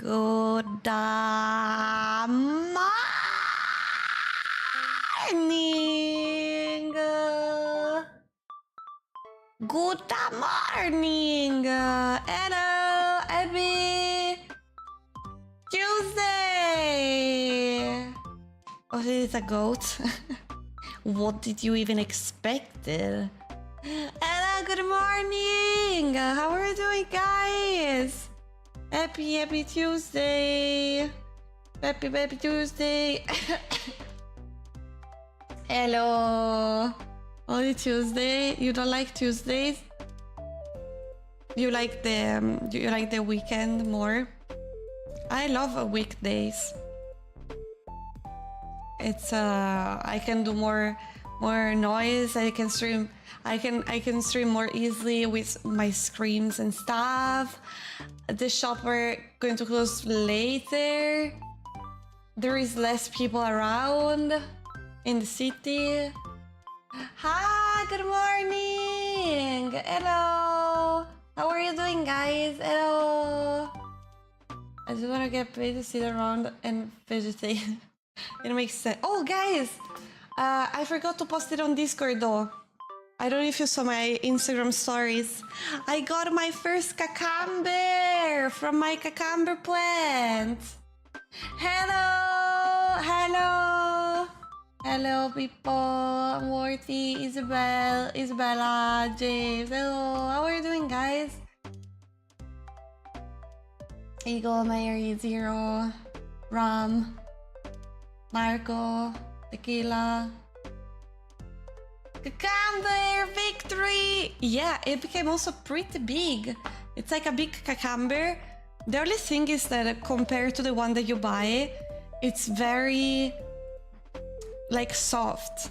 Good morning. Good morning. Hello, happy Tuesday. Oh, this is a goat. What did you even expect? Hello, good morning. How are you doing, guys? Happy Tuesday. Happy Tuesday. Hello. Only Tuesday. You don't like Tuesdays? You like the weekend more? I love weekdays. It's I can do more noise. I can stream stream more easily with my screams and stuff. The shop are going to close later. There is less people around in the city. Hi, good morning. Hello. How are you doing, guys? Hello. I just want to get paid to sit around and vegetate. It makes sense. Oh, guys, I forgot to post it on Discord though. I don't know if you saw my Instagram stories. I got my first cucumber from my cucumber plant. Hello, hello, hello, people. Morty, Isabella, James. Hello, how are you doing, guys? Eagle, Mary, Zero, Ram, Marco, Tequila. Cucumber victory! Yeah, it became also pretty big. It's like a big cucumber. The only thing is that compared to the one that you buy, it's very like soft.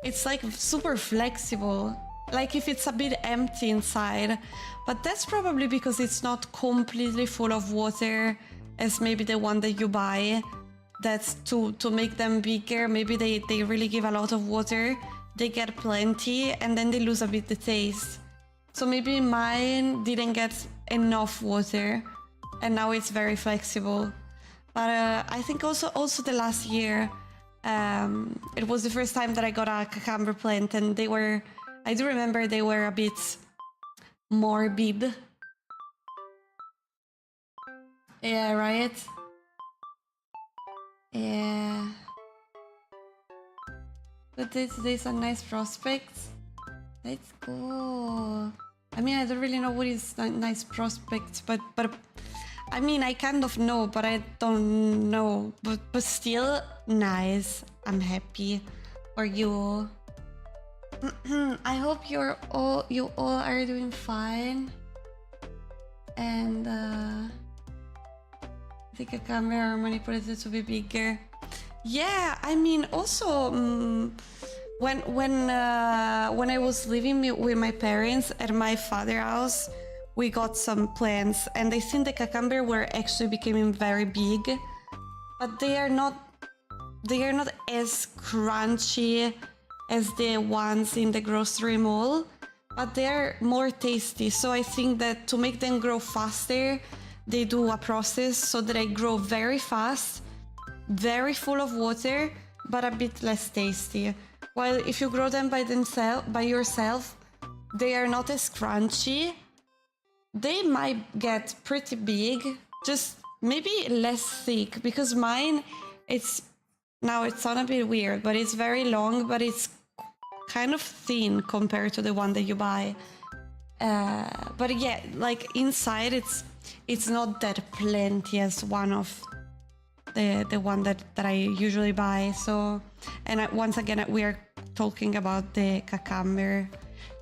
It's like super flexible. Like if it's a bit empty inside. But that's probably because it's not completely full of water as maybe the one that you buy. That's to make them bigger. Maybe they really give a lot of water. They get plenty and then they lose a bit the taste. So maybe mine didn't get enough water and now it's very flexible. But I think also the last year, it was the first time that I got a cucumber plant and they were, I do remember they were a bit morbid. Yeah, right? Yeah. But today's a nice prospect. Let's go. I mean, I don't really know what is nice prospect, but I mean, I kind of know, but I don't know. But still nice. I'm happy for you. I hope you all are doing fine. And I think a camera or manipulated to be bigger. Yeah, I mean, also when I was living with my parents at my father's house, we got some plants, and I think the cucumber were actually becoming very big, but they are not as crunchy as the ones in the grocery mall, but they're more tasty. So I think that to make them grow faster, they do a process so that they grow very fast, very full of water, but a bit less tasty. While if you grow them by yourself, they are not as crunchy. They might get pretty big, just maybe less thick, because mine, now it sounds a bit weird, but it's very long, but it's kind of thin compared to the one that you buy. But yeah, like inside it's not that plenty as one of the one that I usually buy. So, and once again we are talking about the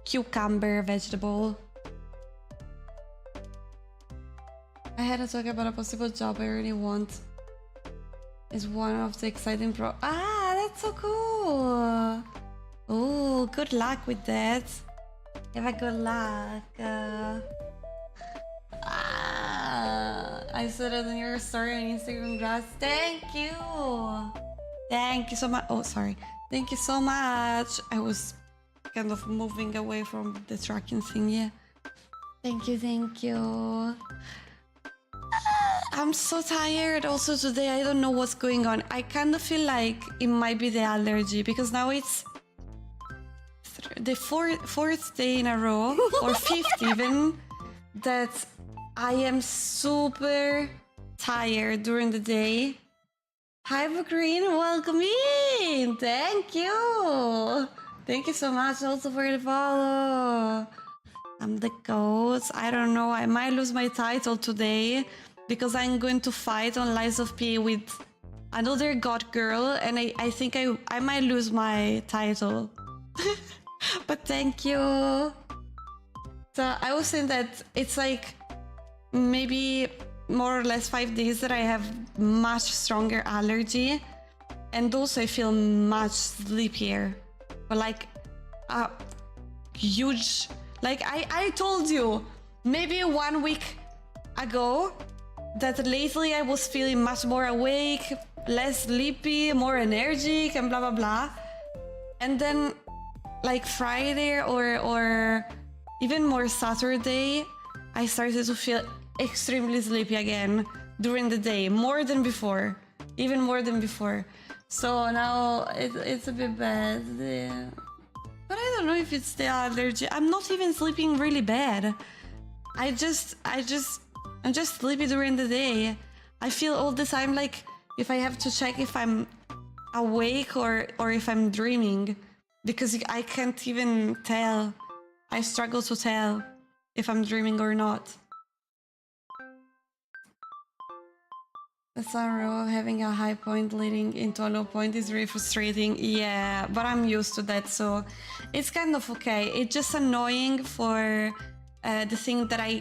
cucumber vegetable. I had to talk about a possible job I really want. It's one of the exciting that's so cool. Oh, good luck with that. Have a good luck. I saw it in your story on Instagram, Grass. Thank you. Thank you so much. Oh, sorry. Thank you so much. I was kind of moving away from the tracking thing, yeah. Thank you, thank you. I'm so tired also today. I don't know what's going on. I kind of feel like it might be the allergy because now it's the fourth day in a row or fifth even that I am super tired during the day. Hi, Green, welcome in. Thank you. Thank you so much also for the follow. I'm the ghost. I don't know. I might lose my title today because I'm going to fight on Lies of P with another god girl, and I think I might lose my title. But thank you. So I was saying that it's like maybe more or less 5 days that I have much stronger allergy, and also I feel much sleepier. But like a huge, like I told you maybe 1 week ago that lately I was feeling much more awake, less sleepy, more energetic, and blah blah blah. And then like Friday or even more Saturday, I started to feel extremely sleepy again during the day, more than before, even more than before. So now it's a bit bad. Yeah. But I don't know if it's the allergy. I'm not even sleeping really bad. I'm just sleepy during the day. I feel all the time like if I have to check if I'm awake or if I'm dreaming, because I can't even tell. I struggle to tell if I'm dreaming or not. The sorrow of having a high point leading into a low point is really frustrating. Yeah, but I'm used to that, so it's kind of okay. It's just annoying for the thing that I...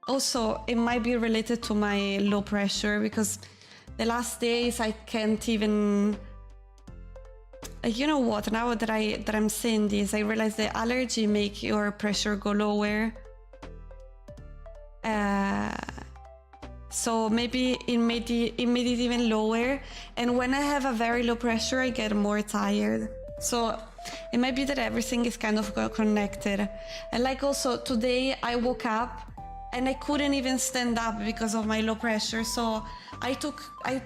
Also, it might be related to my low pressure, because the last days I can't even... You know what, now that I'm saying this, I realize the allergy make your pressure go lower. So maybe it made it even lower. And when I have a very low pressure, I get more tired. So it might be that everything is kind of connected. And like also today I woke up and I couldn't even stand up because of my low pressure. So I took I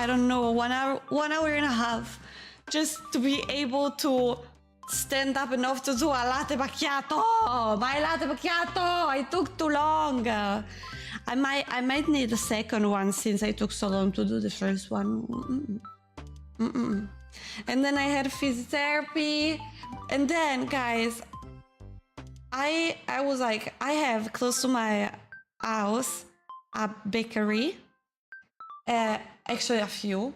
don't know, 1 hour and a half just to be able to stand up enough to do a latte macchiato. My latte macchiato, I took too long. I might need a second one since I took so long to do the first one. And then I had physiotherapy, and then guys, I was like, I have close to my house a bakery, actually a few.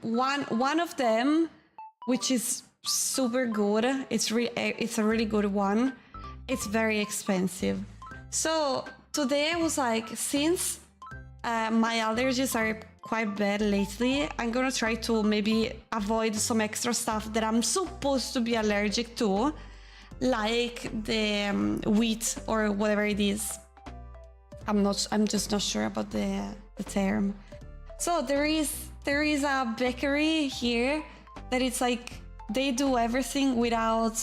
One of them, which is super good, it's a really good one. It's very expensive. So today I was like, since my allergies are quite bad lately, I'm gonna try to maybe avoid some extra stuff that I'm supposed to be allergic to, like the wheat or whatever it is. I'm just not sure about the term. So there is a bakery here that it's like they do everything without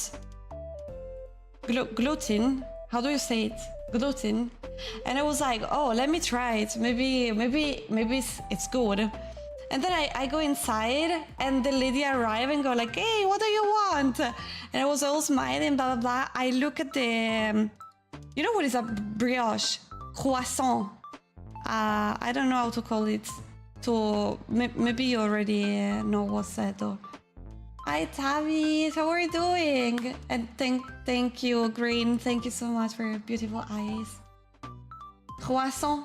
gluten. How do you say it? Gluten. And I was like, oh, let me try it. Maybe it's good. And then I go inside and the lady arrived and go like, hey, what do you want? And I was all smiling, blah, blah, blah. I look at the, you know what is a brioche? Croissant. I don't know how to call it. So maybe you already know what's that though. Hi Tavi, how are you doing? And thank you, Green. Thank you so much for your beautiful eyes. Croissant.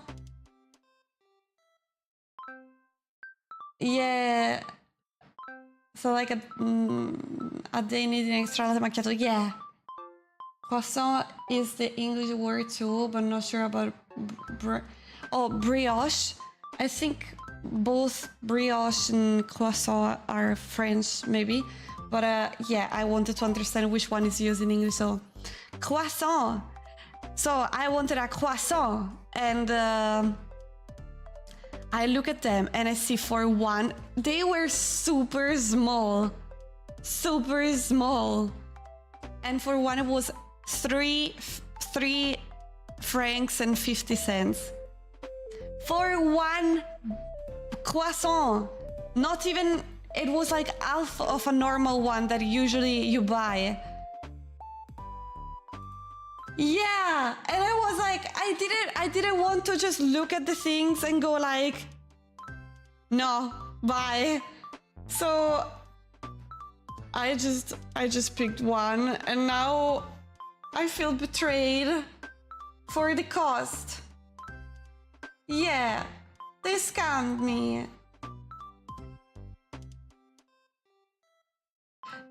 Yeah. So like a day needing extra latte macchiato. Yeah. Croissant is the English word too, but not sure about brioche. I think both brioche and croissant are French, maybe. But yeah, I wanted to understand which one is used in English. So, croissant. So I wanted a croissant, and I look at them and I see for one, they were super small, and for one it was 3 francs and 50 cents. for one croissant. Not even, it was like half of a normal one that usually you buy. Yeah, and I was like, I didn't want to just look at the things and go like, no, bye. So I just picked one, and now I feel betrayed for the cost. Yeah, they scammed me.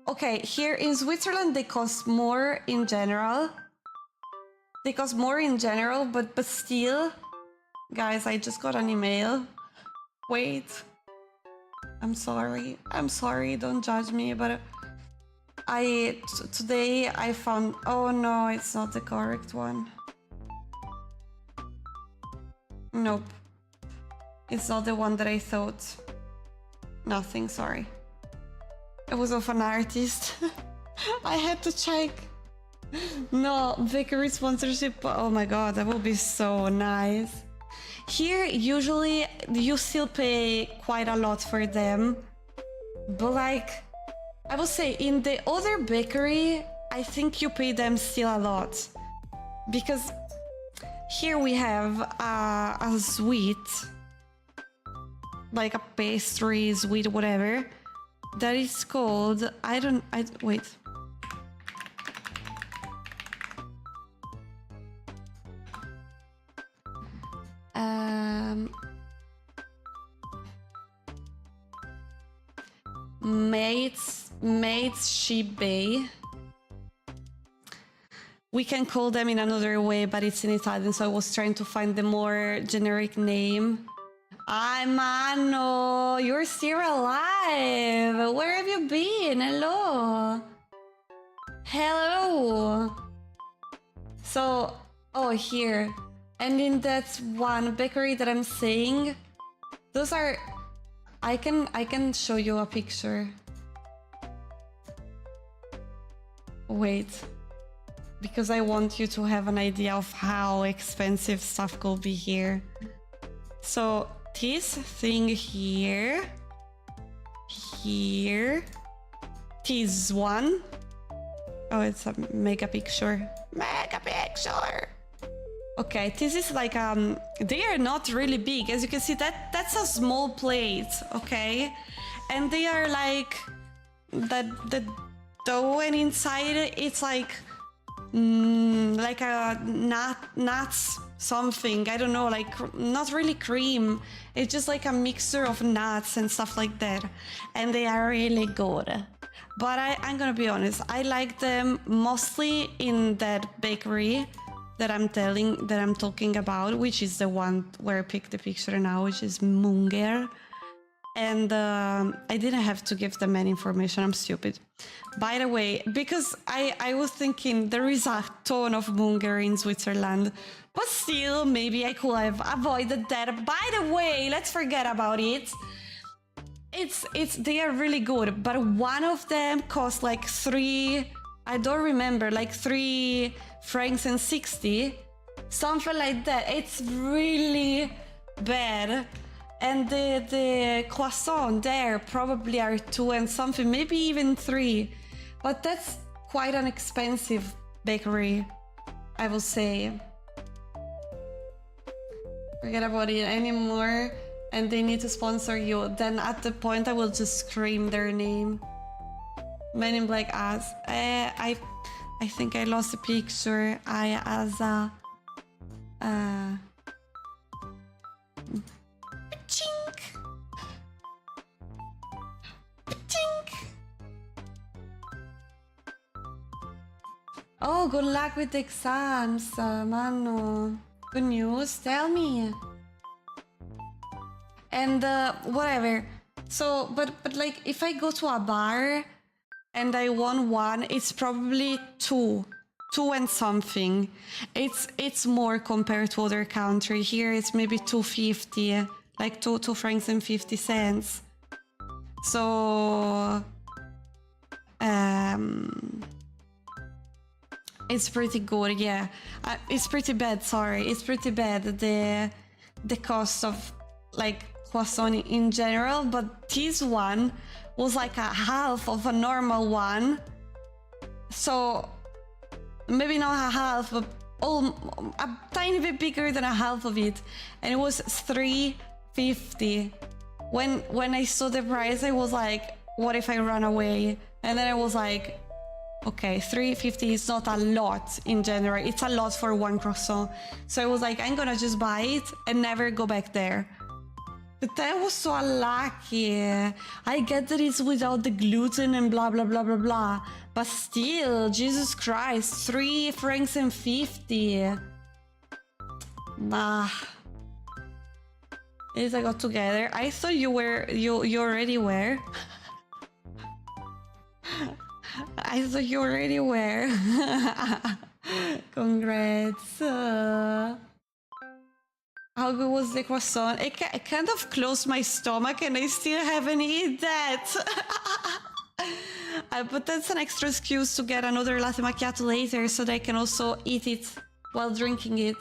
Okay, here in Switzerland they cost more in general. They cost more in general, but still, guys, I just got an email. Wait, I'm sorry, don't judge me, but today I found, oh no, it's not the correct one. Nope, it's not the one that I thought. Nothing, sorry. It was of an artist. I had to check. No, bakery sponsorship. Oh my god, that would be so nice. Here, usually, you still pay quite a lot for them. But like, I would say in the other bakery, I think you pay them still a lot. Because here we have a sweet, like a pastry, sweet, whatever, that is called, wait. Mates Shibe. We can call them in another way, but it's in Italian, so I was trying to find the more generic name. Ay, mano, you're still alive. Where have you been? Hello. Hello. So, oh, here. And in that one bakery that I'm saying, those are, I can show you a picture. Wait, because I want you to have an idea of how expensive stuff could be here. So this thing here, this one. Oh, it's a mega picture. Mega picture. Okay, this is like, they are not really big. As you can see, that's a small plate, okay? And they are like, the dough, and inside it's like a nuts something. I don't know, like not really cream. It's just like a mixture of nuts and stuff like that. And they are really good. But I'm gonna be honest, I like them mostly in that bakery that I'm talking about, which is the one where I picked the picture now, which is Munger. And I didn't have to give them any information, I'm stupid. By the way, because I was thinking there is a ton of Munger in Switzerland, but still, maybe I could have avoided that. By the way, let's forget about it. They are really good, but one of them costs like 3, I don't remember, like 3 francs and 60, something like that. It's really bad. And the croissant there probably are 2 and something, maybe even 3. But that's quite an expensive bakery, I will say. Forget about it anymore. And they need to sponsor you. Then at the point I will just scream their name. Men in Black ass. I think I lost a picture. Chink. Chink. Oh, good luck with the exams, mano. Good news, tell me. And whatever. So, but like if I go to a bar and I want one, it's probably 2 and something. It's more compared to other country. Here it's maybe 2.50, like 2 francs and 50 cents. So it's pretty good, yeah. It's pretty bad, sorry. It's pretty bad. the cost of like croissant in general, but this one was like a half of a normal one. So maybe not a half, but a tiny bit bigger than a half of it, and it was $3.50. When I saw the price, I was like, what if I run away? And then I was like, okay, $3.50 is not a lot in general. It's a lot for one croissant. So I was like, I'm gonna just buy it and never go back there. But that was so unlucky. I get that it's without the gluten and blah, blah, blah, blah, blah. But still, Jesus Christ, $3.50. Nah. At least I got together. I thought you already were. I thought you already were. Congrats. How good was the croissant? It kind of closed my stomach and I still haven't eaten that. But that's an extra excuse to get another latte macchiato later so that I can also eat it while drinking it.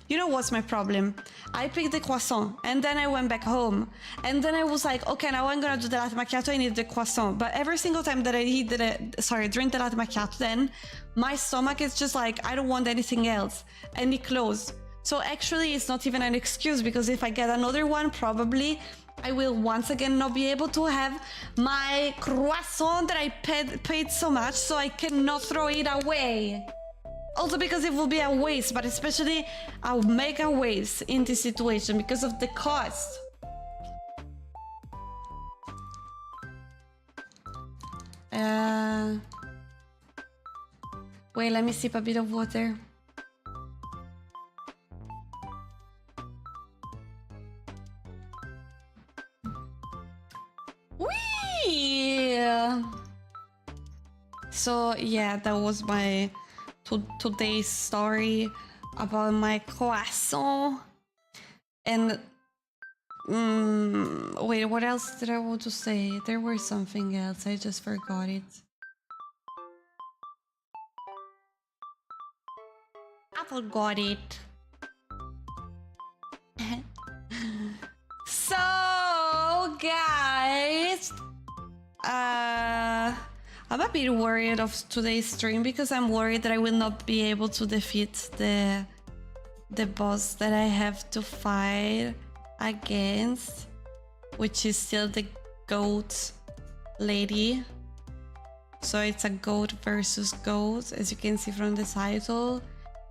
You know what's my problem? I picked the croissant and then I went back home. And then I was like, okay, now I'm gonna do the latte macchiato, I need the croissant. But every single time that I drink the latte macchiato, then my stomach is just like, I don't want anything else. And it closed. So actually it's not even an excuse, because if I get another one, probably I will once again not be able to have my croissant that I paid so much, so I cannot throw it away. Also because it will be a waste, but especially a mega waste in this situation because of the cost. Wait, let me sip a bit of water. Whee! So yeah, that was my today's story about my croissant. And wait, what else did I want to say? There was something else, I just forgot it. I forgot it. So guys, I'm a bit worried of today's stream because I'm worried that I will not be able to defeat the boss that I have to fight against, which is still the goat lady. So it's a goat versus goat, as you can see from the title,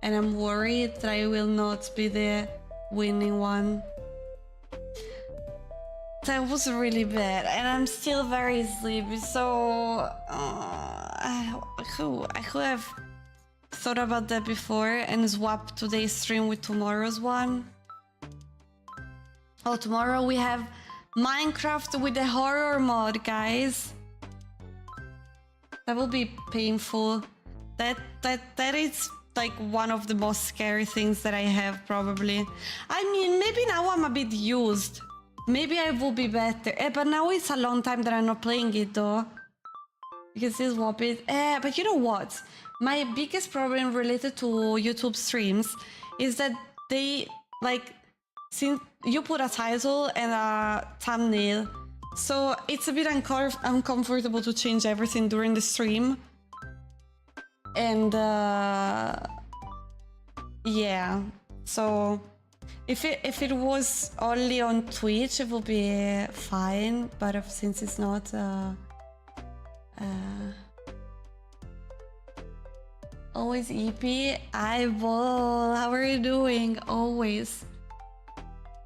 and I'm worried that I will not be the winning one. That was really bad, and I'm still very sleepy, so I could have thought about that before and swapped today's stream with tomorrow's one. Oh, tomorrow we have Minecraft with the horror mod, guys. That will be painful. That is like one of the most scary things that I have, probably. I mean, maybe now I'm a bit used. Maybe I will be better. But now it's a long time that I'm not playing it, though. Because this swap it. But you know what? My biggest problem related to YouTube streams is that they, like, since you put a title and a thumbnail, so it's a bit uncomfortable to change everything during the stream. And, yeah. So if it was only on Twitch, it would be fine, but since it's not, always EP, I will. How are you doing? Always.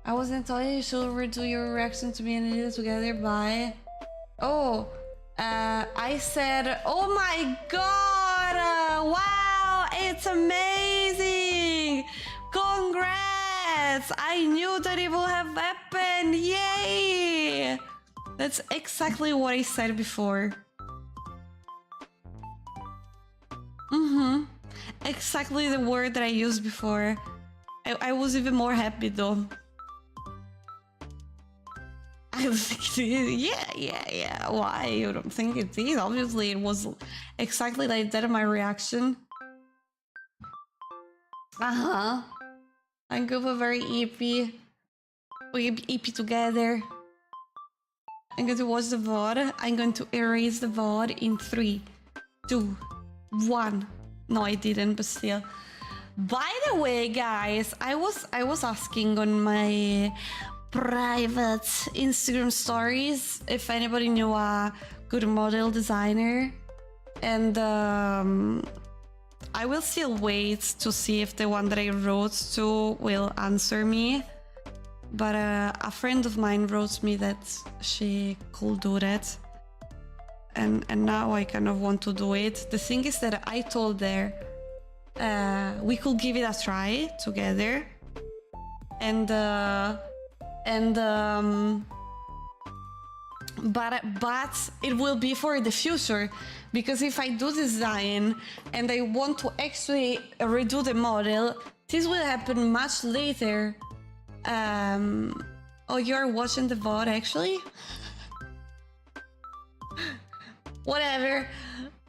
I wasn't told you should redo your reaction to me and Anita together by. Oh, I said, oh my god! Wow, it's amazing! Congrats! I knew that it would have happened! Yay! That's exactly what I said before. Exactly the word that I used before. I was even more happy though. I was thinking, yeah. Why? You don't think it is? Obviously, it was exactly like that in my reaction. I'm good, but very EP. We EP together. I'm going to watch the VOD. I'm going to erase the VOD in 3, 2, 1. No, I didn't, but still. By the way, guys, I was asking on my private Instagram stories if anybody knew a good model designer, and I will still wait to see if the one that I wrote to will answer me. But a friend of mine wrote me that she could do that, and now I kind of want to do it. The thing is that I told her we could give it a try together, but it will be for the future, because if I do design and I want to actually redo the model, this will happen much later. Oh, you're watching the VOD actually? Whatever.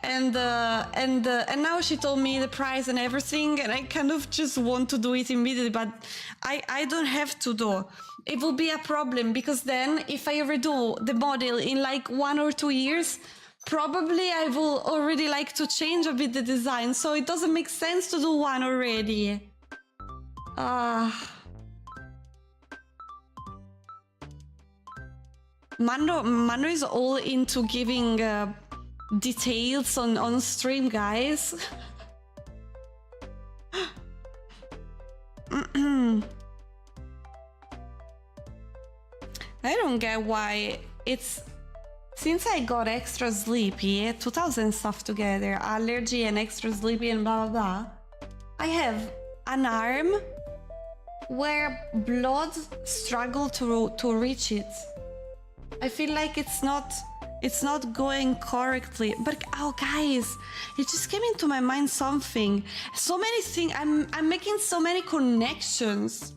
And now she told me the price and everything, and I kind of just want to do it immediately, but I don't have to do. It will be a problem, because then if I redo the model in like 1 or 2 years, probably I will already like to change a bit the design, so it doesn't make sense to do one already. Mano is all into giving details on stream, guys. I don't get why it's... Since I got extra sleepy, 2000 stuff together, allergy and extra sleepy and blah blah blah, I have an arm where blood struggle to reach it. I feel like it's not going correctly. But oh guys, it just came into my mind something. So many things. I'm making so many connections.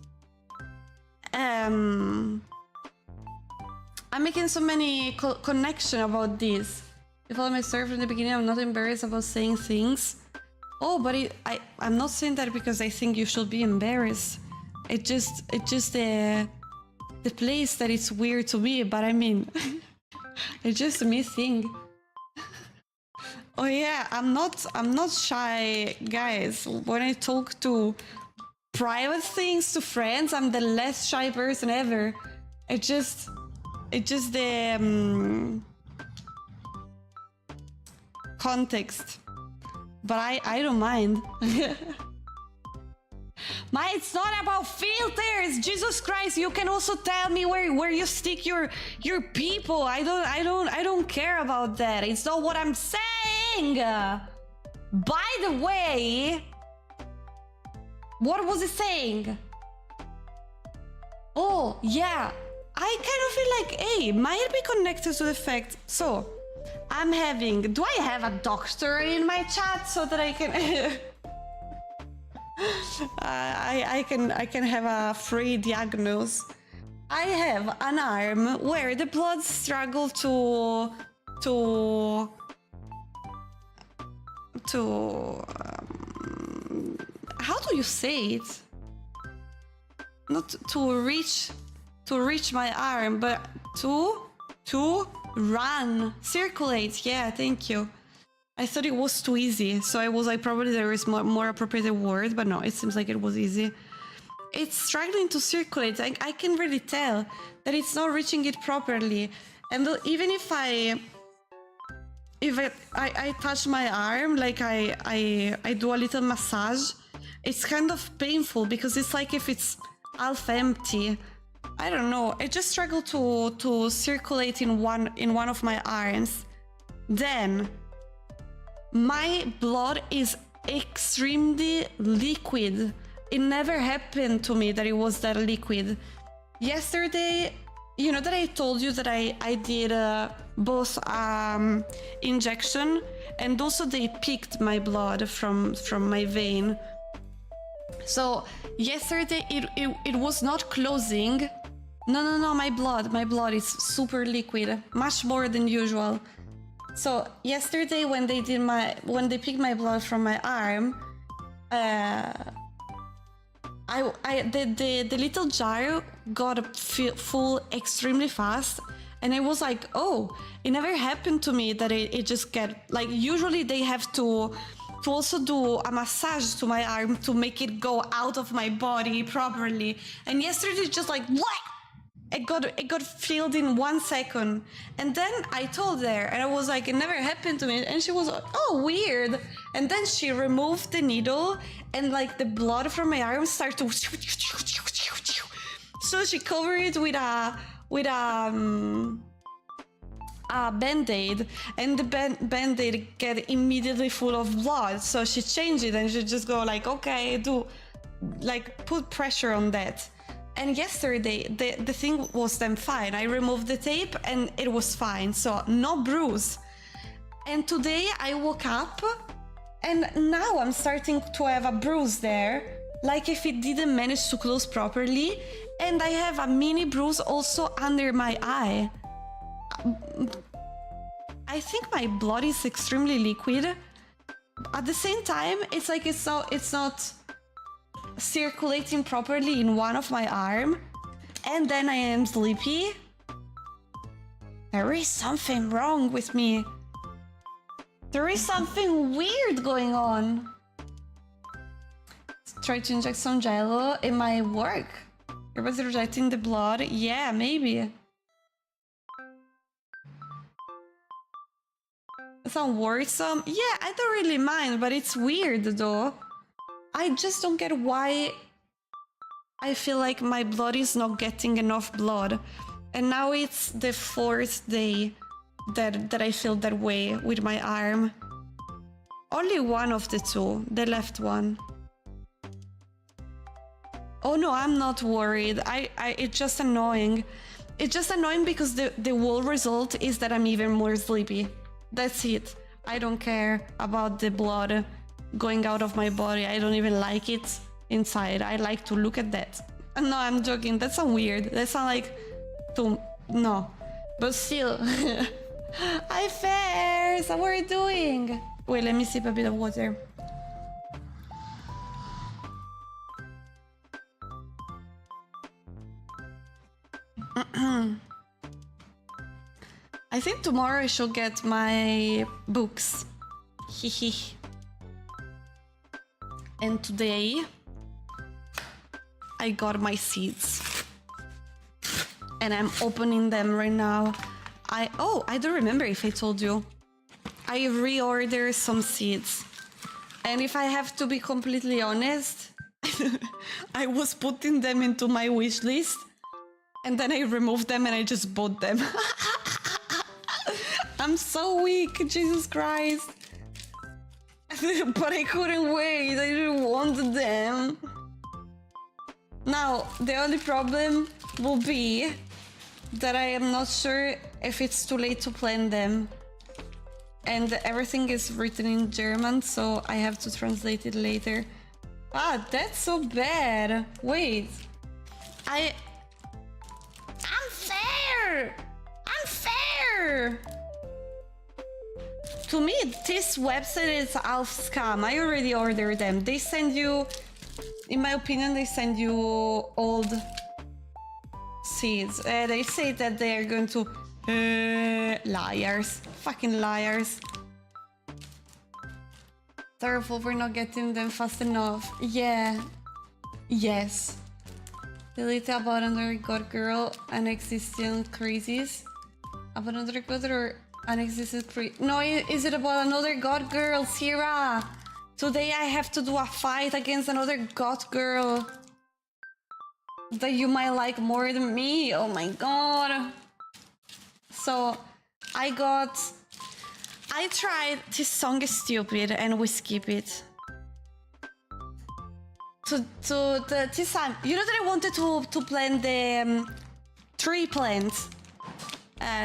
I'm making so many connection about this. If I myself in the beginning, I'm not embarrassed about saying things. Oh, but I'm not saying that because I think you should be embarrassed. It just the place that it's weird to me, but I mean, it's just me thing. Oh yeah, I'm not shy, guys. When I talk to private things to friends, I'm the less shy person ever. It's just the context. But I don't mind. It's not about filters. Jesus Christ, you can also tell me where you stick your people. I don't care about that. It's not what I'm saying. By the way, what was it saying? Oh yeah, I kind of feel like, hey, might be connected to the fact. So I'm having, do I have a doctor in my chat so that I can I can have a free diagnose. I have an arm where the blood struggle to how do you say it? Not to reach my arm, but to run, circulate. Yeah, thank you. I thought it was too easy, so I was like, probably there is more appropriate word, but no, it seems like it was easy. It's struggling to circulate. I can really tell that it's not reaching it properly, and even if I touch my arm, like I do a little massage, it's kind of painful because it's like if it's half empty. I don't know. I just struggle to circulate in one of my arms. Then my blood is extremely liquid. It never happened to me that it was that liquid. Yesterday, you know that I told you that I did both injection, and also they picked my blood from my vein. So yesterday it was not closing. No, my blood is super liquid, much more than usual. So yesterday when they picked my blood from my arm, the little jar got full extremely fast, and I was like, oh, it never happened to me that it just get like, usually they have to also do a massage to my arm to make it go out of my body properly, and yesterday just like what? It got filled in 1 second, and then I told her, and I was like, it never happened to me, and she was like, oh, weird. And then she removed the needle, and like the blood from my arm started to. So she covered it with a band-aid, and the band-aid get immediately full of blood. So she changed it, and she just go like, okay, put pressure on that. And yesterday, the thing was then fine. I removed the tape and it was fine, so no bruise. And today I woke up and now I'm starting to have a bruise there, like if it didn't manage to close properly. And I have a mini bruise also under my eye. I think my blood is extremely liquid. At the same time, it's like it's not circulating properly in one of my arm, and then I am sleepy. There is something wrong with me. There is something weird going on. Try to inject some jello. It might work. Everybody's rejecting the blood. Yeah, maybe. It's not worrisome. Yeah, I don't really mind, but it's weird though. I just don't get why I feel like my blood is not getting enough blood. And now it's the 4th day that I feel that way with my arm. Only one of the two, the left one. Oh no, I'm not worried. It's just annoying. It's just annoying because the whole result is that I'm even more sleepy. That's it. I don't care about the blood going out of my body. I don't even like it inside. I like to look at that. No, I'm joking. That's not weird. That's not like no. But still. Hi, Fairs! How are you doing? Wait, let me sip a bit of water. I think tomorrow I should get my books. Hehe. And today I got my seeds. And I'm opening them right now. I don't remember if I told you. I reordered some seeds. And if I have to be completely honest, I was putting them into my wish list. And then I removed them and I just bought them. I'm so weak, Jesus Christ. But I couldn't wait, I didn't want them. Now, the only problem will be that I am not sure if it's too late to plan them. And everything is written in German, so I have to translate it later. Ah, that's so bad. Wait. Unfair! Unfair! To me, this website is half scam. I already ordered them. They send you, in my opinion, they send you old seeds. They say that they are going to... liars. Fucking liars. Terrible for not getting them fast enough. Yeah. Yes. Delete about another god girl and existing crazies. About another god or unexistent No, is it about another god girl, Sierra? Today I have to do a fight against another god girl that you might like more than me. Oh my god. So I tried. This song is stupid and we skip it. This time, you know that I wanted to plant the tree plant.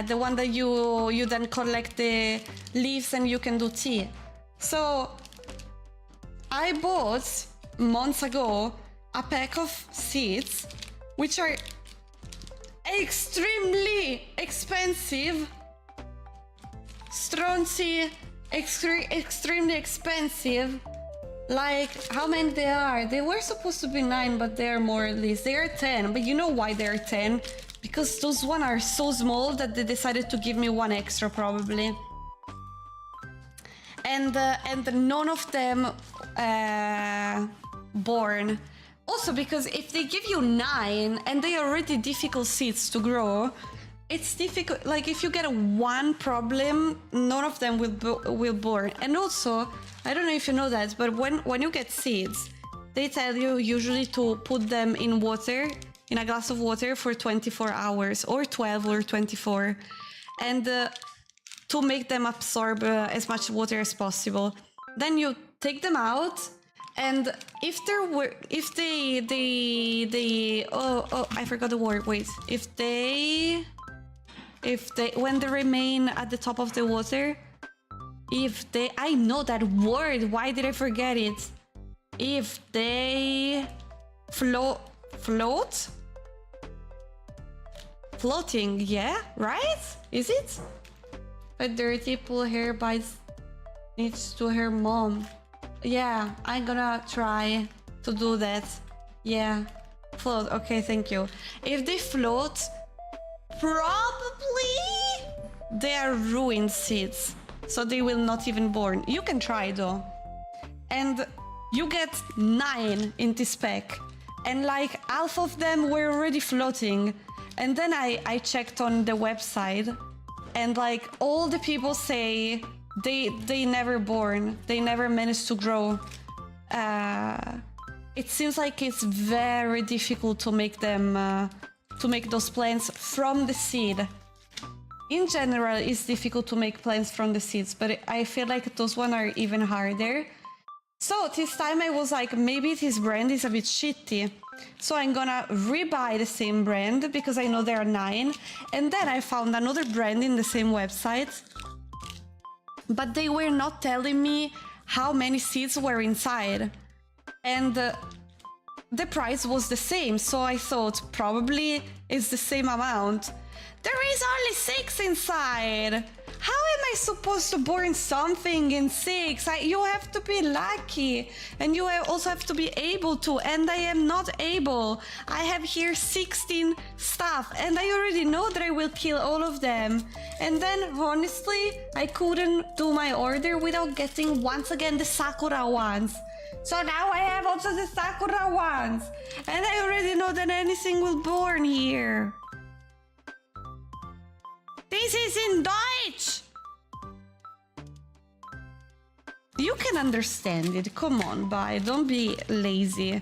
The one that you then collect the leaves and you can do tea. So I bought months ago a pack of seeds, which are extremely expensive. Stronzi, extremely expensive. Like, how many they are? They were supposed to be 9, but they are more or less. They are 10, but you know why they are 10? Because those one are so small that they decided to give me one extra, probably. And none of them born. Also, because if they give you 9 and they are already difficult seeds to grow, it's difficult. Like, if you get one problem, none of them will born. And also, I don't know if you know that, but when you get seeds, they tell you usually to put them in water, in a glass of water for 24 hours, or 12 or 24, and to make them absorb as much water as possible. Then you take them out, and if I forgot the word. Wait, when they remain at the top of the water, I know that word, why did I forget it? If they floating, yeah, right? Is it? A dirty pull hair bites needs to her mom. Yeah, I'm gonna try to do that. Yeah, float, okay, thank you. If they float, probably they are ruined seeds, so they will not even born. You can try though. And you get 9 in this pack, and like half of them were already floating. And then I checked on the website, and like all the people say they never born, they never managed to grow. It seems like it's very difficult to make them to make those plants from the seed. In general, it's difficult to make plants from the seeds, but I feel like those ones are even harder. So this time I was like, maybe this brand is a bit shitty. So I'm gonna rebuy the same brand because I know there are 9. And then I found another brand in the same website, but they were not telling me how many seeds were inside. And the price was the same, so I thought probably it's the same amount. There is only 6 inside. How am I supposed to born something in 6? You have to be lucky, and you also have to be able to, and I am not able. I have here 16 stuff, and I already know that I will kill all of them. And then, honestly, I couldn't do my order without getting, once again, the Sakura ones. So now I have also the Sakura ones, and I already know that anything will born here. This is in Deutsch! You can understand it, come on, bye, don't be lazy.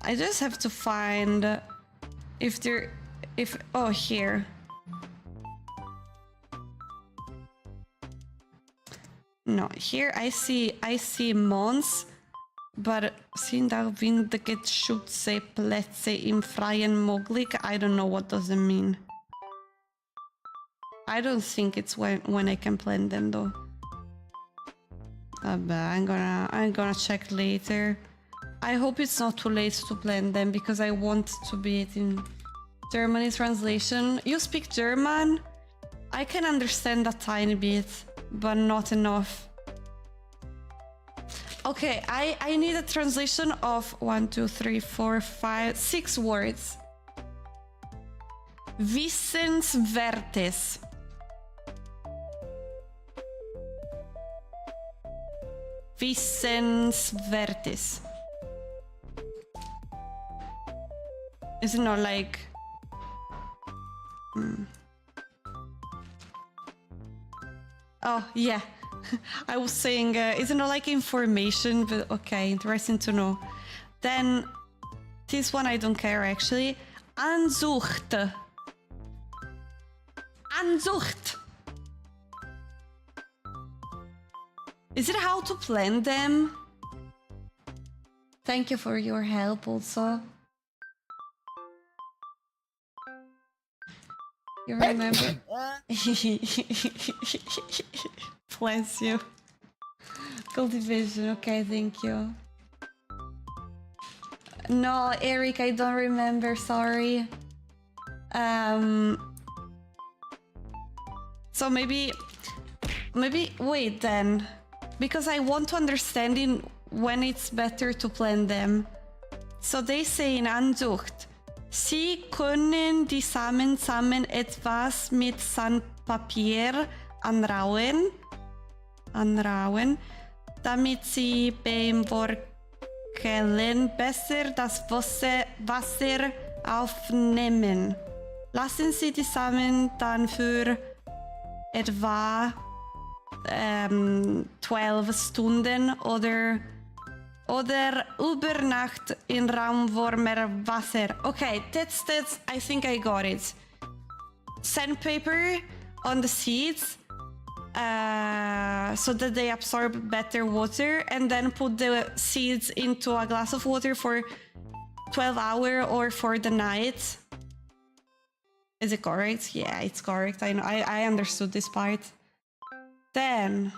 I just have to find oh, here. No, here I see Mons. But sind auch Windgetschütze Plätze im freien möglich? I don't know what does it mean. I don't think it's when I can plant them though. But I'm gonna check later. I hope it's not too late to plant them because I want to be it in German translation. You speak German? I can understand a tiny bit, but not enough. Okay, I need a translation of 1, 2, 3, 4, 5, 6 words. Wissenswertes. Wissenswertes. Is it not like... Oh, yeah. I was saying, is it not like information? But okay, interesting to know. Then, this one I don't care actually. Anzucht. Anzucht. Is it how to plant them? Thank you for your help also. You remember? Bless you. Cultivation, okay, thank you. No, Eric, I don't remember, sorry. So maybe Maybe wait then, because I want to understand when it's better to plant them. So they say in Anzucht, Sie können die Samen zusammen etwas mit Sandpapier anrauen, damit sie beim Workeln besser das Wasser aufnehmen. Lassen Sie die Samen dann für etwa 12 Stunden oder über Nacht in raumwarmer Wasser. Okay, that's I think I got it. Sandpaper on the seeds so that they absorb better water, and then put the seeds into a glass of water for 12 hours or for the night. Is it correct? Yeah, it's correct. I know. I understood this part. Then,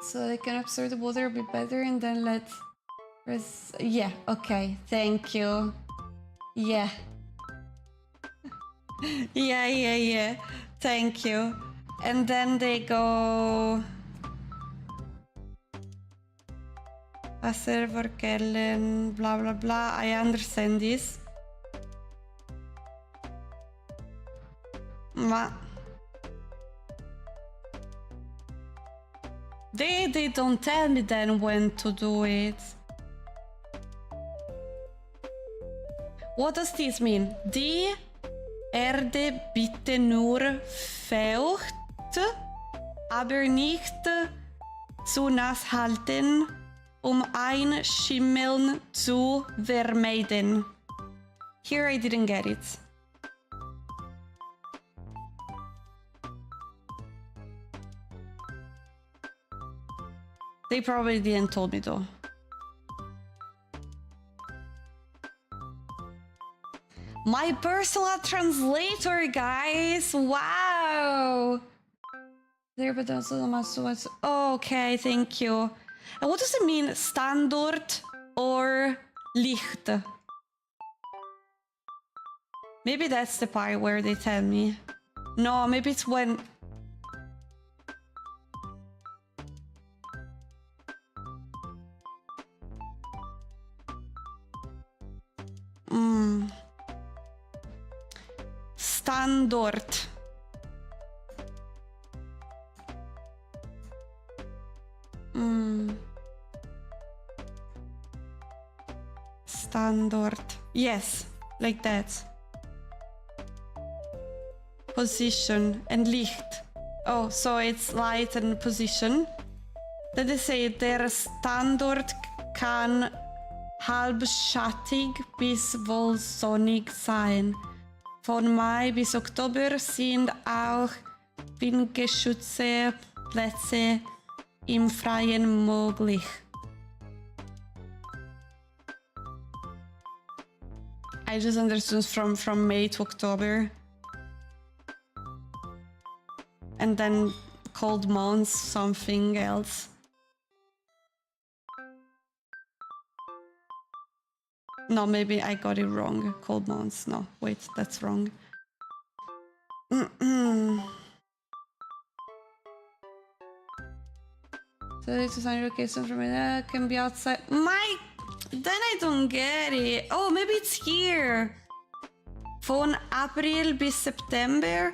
so they can absorb the water a bit better, and then yeah, okay, thank you. Yeah. yeah, thank you. And then they go Wasser verkellen, blah blah blah. I understand this. Ma They don't tell me then when to do it. What does this mean? Die Erde bitte nur feucht, aber nicht zu nass halten, Einschimmeln zu vermeiden. Here I didn't get it. They probably didn't told me though. My personal translator, guys! Wow! There, but also okay, thank you. And what does it mean, standard or Licht? Maybe that's the part where they tell me. No, maybe it's when... Standard. Standard. Yes, like that. Position and Licht. Oh, so it's light and position. Then they say der Standard kann halbschattig bis wohl sonnig sein. Von Mai bis Oktober sind auch windgeschützte Plätze im Freien möglich. I just understood from May to October. And then cold months, something else. No, maybe I got it wrong. Cold months. No, wait, that's wrong. So it's a sign location from it can be outside. Then I don't get it. Oh, maybe it's here. Von April bis September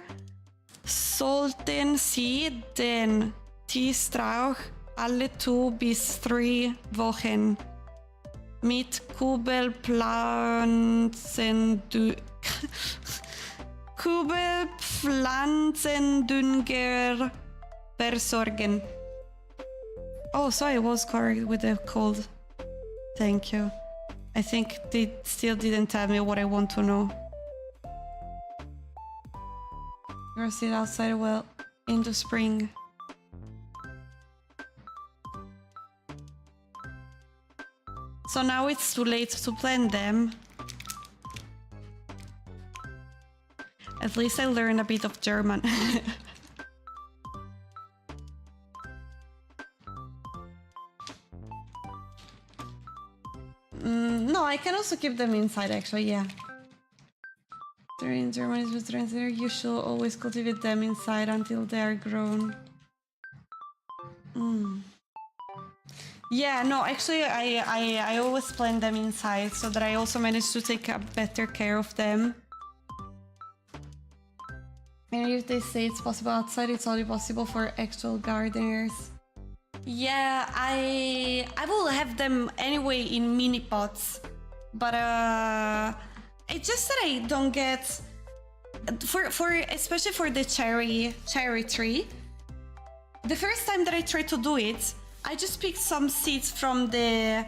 sollten Sie den Teestrauch alle 2 bis 3 Wochen mit Kugelpflanzendünger versorgen. Oh, so I was correct with the cold. Thank you. I think they still didn't tell me what I want to know. You're still outside well into spring. So now it's too late to plant them. At least I learned a bit of German. No, I can also keep them inside actually, yeah. During Germany's with translator, you should always cultivate them inside until they are grown. Yeah, no, actually I always plant them inside so that I also manage to take a better care of them. And if they say it's possible outside, it's only possible for actual gardeners. Yeah, I will have them anyway in mini pots, but it's just that I don't get for especially for the cherry tree. The first time that I tried to do it, I just picked some seeds from the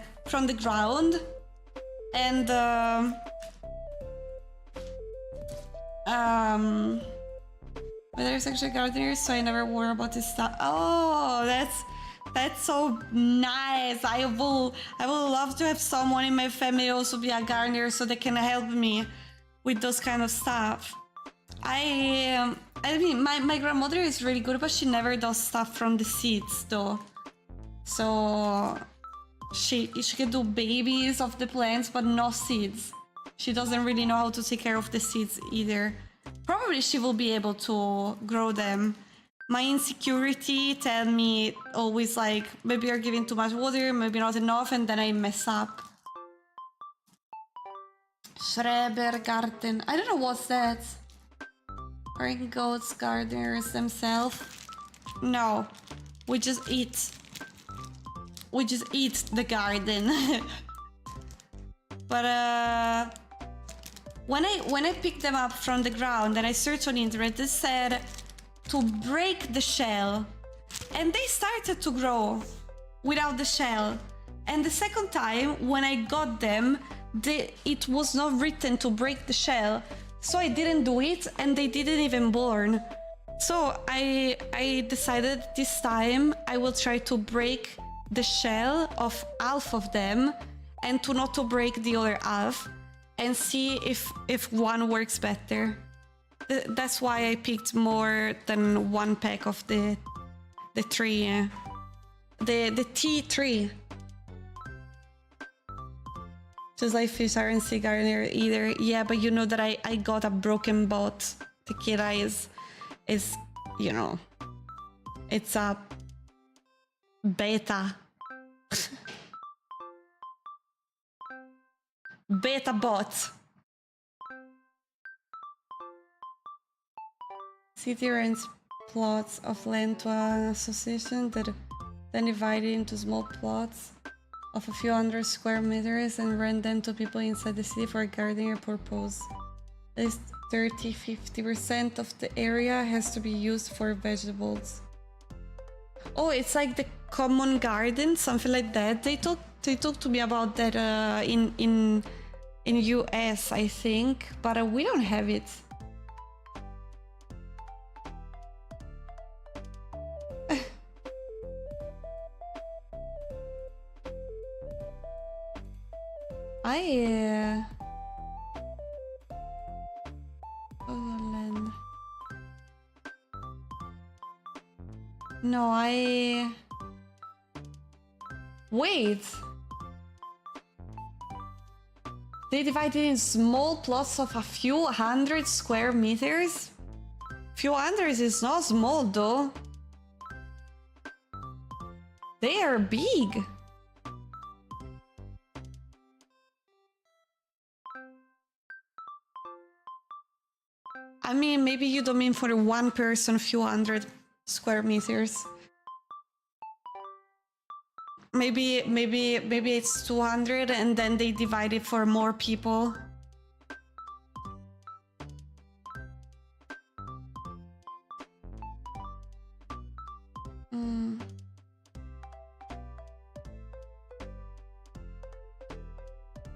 ground, and but there's actually gardeners, so I never worry about this stuff. Oh, that's so nice. I will love to have someone in my family also be a gardener, so they can help me with those kind of stuff. I mean, my grandmother is really good, but she never does stuff from the seeds though. So she can do babies of the plants, but no seeds. She doesn't really know how to take care of the seeds either. Probably she will be able to grow them. My insecurity tell me always like, maybe you're giving too much water, maybe not enough, and then I mess up. Schrebergarten. I don't know what's that. Are goats gardeners themselves? No, we just eat. We just eat the garden. But when I picked them up from the ground and I searched on the internet, it said to break the shell, and they started to grow without the shell. And the second time when I got them, it was not written to break the shell, so I didn't do it, and they didn't even born. So I decided this time I will try to break the shell of half of them and to not to break the other half, and see if one works better. That's why I picked more than one pack of the tree, the tea tree. Just like fish aren't sea gardener either. Yeah, but you know that I got a broken bot. Tequila is you know, it's a beta. Beta bot. City rents plots of land to an association that then divide it into small plots of a few hundred square meters and rent them to people inside the city for a gardening purpose. At least 30–50% of the area has to be used for vegetables. Oh, it's like the common garden, something like that. They talked to me about that in US, I think, but we don't have it. No, wait. They divide it in small plots of a few hundred square meters? Few hundreds is not small though. They are big. I mean, maybe you don't mean for one person, few hundred square meters. Maybe it's 200 and then they divide it for more people.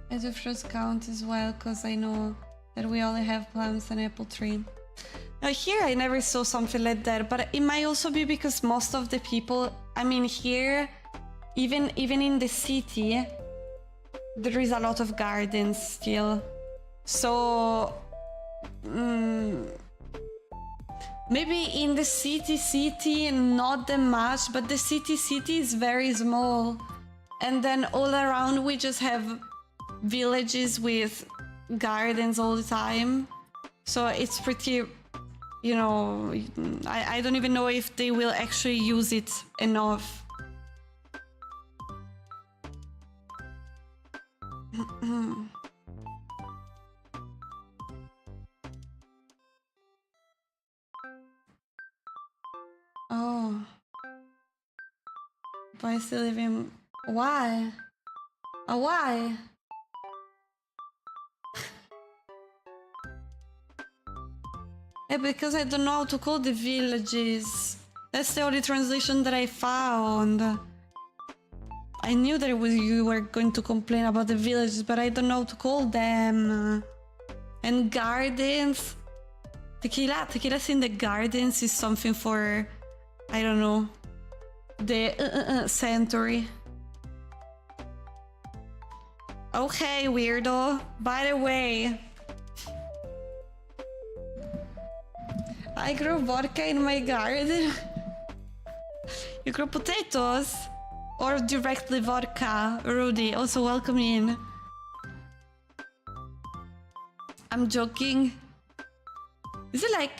I do fruits count as well, because I know that we only have plums and apple tree. Now here I never saw something like that, but it might also be because most of the people, I mean here, even in the city, there is a lot of gardens still. So maybe in the city not that much, but the city is very small, and then all around we just have villages with gardens all the time. So it's pretty, you know, I don't even know if they will actually use it enough. Oh. But I still live in... Why? Why? Yeah, because I don't know how to call the villages. That's the only translation that I found. I knew that you were going to complain about the villages, but I don't know how to call them. And gardens. Tequila in the gardens is something for... I don't know. The century. Okay, weirdo. By the way, I grow vodka in my garden. You grow potatoes? Or directly vodka? Rudy, also welcome in. I'm joking. Is it like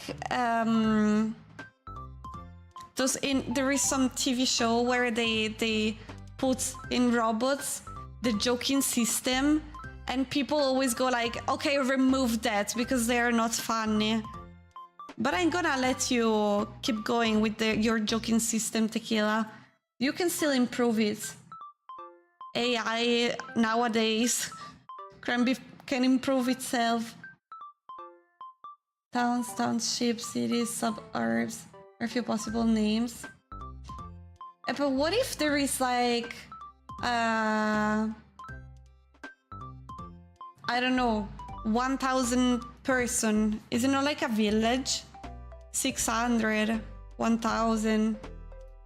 there is some TV show where they put in robots the joking system, and people always go like, okay, remove that because they are not funny. But I'm gonna let you keep going with your joking system, Tequila. You can still improve it. AI nowadays can improve itself. Towns, townships, cities, suburbs. A few possible names. But what if there is like I don't know, 1,000 person? Is it not like a village? 600, 1,000,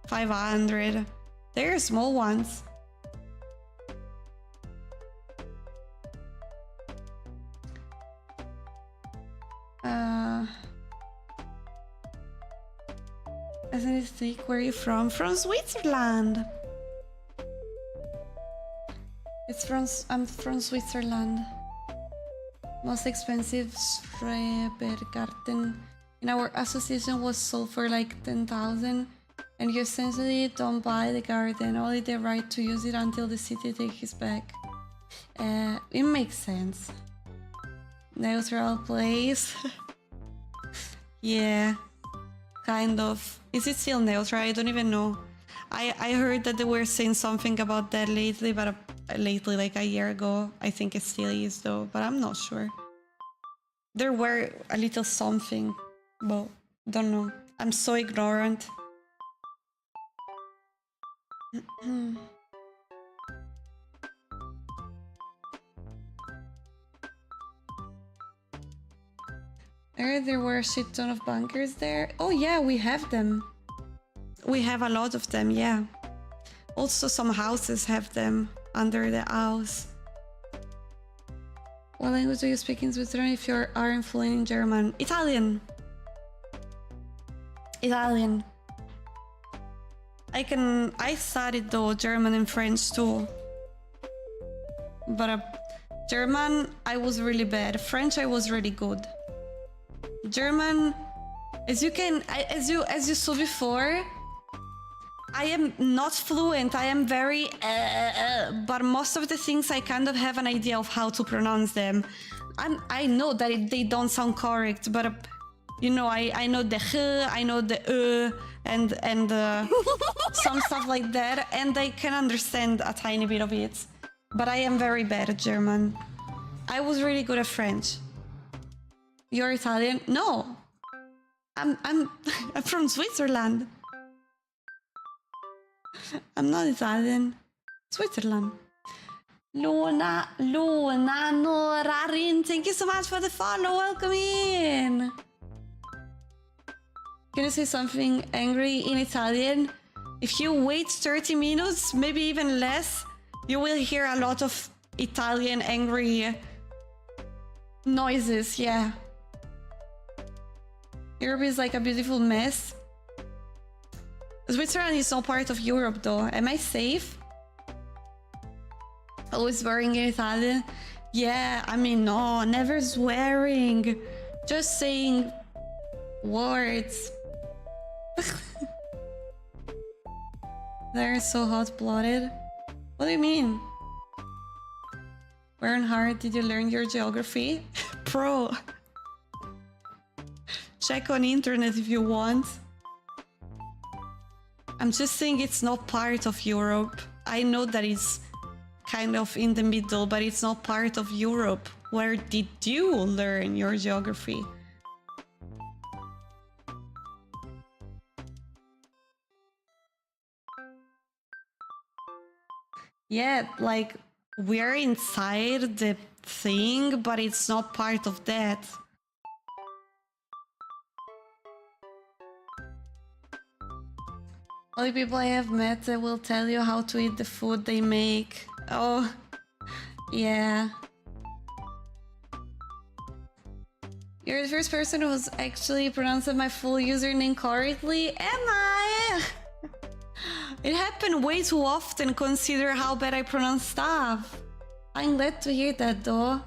500. They're small ones. Isn't it thick? Where are you from? From Switzerland. I'm from Switzerland. Most expensive Schrebergarten in our association was sold for like 10,000, and you essentially don't buy the garden, only the right to use it until the city takes it back. It makes sense. Neutral place. Yeah. Kind of. Is it still neutral? I don't even know. I heard that they were saying something about that lately, but lately, like a year ago. I think it still is though, but I'm not sure. There were a little something, but don't know. I'm so ignorant. There were a shit ton of bunkers there. Oh yeah, we have them. We have a lot of them, yeah. Also some houses have them under the house. What language do you speak in Switzerland if you aren't fluent in German? Italian. Italian. I studied though German and French too. But German, I was really bad. French, I was really good. German, as you saw before, I am not fluent. I am very but most of the things I kind of have an idea of how to pronounce them. I know that they don't sound correct, but you know, I know the h, I know the and some stuff like that, and I can understand a tiny bit of it. But I am very bad at German. I was really good at French. You're Italian? No. I'm from Switzerland. I'm not Italian. Switzerland. Luna Norarin, thank you so much for the follow. Welcome in. Can you say something angry in Italian? If you wait 30 minutes, maybe even less, you will hear a lot of Italian angry noises, yeah. Europe is like a beautiful mess. Switzerland is not part of Europe though. Am I safe? Always swearing in Italian? Yeah, I mean, no, never swearing. Just saying words. They're so hot-blooded. What do you mean? Where and how did you learn your geography? Pro. Check on internet if you want. I'm just saying it's not part of Europe. I know that it's kind of in the middle, but it's not part of Europe. Where did you learn your geography? Yeah, like we're inside the thing, but it's not part of that. All the people I have met that will tell you how to eat the food they make. Oh, yeah. You're the first person who's actually pronounced my full username correctly. Am I? It happened way too often, consider how bad I pronounce stuff. I'm glad to hear that, though.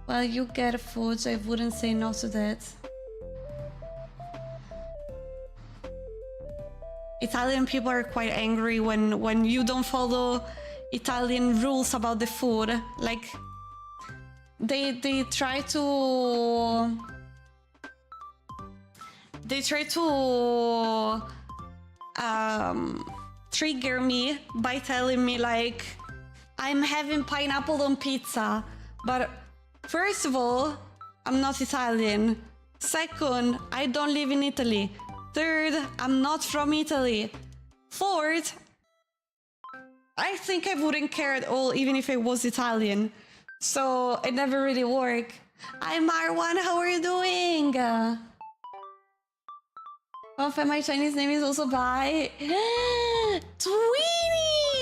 Well, you get food, so I wouldn't say no to that. Italian people are quite angry when you don't follow Italian rules about the food. Like, they try to... They try to trigger me by telling me, like, I'm having pineapple on pizza. But first of all, I'm not Italian. Second, I don't live in Italy. Third, I'm not from Italy. Fourth, I think I wouldn't care at all even if I was Italian. So it never really worked. Hi Marwan, how are you doing? Oh, my Chinese name is also Bai.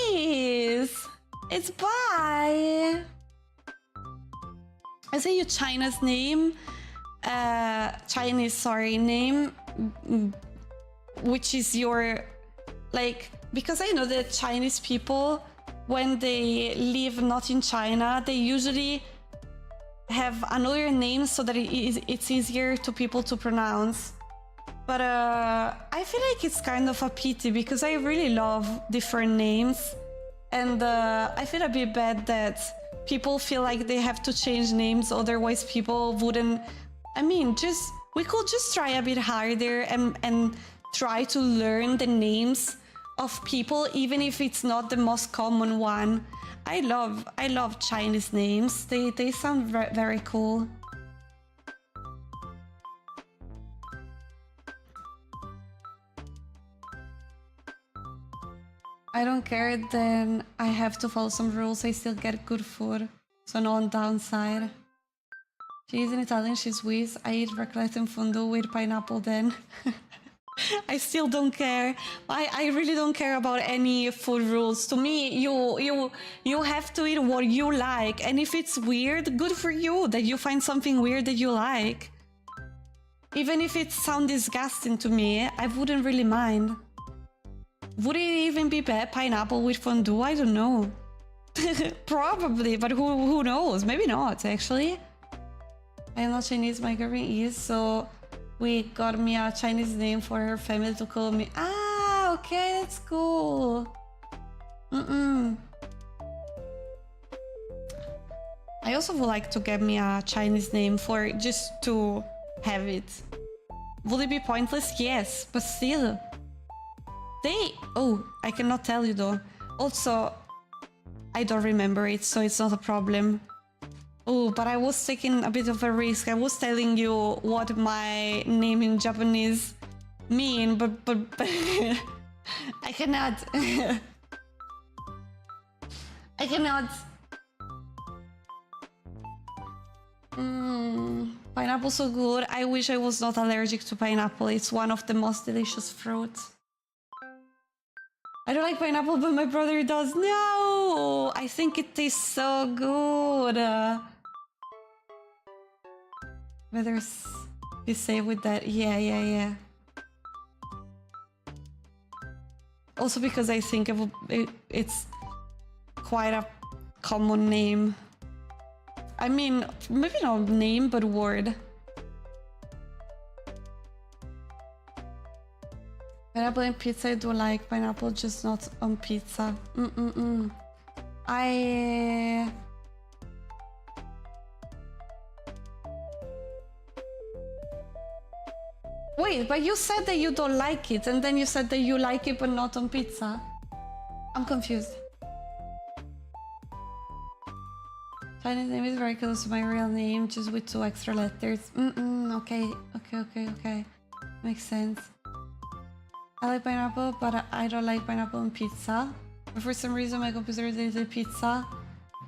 Tweenies! It's Bai. I say your China's name. Chinese, name. Which is your... Like, because I know that Chinese people, when they live not in China, they usually have another name so that it's easier to people to pronounce. But I feel like it's kind of a pity because I really love different names. And I feel a bit bad that people feel like they have to change names, otherwise people wouldn't... I mean, we could just try a bit harder and try to learn the names of people, even if it's not the most common one. I love Chinese names. They sound very cool. I don't care, then I have to follow some rules. I still get good food, so no downside. She's in Italian, she's Swiss. I eat raclette and fondue with pineapple then. I still don't care. I really don't care about any food rules. To me, you have to eat what you like. And if it's weird, good for you that you find something weird that you like. Even if it sounds disgusting to me, I wouldn't really mind. Would it even be bad, pineapple with fondue? I don't know. Probably, but who knows? Maybe not, actually. I am not Chinese, my girlfriend is, so we got me a Chinese name for her family to call me. Ah, okay, that's cool. I also would like to get me a Chinese name for just to have it. Would it be pointless? Yes, but still. Oh, I cannot tell you though. Also, I don't remember it, so it's not a problem. Oh, but I was taking a bit of a risk. I was telling you what my name in Japanese mean, but I cannot. I cannot. Pineapple so good. I wish I was not allergic to pineapple. It's one of the most delicious fruits. I don't like pineapple, but my brother does. No! I think it tastes so good. Whether be safe with that. Yeah. Also because I think it's quite a common name. I mean, maybe not name, but word. Pineapple and pizza, I do like pineapple, just not on pizza. Wait, but you said that you don't like it, and then you said that you like it, but not on pizza. I'm confused. Chinese name is very close to my real name, just with 2 extra letters. Okay. Makes sense. I like pineapple, but I don't like pineapple on pizza. But for some reason, my computer deleted pizza.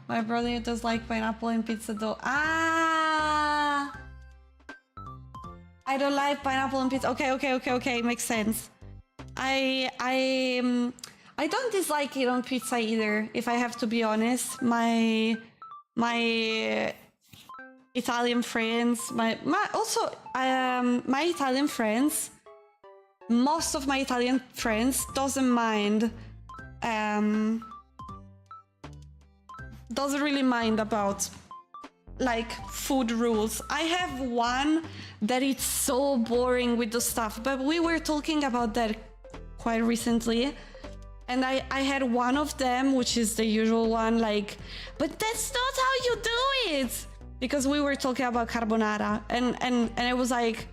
My brother does like pineapple in pizza though. Ah! I don't like pineapple on pizza. Okay. Makes sense. I don't dislike it on pizza either, if I have to be honest. My Italian friends, my Italian friends, most of my Italian friends doesn't really mind about like food rules. I have one that it's so boring with the stuff, but we were talking about that quite recently. And I had one of them, which is the usual one, like, but that's not how you do it. Because we were talking about carbonara, and it was like,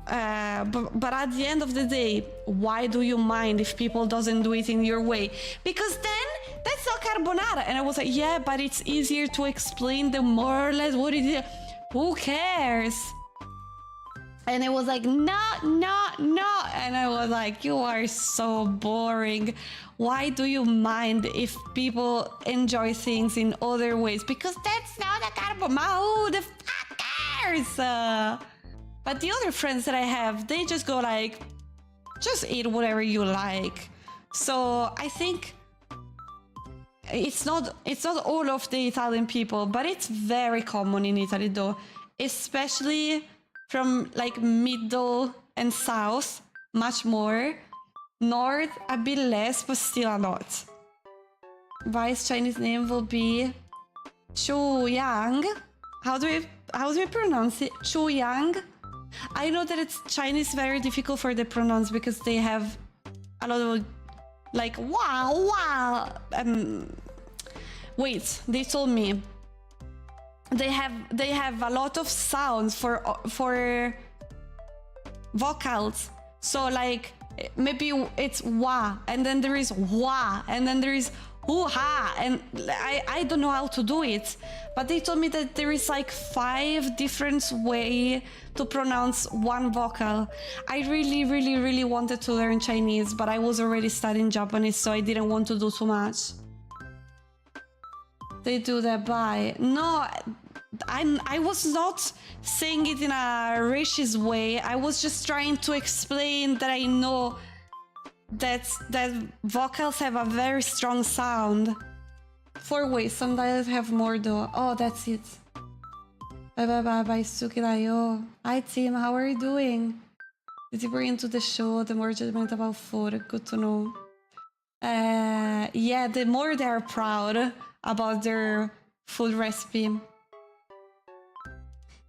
but at the end of the day, why do you mind if people doesn't do it in your way? Because then that's not carbonara. And I was like, yeah, but it's easier to explain the more or less what it is. Who cares? And it was like, no. And I was like, you are so boring. Why do you mind if people enjoy things in other ways? Because that's not a carbonara. Who the fuck cares? But the other friends that I have, they just go like, just eat whatever you like. So I think it's not all of the Italian people, but it's very common in Italy though, especially from like middle and south, much more. North, a bit less, but still a lot. Vice Chinese name will be Chu Yang. How do we pronounce it? Chu Yang. I know that it's Chinese very difficult for the pronounce because they have a lot of like wow. Wait, they told me they have a lot of sounds for vocals. So like maybe it's wa, and then there is wa, and then there is hoo-ha, and I don't know how to do it. But they told me that there is like 5 different ways to pronounce one vocal. I really wanted to learn Chinese, but I was already studying Japanese, so I didn't want to do too much. They do that by... No, I was not saying it in a racist way. I was just trying to explain that I know that vocals have a very strong sound. 4 ways, some dialects have more though. Oh, that's it. Bye, Suki Dayo. Hi team, how are you doing? The deeper into the show, the more judgment about food. Good to know. Yeah, the more they are proud about their food recipe.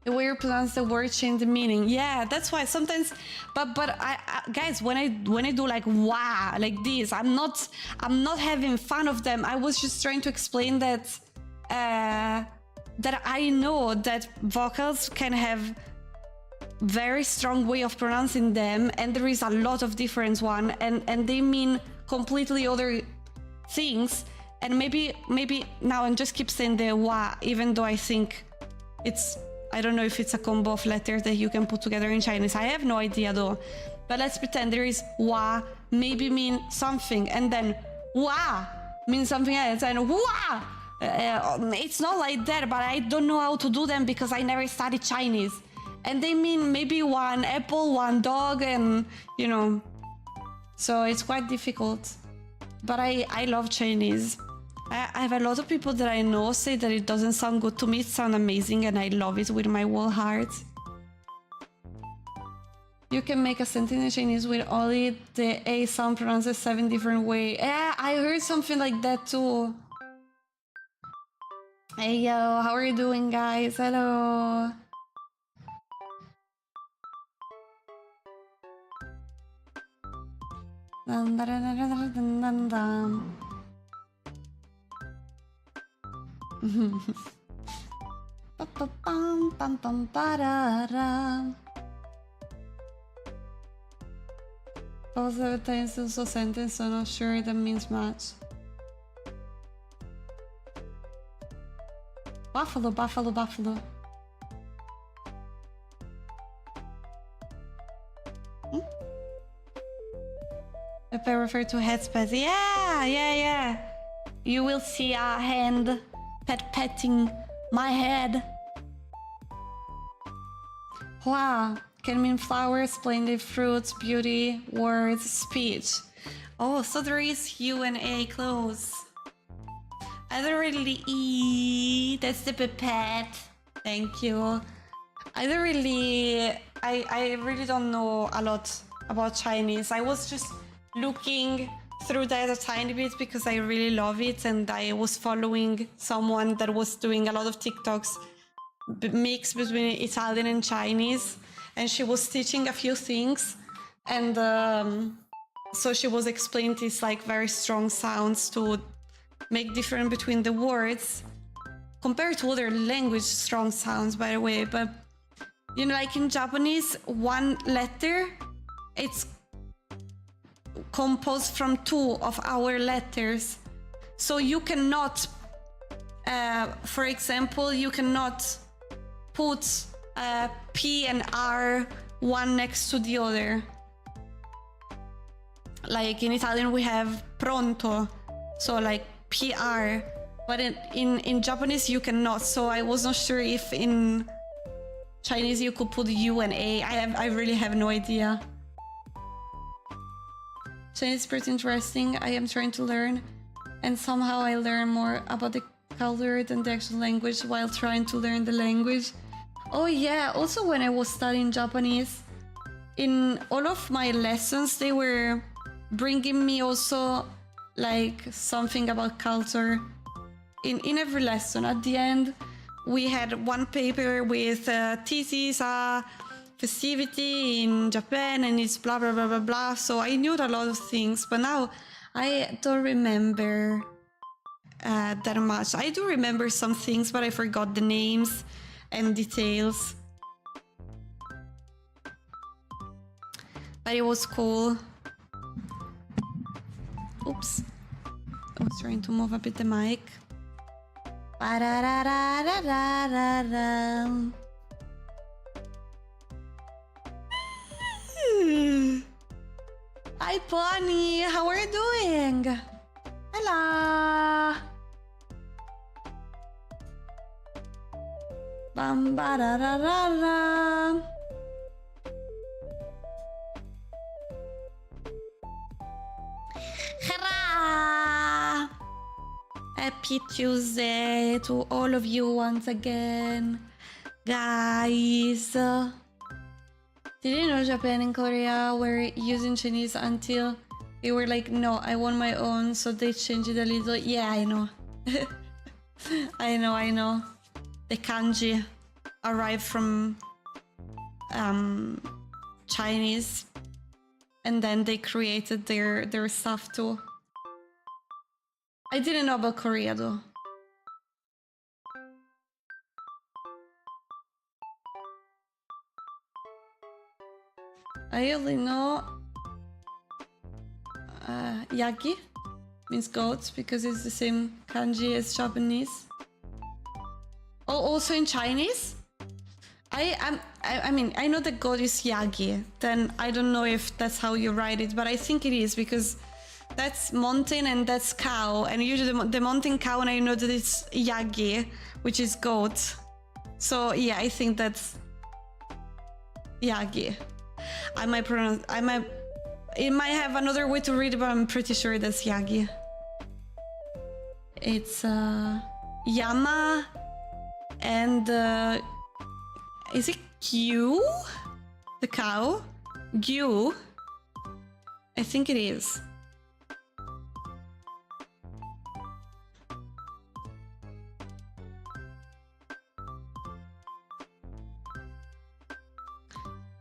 The way you pronounce the word change the meaning. Yeah, that's why sometimes. But I guys, when I do like wow, like this, I'm not having fun of them. I was just trying to explain that that I know that vocals can have very strong way of pronouncing them, and there is a lot of different one, and they mean completely other things. And maybe now I'm just keep saying the wa, even though I think it's, I don't know if it's a combo of letters that you can put together in Chinese. I have no idea though. But let's pretend there is wa, maybe mean something, and then wa means something else, and wa. It's not like that, but I don't know how to do them because I never studied Chinese. And they mean maybe one apple, one dog, and you know. So it's quite difficult. But I love Chinese. I have a lot of people that I know say that it doesn't sound good to me. It sounds amazing and I love it with my whole heart. You can make a sentence in Chinese with only the A sound pronounced 7 different ways. Yeah, I heard something like that too. Hey yo, how are you doing, guys? Hello. Dun, dun, dun, dun, dun, dun, dun, dun. Ba-ba-bum, bum, bum, ba-da-da. Both of the tenses of sentence, so not sure that means much. Buffalo, buffalo, buffalo. Hmm? If I refer to headspace, yeah. You will see a hand petting my head. Hoa can mean flowers, splendid fruits, beauty, words, speech. Oh, so there is U and A close. I don't really eat. That's the pipette. Thank you. I really don't know a lot about Chinese. I was just looking through that a tiny bit because I really love it, and I was following someone that was doing a lot of TikToks mix between Italian and Chinese, and she was teaching a few things, and so she was explaining these like very strong sounds to make difference between the words compared to other language strong sounds, by the way. But you know, like in Japanese, one letter, it's composed from two of our letters. So you cannot, for example, you cannot put P and R one next to the other. Like in Italian, we have pronto, so like PR, but in Japanese you cannot. So I was not sure if in Chinese you could put U and A. I really have no idea. Chinese is pretty interesting. I am trying to learn, and somehow I learn more about the culture than the actual language while trying to learn the language. Oh yeah, also when I was studying Japanese, in all of my lessons they were bringing me also like something about culture. In every lesson, at the end, we had one paper with this is a festivity in Japan and it's blah blah blah blah blah. So I knew a lot of things, but now I don't remember that much. I do remember some things, but I forgot the names and details. But it was cool. Oops. I was trying to move a bit the mic. Hi, Bonnie. How are you doing? Hello. Bam ba da da da da. Hurrah! Happy Tuesday to all of you once again, guys. Did you know Japan and Korea were using Chinese until they were like, no, I want my own, so they changed it a little? Yeah, I know. I know. The kanji arrived from Chinese, and then they created their stuff too. I didn't know about Korea though. I only know yaki means goat because it's the same kanji as Japanese. Oh, also in Chinese? I mean, I know that goat is yagi. Then I don't know if that's how you write it, but I think it is because that's mountain and that's cow, and usually the mountain cow, and I know that it's yagi, which is goat. So yeah, I think that's yagi. It might have another way to read it, but I'm pretty sure that's yagi. It's yama and is it Gyu? The cow? Gyu? I think it is.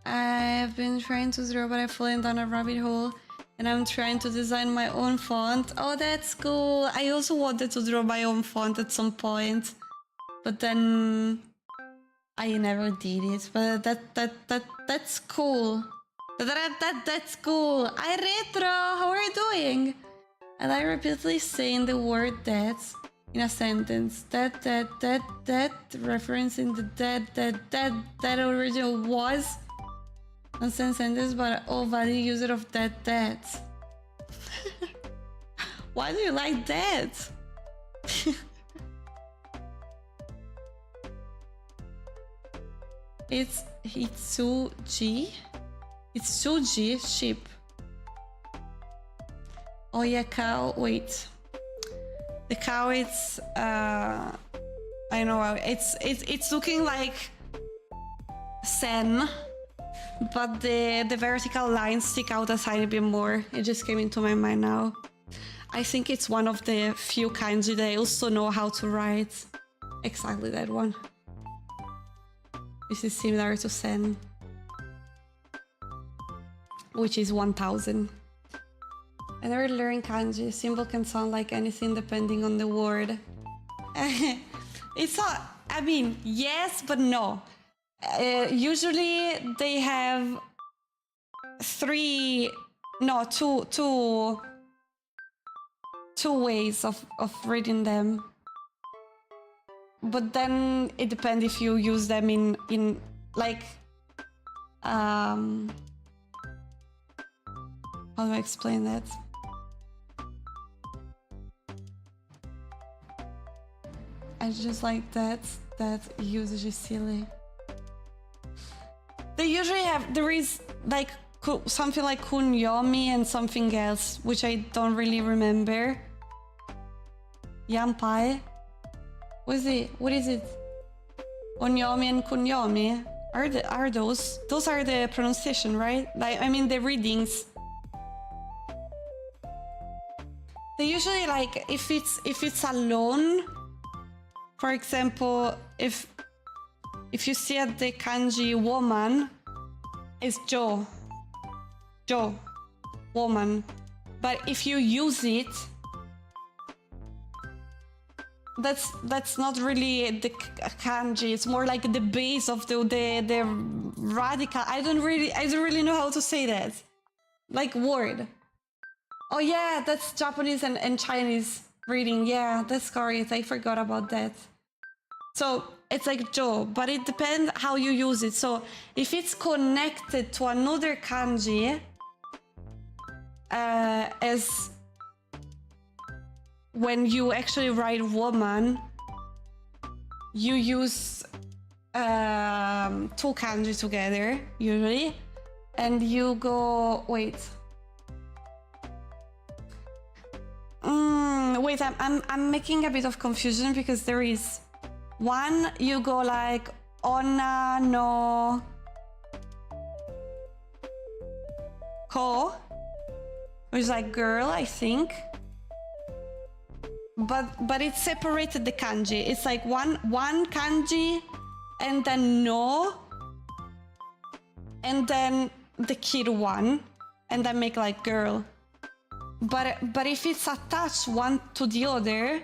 I've been trying to draw, but I've fallen down a rabbit hole. And I'm trying to design my own font. Oh, that's cool. I also wanted to draw my own font at some point. But then I never did it. But that's cool. That's cool. Hi, Retro. How are you doing? And I repeatedly saying the word that in a sentence. That referencing the that original was. Nonsense sentence, but oh, valid user of that. Why do you like that? It's Hitsuji. It's Suji sheep. Oh yeah, cow. Wait, the cow. It's I know it's looking like sen. But the vertical lines stick out a tiny bit more. It just came into my mind now. I think it's one of the few kanji that I also know how to write. Exactly that one. This is similar to sen, which is 1000. I never learned kanji. Symbol can sound like anything depending on the word. It's not, I mean, yes, but no. Usually they have two ways of reading them, but then it depends if you use them in like how do I explain that? I just like that usage is silly. They usually have, there is like something like kunyomi and something else, which I don't really remember. Yampai? What is it? Onyomi and kunyomi? Are those are the pronunciation, right? Like, I mean the readings. They usually like, if it's alone, for example, if you see at the kanji woman, it's jo, woman. But if you use it, that's not really the kanji. It's more like the base of the radical. I don't really know how to say that. Like word. Oh yeah, that's Japanese and Chinese reading. Yeah, that's correct. I forgot about that. So it's like jo, but it depends how you use it. So if it's connected to another kanji, as when you actually write woman, you use two kanji together usually, and you go wait. Wait, I'm making a bit of confusion because there is one, you go like onna no ko, which is like girl, I think. But it's separated the kanji. It's like one kanji and then no, and then the kid one, and then make like girl. But if it's attached one to the other,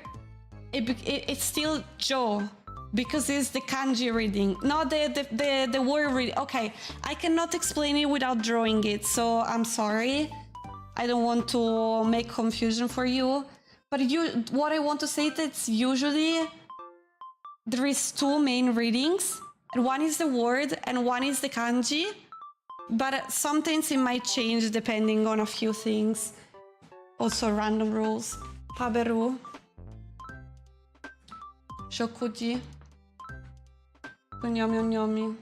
it's still jo, because it's the kanji reading, not the word reading. Okay, I cannot explain it without drawing it, so I'm sorry. I don't want to make confusion for you. But what I want to say is that usually there is two main readings, and one is the word and one is the kanji. But sometimes it might change depending on a few things. Also random rules. Haberu. Shokuji. Kunyomi.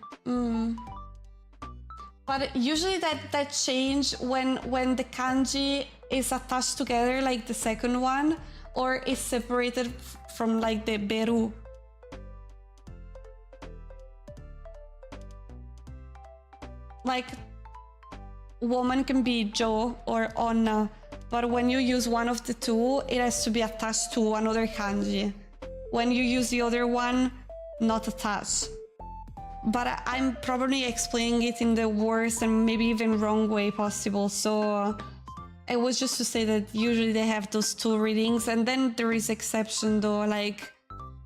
But usually that change when the kanji is attached together, like the second one, or is separated from like the beru. Like woman can be jo or onna, but when you use one of the two, it has to be attached to another kanji. When you use the other one, not attached. but I'm probably explaining it in the worst and maybe even wrong way possible. So it was just to say that usually they have those 2 readings, and then there is exception though, like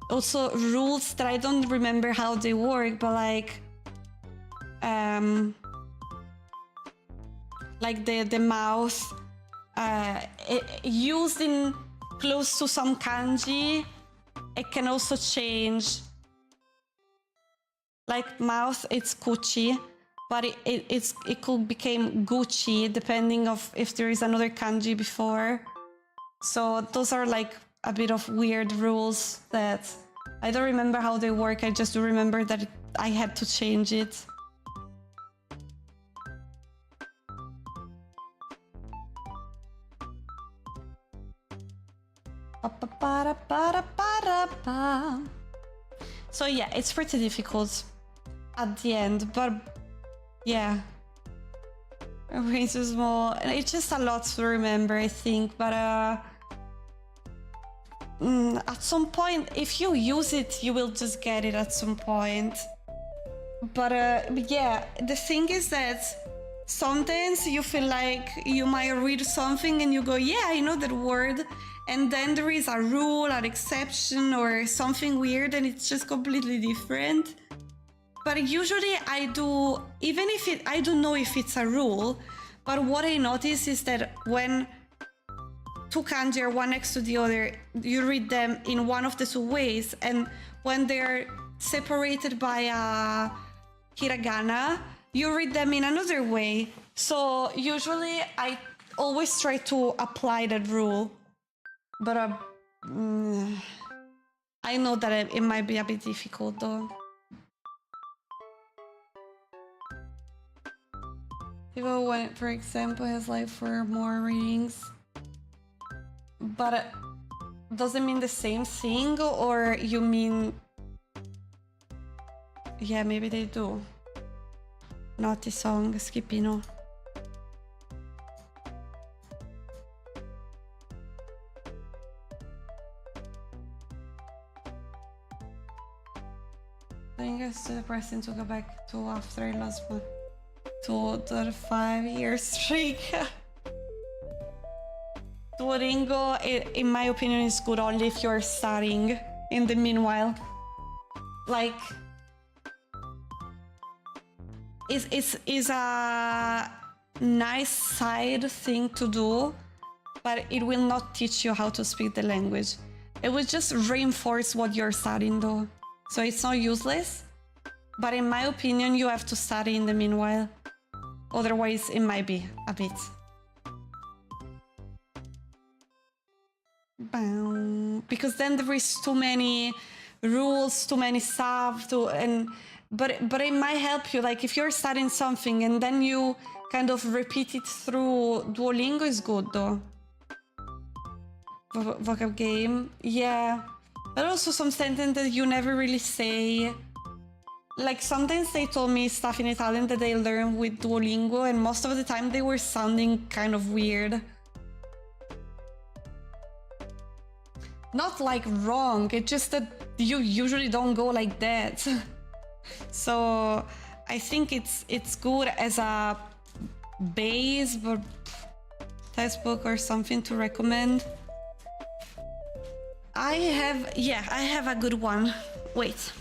also rules that I don't remember how they work, but like the mouth used in close to some kanji, it can also change. Like mouth, it's kuchi, but it could become gucci depending of if there is another kanji before. So those are like a bit of weird rules that I don't remember how they work. I just do remember that I had to change it. So yeah, it's pretty difficult at the end, but yeah, way too small, and it's just a lot to remember, I think. But at some point, if you use it, you will just get it at some point. But yeah, the thing is that sometimes you feel like you might read something and you go, yeah, I know that word, and then there is a rule, an exception, or something weird, and it's just completely different. But usually I do, even if I don't know if it's a rule, but what I notice is that when 2 kanji are one next to the other, you read them in one of the 2 ways, and when they're separated by a hiragana, you read them in another way. So usually I always try to apply that rule, but I know that it might be a bit difficult though. People, when it, for example, has like 4 more readings, but does it mean the same thing, or you mean? Yeah, maybe they do. Naughty song, Skipino. I think it's too depressing to go back to after I lost my the 5-year streak. Duolingo, in my opinion, is good only if you're studying in the meanwhile. Like, it's a nice side thing to do, but it will not teach you how to speak the language. It will just reinforce what you're studying though. So it's not useless, but in my opinion, you have to study in the meanwhile. Otherwise, it might be a bit. Because then there is too many rules, too many stuff, but it might help you. Like if you're studying something and then you kind of repeat it through Duolingo is good though. Vocab game, yeah. But also some sentences that you never really say. Like sometimes they told me stuff in Italian that they learned with Duolingo, and most of the time they were sounding kind of weird. Not like wrong, it's just that you usually don't go like that. So I think it's good as a base, but textbook or something to recommend. I have a good one. Wait.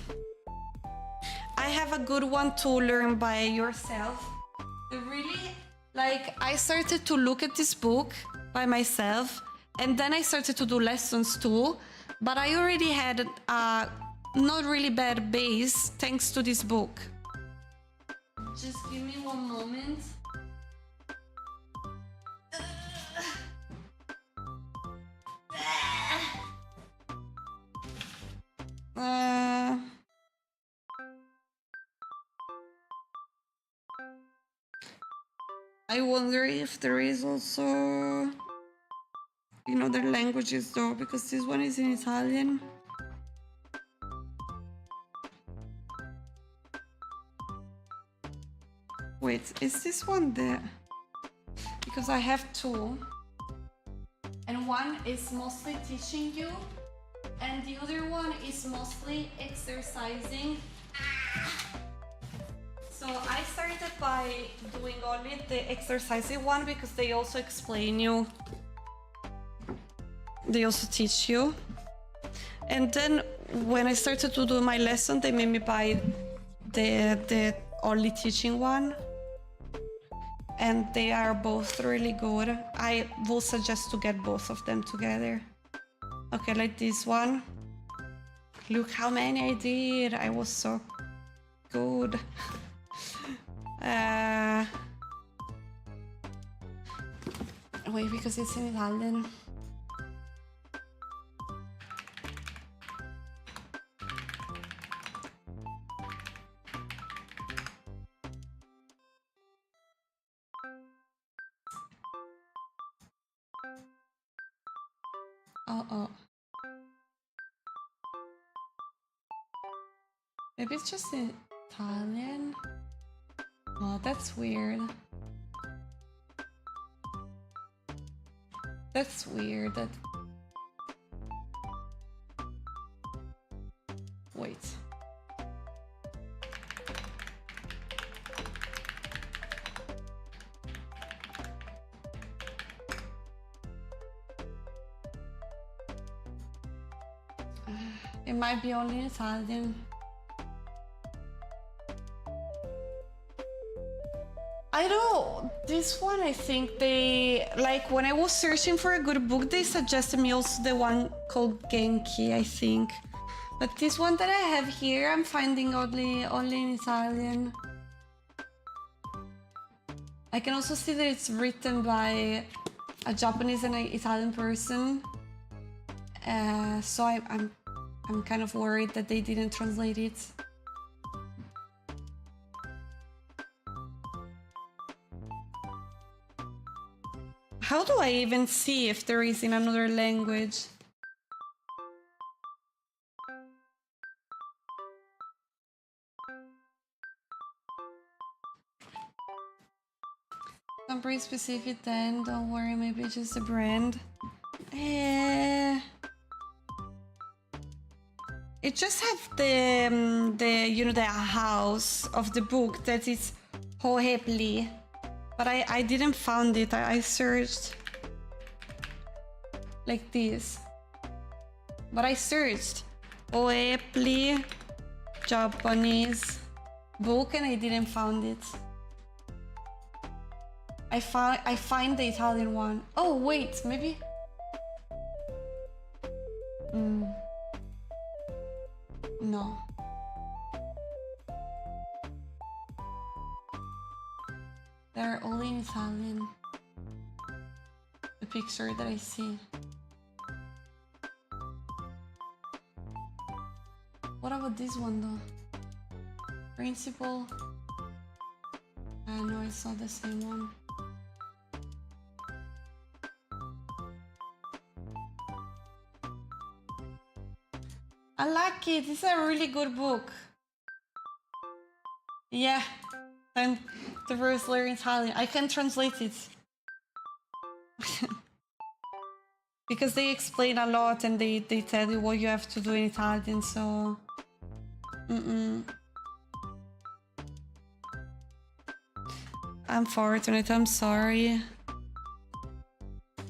I have a good one to learn by yourself. Really, like, I started to look at this book by myself, and then I started to do lessons too, but I already had a not really bad base thanks to this book. Just give me one moment. I wonder if there is also in other languages though, because this one is in Italian. Wait, is this one there? Because I have 2. And one is mostly teaching you, and the other one is mostly exercising by doing only the exercising one because they also explain you. They also teach you. And then when I started to do my lesson, they made me buy the only teaching one. And they are both really good. I will suggest to get both of them together. Okay, like this one. Look how many I did. I was so good. Wait, because it's in Italian. Oh. Maybe it's just in Italian. Oh, that's weird. That's weird. Wait. It might be only in Italian. I know, this one I think they, like when I was searching for a good book, they suggested me also the one called Genki, I think. But this one that I have here, I'm finding only in Italian. I can also see that it's written by a Japanese and an Italian person. So I'm kind of worried that they didn't translate it. How do I even see if there is in another language? Some pretty specific then, don't worry, maybe it's just a brand. It just have the you know, the house of the book that is Hohepli. But I didn't find it. I searched like this. But I searched Hohepli Japanese book and I didn't find it. I find the Italian one. Oh wait, maybe. No. They're all in Italian. The picture that I see. What about this one though? Principal. No, it's not the same one. Unlucky, this is a really good book. Yeah, and the first learn Italian. I can translate it. Because they explain a lot and they tell you what you have to do in Italian, so... Unfortunate, I'm sorry.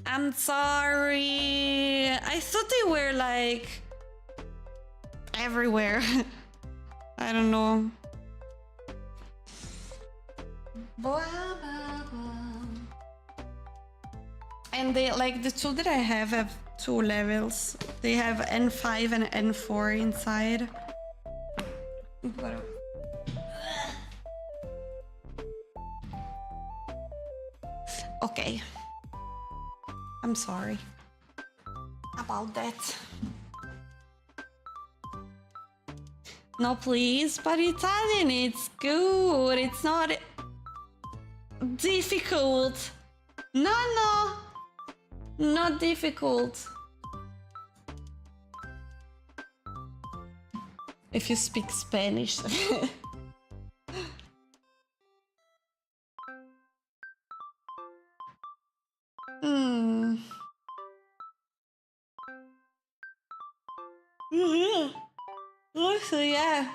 I'm sorry. I thought they were like... everywhere. I don't know. And they, like, the two that I have 2 levels. They have N5 and N4 inside. Okay. I'm sorry about that. No, please, but Italian, it's good. It's not difficult. No, not difficult. If you speak Spanish. So yeah,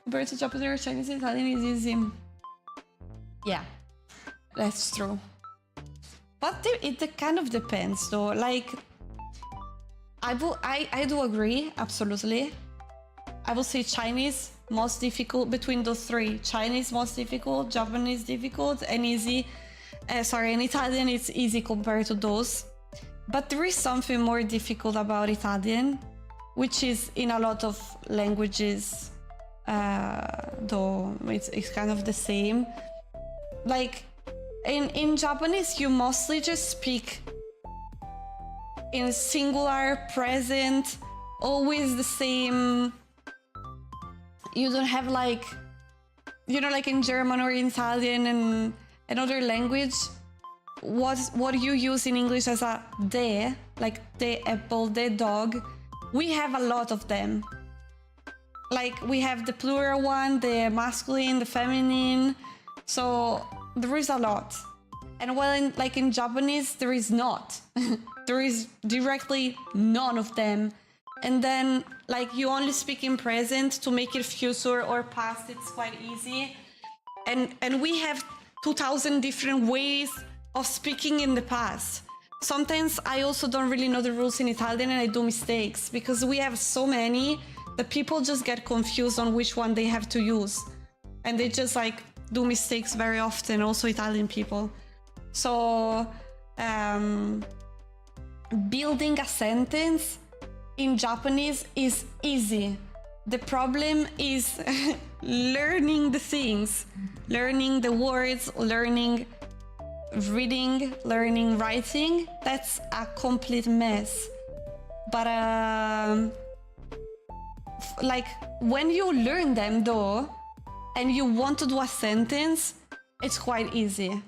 compared to Japanese or Chinese, Italian is easy. Yeah, that's true. But it kind of depends though. Like, I do agree, absolutely. I will say Chinese most difficult between those three. Chinese most difficult, Japanese difficult, and easy. And Italian it's easy compared to those. But there is something more difficult about Italian, which is in a lot of languages, though it's kind of the same. Like in Japanese, you mostly just speak in singular, present, always the same. You don't have like, you know, like in German or in Italian and another language, what you use in English as a de, like the apple, the dog, we have a lot of them. Like we have the plural one, the masculine, the feminine, so there is a lot. And while in Japanese, there is not. There is directly none of them. And then like you only speak in present. To make it future or past, it's quite easy. And we have 2,000 different ways of speaking in the past. Sometimes I also don't really know the rules in Italian and I do mistakes because we have so many that people just get confused on which one they have to use. And they just like do mistakes very often, also Italian people. So building a sentence in Japanese is easy. The problem is learning the things, learning the words, learning reading, learning writing. That's a complete mess. But like when you learn them though, and you want to do a sentence, it's quite easy.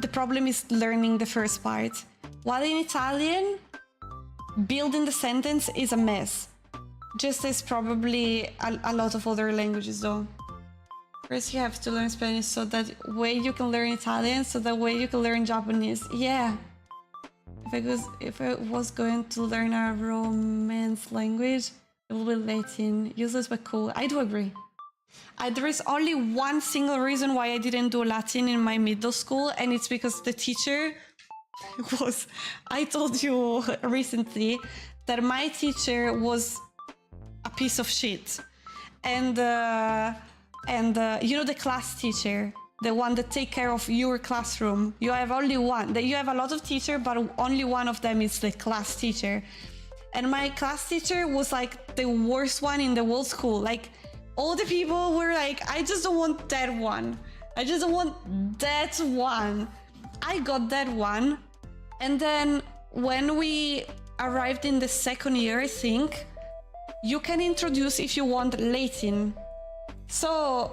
The problem is learning the first part. While in Italian, building the sentence is a mess. Just as probably a lot of other languages though. First you have to learn Spanish so that way you can learn Italian, so that way you can learn Japanese. Yeah. If I was going to learn a Romance language, it will be Latin. Useless but cool. I do agree. There is only one single reason why I didn't do Latin in my middle school, and it's because the teacher was... I told you recently that my teacher was a piece of shit. And you know the class teacher, the one that take care of your classroom. You have only one. You have a lot of teachers, but only one of them is the class teacher. And my class teacher was like the worst one in the whole school. Like all the people were like, I just don't want that one. I just don't want that one. I got that one. And then when we arrived in the second year, I think, you can introduce if you want Latin. So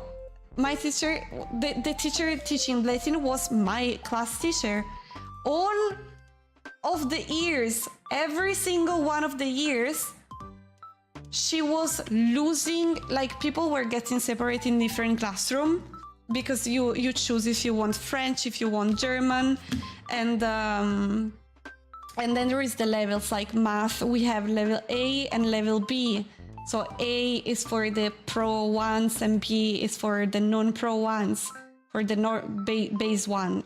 my teacher, the teacher teaching Latin was my class teacher. All of the years, every single one of the years, she was losing, like people were getting separated in different classroom because you choose if you want French, if you want German, and then there is the levels like math. We have level A and level B. So A is for the pro ones and B is for the non-pro ones, for the base one.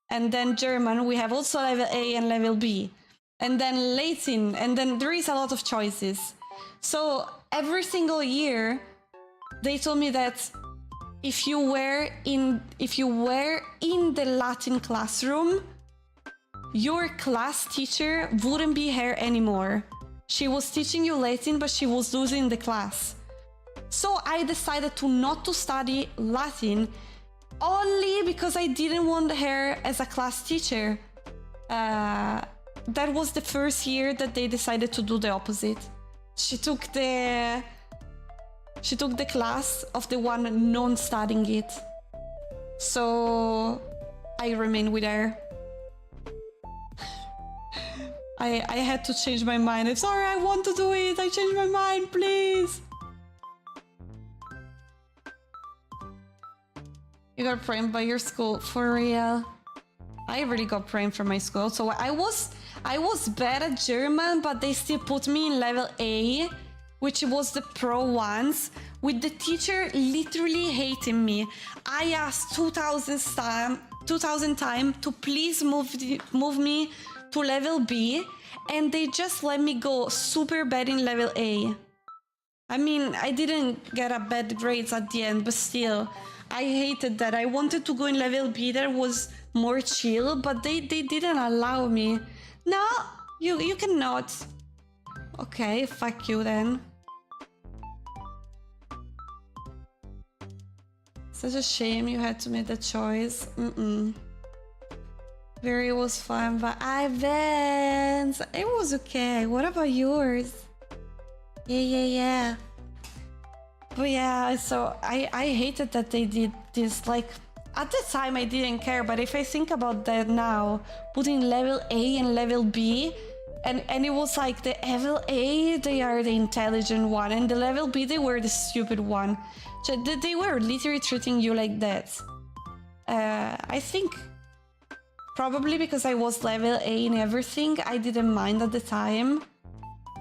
And then German, we have also level A and level B. And then Latin, and then there is a lot of choices. So every single year, they told me that if you were in the Latin classroom, your class teacher wouldn't be here anymore. She was teaching you Latin, but she was losing the class. So I decided not to study Latin only because I didn't want her as a class teacher. That was the first year that they decided to do the opposite. She took the class of the one non-studying it. So I remained with her. I had to change my mind. I'm sorry, I want to do it. I changed my mind, please. You got pranked by your school, for real? I really got pranked from my school. So I was bad at German, but they still put me in level A, which was the pro ones, with the teacher literally hating me. I asked 2,000 times to please move me to level B, and they just let me go super bad in level A. I mean, I didn't get a bad grades at the end, but still, I hated that. I wanted to go in level B that was more chill, but they didn't allow me. No, you cannot. Okay, fuck you then. Such a shame you had to make that choice. Very was fun, but it was okay. What about yours? Yeah. But yeah, so I hated that they did this. Like, at the time I didn't care, but if I think about that now, putting level A and level B, and it was like the level A, they are the intelligent one, and the level B, they were the stupid one. So they were literally treating you like that. I think probably because I was level A in everything, I didn't mind at the time.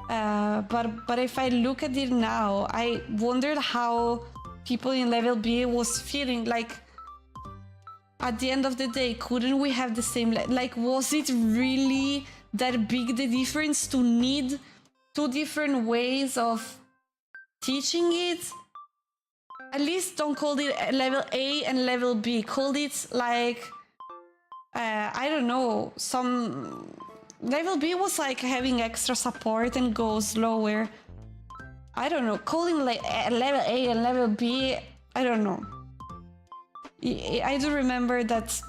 But if I look at it now, I wondered how people in level B was feeling. Like, at the end of the day, couldn't we have the same... Like, was it really that big the difference to need two different ways of teaching it? At least don't call it level A and level B. Call it like... I don't know, some... Level B was like having extra support and go slower. I don't know, calling like level A and level B, I don't know. I do remember that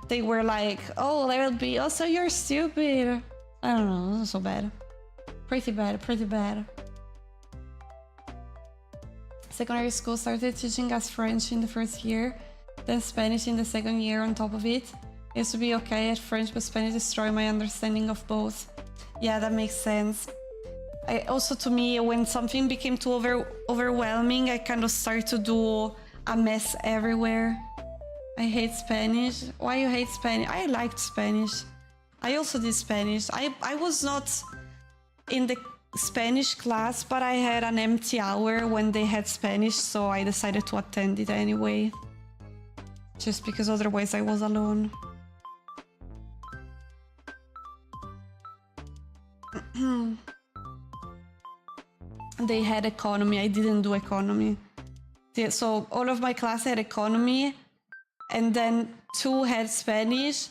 they were like, oh, level B, also you're stupid. I don't know, not so bad. Pretty bad. Secondary school started teaching us French in the first year, then Spanish in the second year on top of it. Used to be okay at French, but Spanish destroyed my understanding of both. Yeah, that makes sense. Also, to me, when something became too overwhelming, I kind of started to do a mess everywhere. I hate Spanish. Why you hate Spanish? I liked Spanish. I also did Spanish. I was not in the Spanish class, but I had an empty hour when they had Spanish, so I decided to attend it anyway. Just because otherwise I was alone. They had economy. I didn't do economy. So all of my class had economy, and then 2 had Spanish,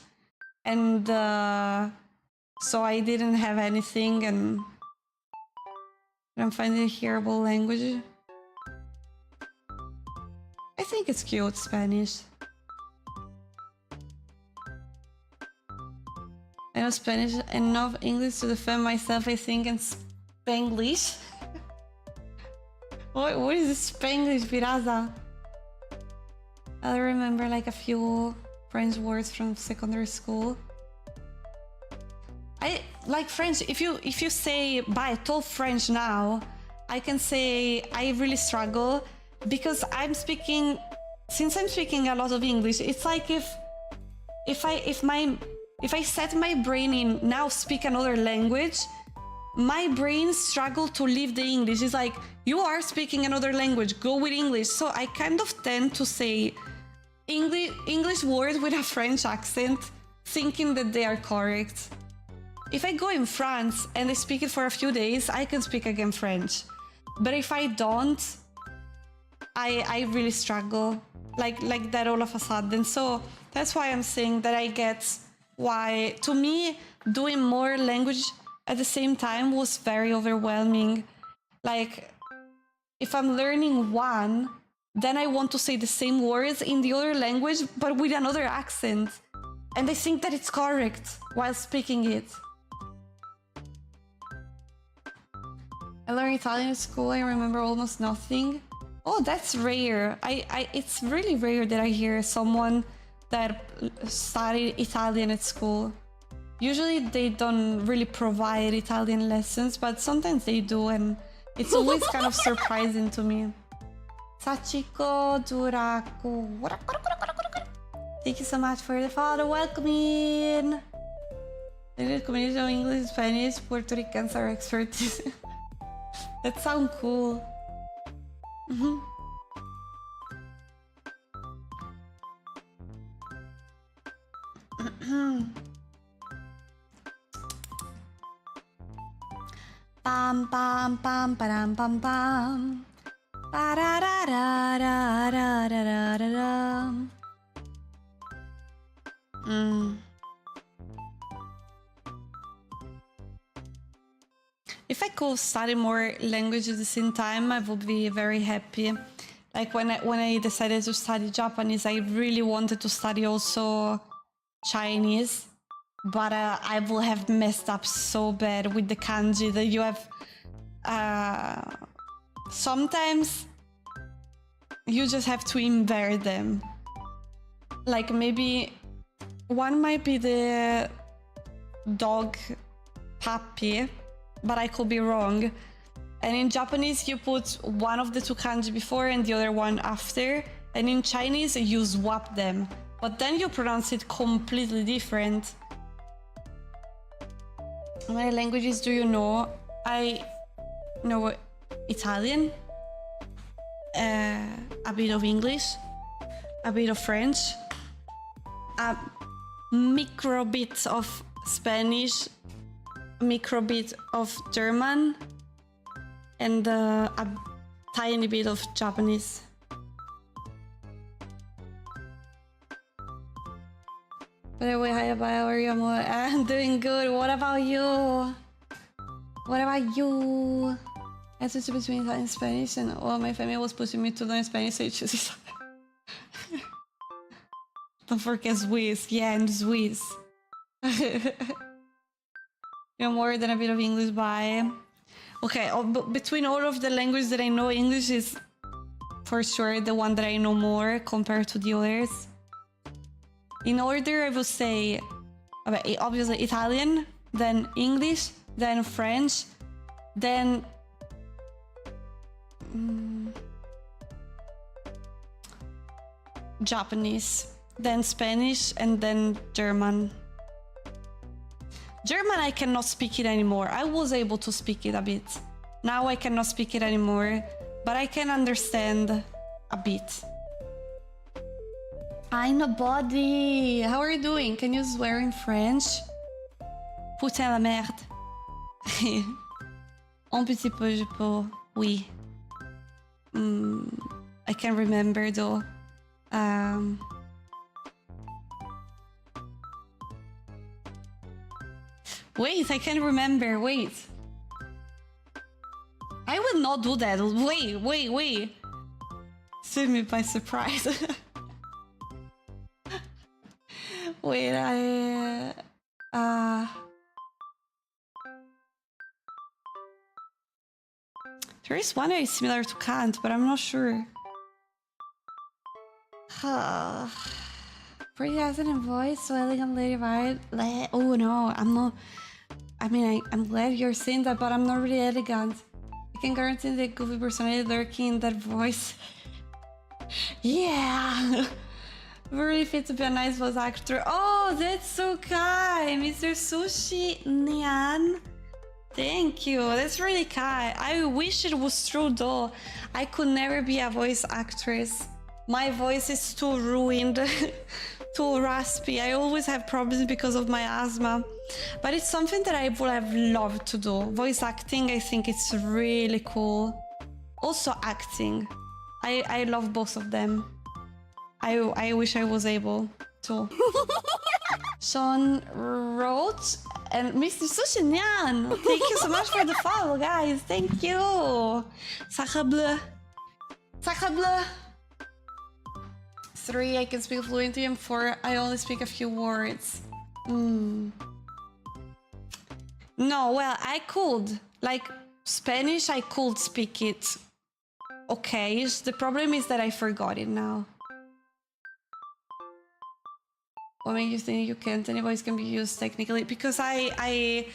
and so I didn't have anything, and I'm finding a hearable language. I think it's cute, Spanish. I know Spanish enough English to defend myself, I think, in Spanglish. What is this Spanglish, Piraza? I remember like a few French words from secondary school. I like French. If you say by told French now, I can say I really struggle because since I'm speaking a lot of English, it's like if I set my brain in now speak another language, my brain struggle to leave the English. It's like, you are speaking another language, go with English. So I kind of tend to say English words with a French accent, thinking that they are correct. If I go in France and I speak it for a few days, I can speak again French. But if I don't, I really struggle like that all of a sudden. So that's why I'm saying that I get why, to me, doing more language at the same time was very overwhelming. Like, if I'm learning one, then I want to say the same words in the other language, but with another accent. And I think that it's correct while speaking it. I learned Italian at school, I remember almost nothing. Oh, that's rare. It's really rare that I hear someone that studied Italian at school. Usually they don't really provide Italian lessons, but sometimes they do, and it's always kind of surprising to me. Sachiko Duraku. Thank you so much for the follow. Welcome in. The community of English and Spanish, Puerto Ricans are experts. That sounds cool. Pam pam pam param pam pam. Pararararararararam. If I could study more languages at the same time, I would be very happy. Like when I decided to study Japanese, I really wanted to study also Chinese, but I will have messed up so bad with the kanji that you have. Sometimes you just have to invert them. Like maybe one might be the dog puppy, but I could be wrong. And in Japanese, you put one of the two kanji before and the other one after. And in Chinese, you swap them. But then you pronounce it completely different. How many languages do you know? I know Italian, a bit of English, a bit of French, a micro bit of Spanish, a micro bit of German, and a tiny bit of Japanese. By the way, hi, how are you? I'm doing good. What about you? What about you? I switched between Italian and Spanish, and all my family was pushing me to learn Spanish, so I chose Italian. Don't forget Swiss. Yeah, I'm Swiss. You're more than a bit of English, bye. Okay, between all of the languages that I know, English is for sure the one that I know more compared to the others. In order, I will say, obviously Italian, then English, then French, then Japanese, then Spanish, and then German. German, I cannot speak it anymore. I was able to speak it a bit. Now I cannot speak it anymore, but I can understand a bit. I'm a body. How are you doing? Can you swear in French? Putain la merde. Un petit peu, je peux. Oui. I can't remember though. Wait, I can't remember. Wait. I will not do that. Wait. Took me by surprise. Wait, there is one that is similar to Kant, but I'm not sure. Pretty accent and voice, so elegant lady vibe. Oh no, I'm not. I mean, I'm glad you're saying that, but I'm not really elegant. I can guarantee the goofy personality lurking in that voice. Yeah! Really fit to be a nice voice actor. Oh, that's so kind, Mr. Sushi Nyan. Thank you, that's really kind. I wish it was true though. I could never be a voice actress. My voice is too ruined, too raspy. I always have problems because of my asthma. But it's something that I would have loved to do. Voice acting, I think it's really cool. Also acting. I love both of them. I wish I was able to. Sean wrote and Mr. Sushinyan, thank you so much for the follow, guys. Thank you. Sacre bleu. Sacre bleu. 3, I can speak fluently, and 4, I only speak a few words. No, well, I could. Like, Spanish, I could speak it. Okay, the problem is that I forgot it now. What makes you think you can't? Any voice can be used technically? Because I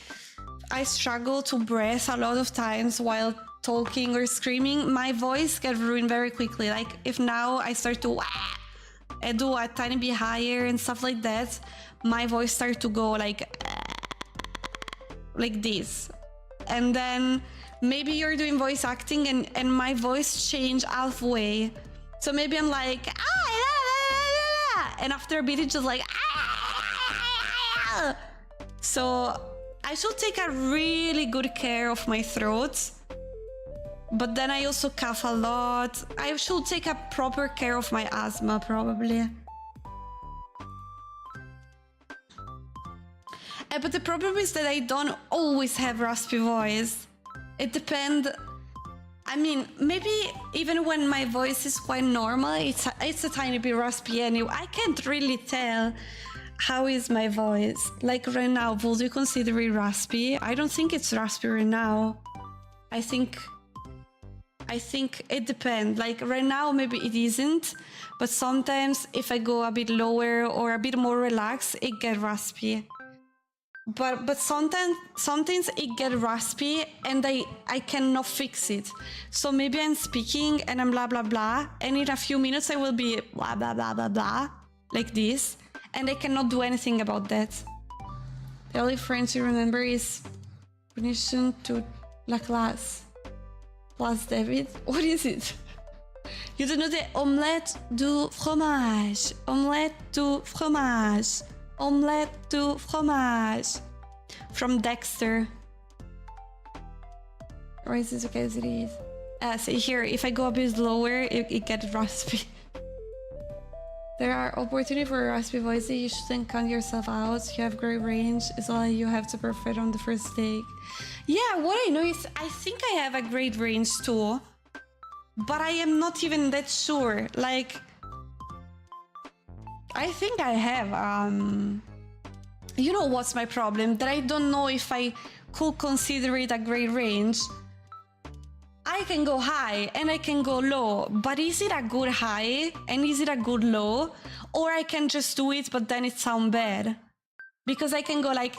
struggle to breathe a lot of times while talking or screaming. My voice gets ruined very quickly. Like, if now I start to I do a tiny bit higher and stuff like that, my voice starts to go like this. And then maybe you're doing voice acting and my voice changed halfway. So maybe I'm like, and after a bit it's just like, So I should take a really good care of my throat. But then I also cough a lot. I should take a proper care of my asthma, probably. But the problem is that I don't always have raspy voice. It depends. I mean, maybe even when my voice is quite normal, it's a tiny bit raspy anyway. I can't really tell how is my voice. Like right now, would you consider it raspy? I don't think it's raspy right now. I think it depends. Like right now, maybe it isn't. But sometimes if I go a bit lower or a bit more relaxed, it gets raspy. But sometimes it gets raspy and I cannot fix it. So maybe I'm speaking and I'm blah blah blah, and in a few minutes I will be blah blah blah blah blah like this, and I cannot do anything about that. The only French you remember is punition to la classe plus David. What is it? You don't know the omelette du fromage. Omelette du fromage. Omelette du fromage. From Dexter. Or is this okay as it is? See here, if I go a bit lower, it gets raspy. There are opportunities for raspy voices. You shouldn't count yourself out. You have great range. It's all you have to perfect on the first take. Yeah, what I know is I think I have a great range too. But I am not even that sure. Like, I think I have, you know what's my problem? That I don't know if I could consider it a great range. I can go high and I can go low, but is it a good high and is it a good low? Or I can just do it, but then it sounds bad. Because I can go like,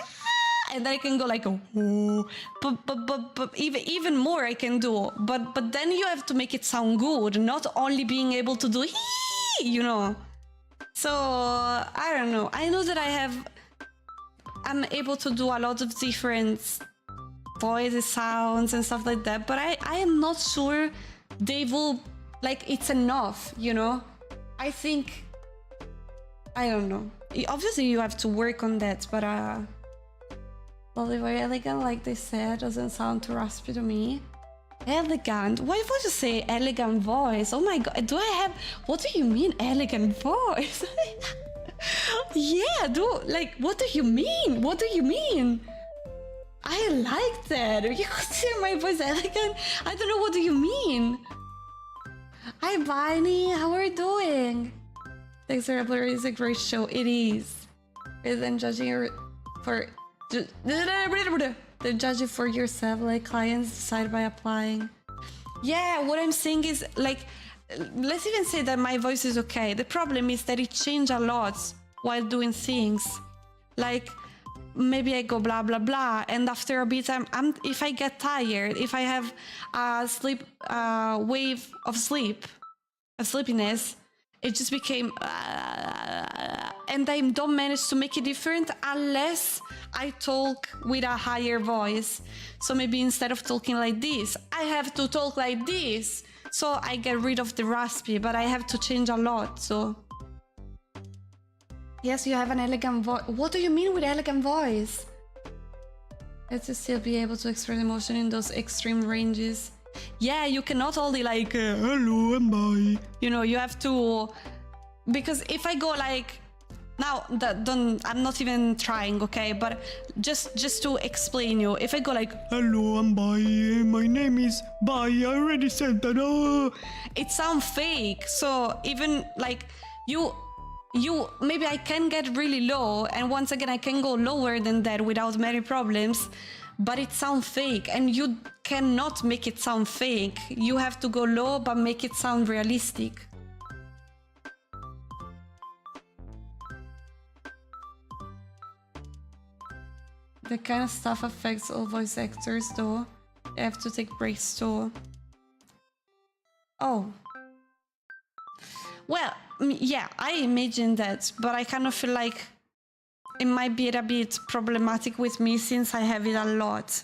and then I can go like, oh, but even more I can do. But then you have to make it sound good, not only being able to do, you know. So, I don't know. I know that I'm able to do a lot of different voices, sounds and stuff like that, but I am not sure they will, like, it's enough, you know? I think, I don't know. Obviously you have to work on that, but well, very elegant, like they said, doesn't sound too raspy to me. Elegant? Why would you say elegant voice? Oh my god, do I have... What do you mean elegant voice? Yeah, like, what do you mean? What do you mean? I like that. You consider my voice elegant? I don't know, what do you mean? Hi, Bonnie, how are you doing? Thanks for uploading. It's a great show. It is. Rather than judging your... They're judging for yourself, like clients decide by applying. Yeah, what I'm saying is, like, let's even say that my voice is okay. The problem is that it changes a lot while doing things. Like, maybe I go blah blah blah, and after a bit, if I get tired, if I have a wave of sleepiness, it just became, and I don't manage to make it different unless I talk with a higher voice. So maybe instead of talking like this, I have to talk like this. So I get rid of the raspy, but I have to change a lot, so. Yes, you have an elegant voice. What do you mean with elegant voice? Let's still be able to express emotion in those extreme ranges. Yeah, you cannot only like, hello and bye. You know, you have to, because if I go like, now, I'm not even trying, okay? But just to explain you, if I go like, hello, I'm bye, my name is bye, I already said that, it sounds fake. So even like, you, maybe I can get really low, and once again, I can go lower than that without many problems, but it sounds fake, and you cannot make it sound fake. You have to go low, but make it sound realistic. That kind of stuff affects all voice actors, though. They have to take breaks, too. Oh. Well, yeah, I imagine that, but I kind of feel like it might be a bit problematic with me since I have it a lot.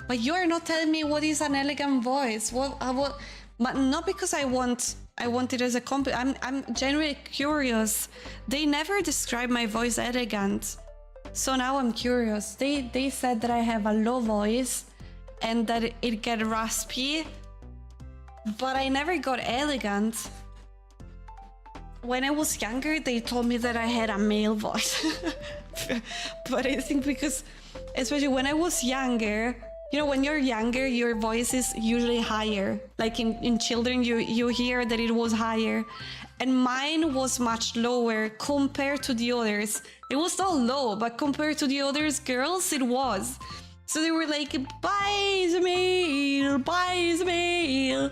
But you're not telling me what is an elegant voice. What but not because I want it as a compliment. I'm genuinely curious. They never describe my voice elegant, so now I'm curious. They said that I have a low voice and that it get raspy, but I never got elegant. When I was younger, they told me that I had a male voice. But I think because, especially when I was younger, you know, when you're younger, your voice is usually higher. Like in children, you hear that it was higher. And mine was much lower compared to the others. It was not low, but compared to the others girls, it was. So they were like, bye, Ismail, bye, Ismail.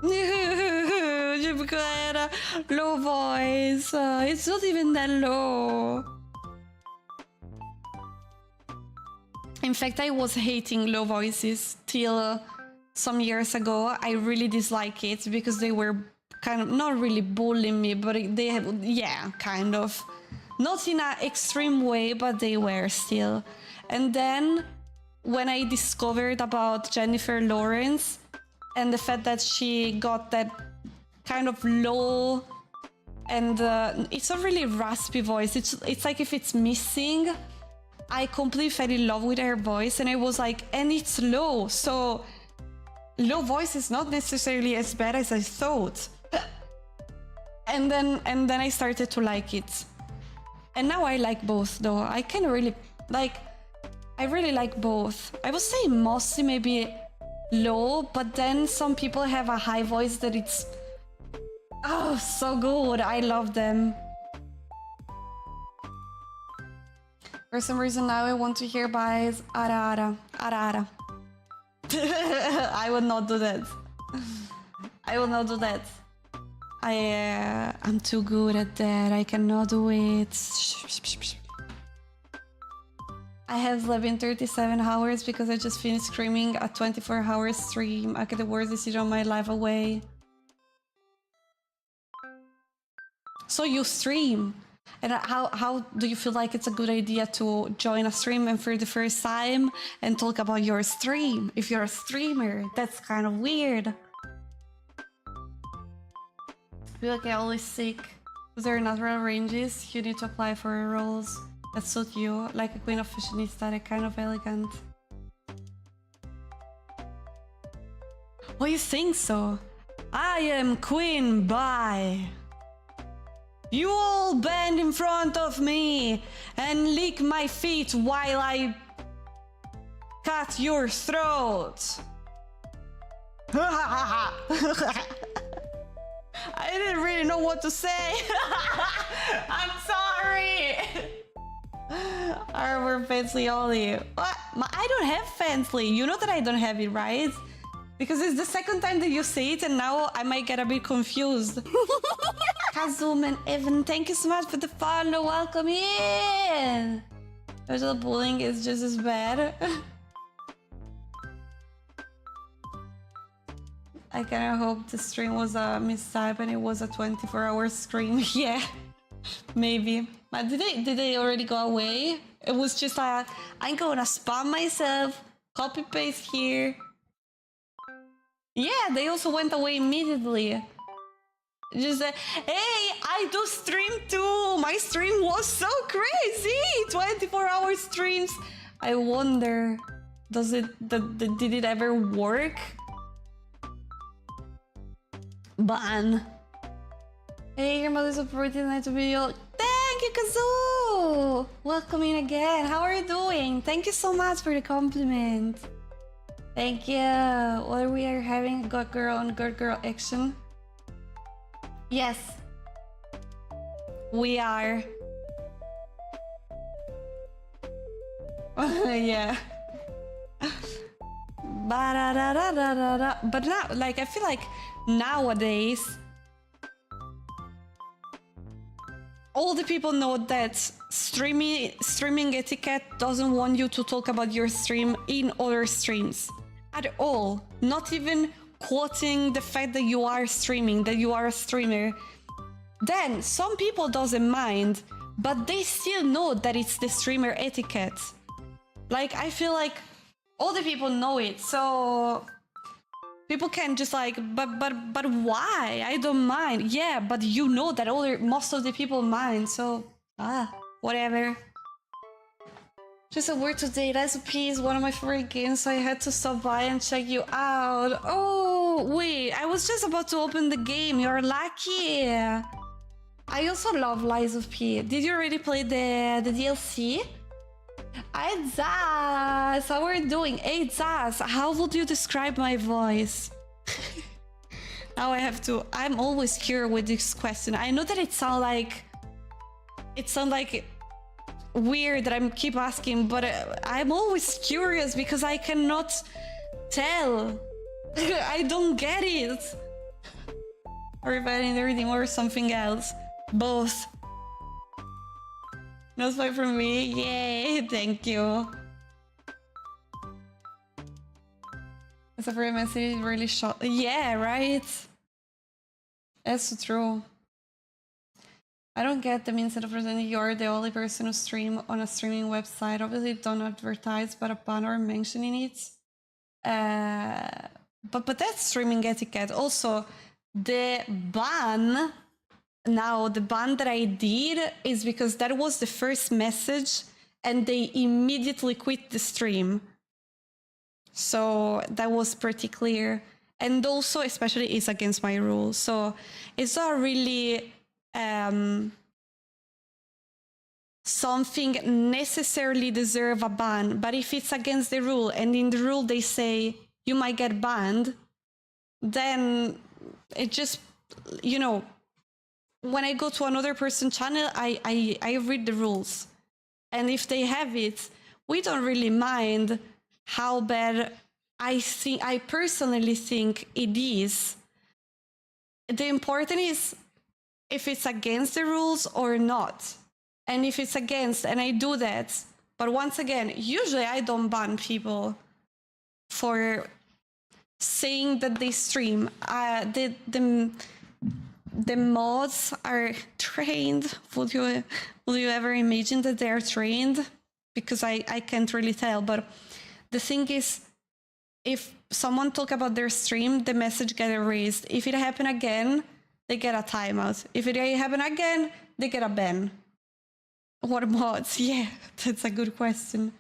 Just because I had a low voice. It's not even that low. In fact, I was hating low voices till some years ago. I really dislike it because they were kind of not really bullying me, but they have, yeah, kind of. Not in an extreme way, but they were still. And then when I discovered about Jennifer Lawrence and the fact that she got that kind of low and it's a really raspy voice. It's like if it's missing. I completely fell in love with her voice, and I was like, and it's low, so low voice is not necessarily as bad as I thought. And then I started to like it, and now I like both. Though I can really like, I really like both. I would say mostly maybe low, but then some people have a high voice that it's so good. I love them. For some reason now I want to hear buys ara ara. I would not do that. I will not do that. I'm too good at that. I cannot do it. I have slept in 37 hours because I just finished streaming a 24-hour stream. I get the worst decision of my life away. So you stream. And how do you feel like it's a good idea to join a stream and for the first time and talk about your stream? If you're a streamer, that's kind of weird. I feel like I always sick. If there are natural ranges, you need to apply for roles that suit you, like a queen of fashionista, that kind of elegant. Why you think so? I am Queen Bye. You all bend in front of me and lick my feet while I cut your throat. I didn't really know what to say. I'm sorry. Arbor Fancy Ollie. What? I don't have Fancy. You know that I don't have it, right? Because it's the second time that you say it and now I might get a bit confused. Kazum and Evan, thank you so much for the follow. Welcome in. Virtual bullying is just as bad. I kind of hope the stream was a mistype and it was a 24-hour stream. Yeah, maybe. But did they already go away? It was just like, I'm gonna spam myself, copy paste here. Yeah, they also went away immediately. Just hey, I do stream too. My stream was so crazy. 24-hour streams. I wonder, did it ever work? Ban. Hey, your mother's a pretty nice to be your. Thank you, Kazoo. Welcome in again. How are you doing? Thank you so much for the compliment. Thank you. What we are having good girl on good girl action. Yes, we are. Yeah. But now, like, I feel like nowadays, all the people know that streaming etiquette doesn't want you to talk about your stream in other streams at all. Not even quoting the fact that you are streaming, that you are a streamer. Then some people doesn't mind, but they still know that it's the streamer etiquette. Like, I feel like all the people know it, so People can just like, but why? I don't mind. Yeah, but you know that most of the people mind, so whatever. Just a word today. Recipe is one of my favorite games, so I had to stop by and check you out. Oh, wait, I was just about to open the game. You're lucky. I also love Lies of P. Did you already play the DLC? Hi, Zaz! How are you doing? Hey, Zaz, how would you describe my voice? Now I have to... I'm always curious with this question. I know that it sounds like weird that I keep asking, but I'm always curious because I cannot tell. I don't get it. Or if I need reading or something else. Both. No spy for me. Yay, thank you. It's a very messy, really short. Yeah, right? That's so true. I don't get the instead of presenting you're the only person who stream on a streaming website. Obviously don't advertise, but a banner mentioning it. But that's streaming etiquette. Also, the ban that I did is because that was the first message and they immediately quit the stream. So that was pretty clear. And also, especially, it's against my rules. So it's not really something necessarily deserve a ban. But if it's against the rule and in the rule they say you might get banned, then it just, you know, when I go to another person's channel, I read the rules. And if they have it, we don't really mind how bad I personally think it is. The important is if it's against the rules or not. And if it's against, and I do that. But once again, usually I don't ban people for saying that they stream. The mods are trained. Would you ever imagine that they are trained? Because I can't really tell. But the thing is, if someone talk about their stream, the message get erased. If it happen again, they get a timeout. If it happen again, they get a ban. What mods? Yeah, that's a good question.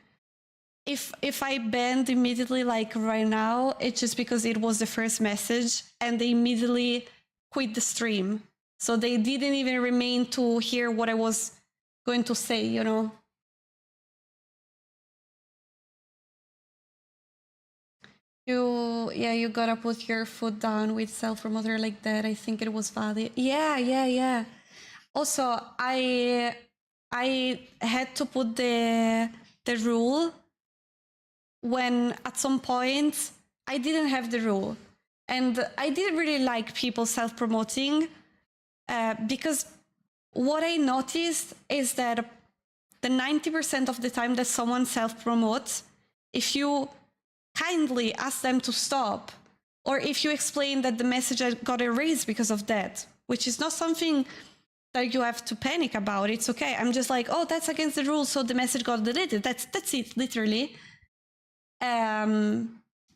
If I banned immediately, like right now, it's just because it was the first message and they immediately quit the stream. So they didn't even remain to hear what I was going to say, you know? You gotta put your foot down with self-promoter like that. I think it was valid. Yeah. Also, I had to put the rule when at some point I didn't have the rule. And I didn't really like people self-promoting because what I noticed is that the 90% of the time that someone self-promotes, if you kindly ask them to stop, or if you explain that the message got erased because of that, which is not something that you have to panic about. It's okay. I'm just like, oh, that's against the rules, so the message got deleted. That's it, literally.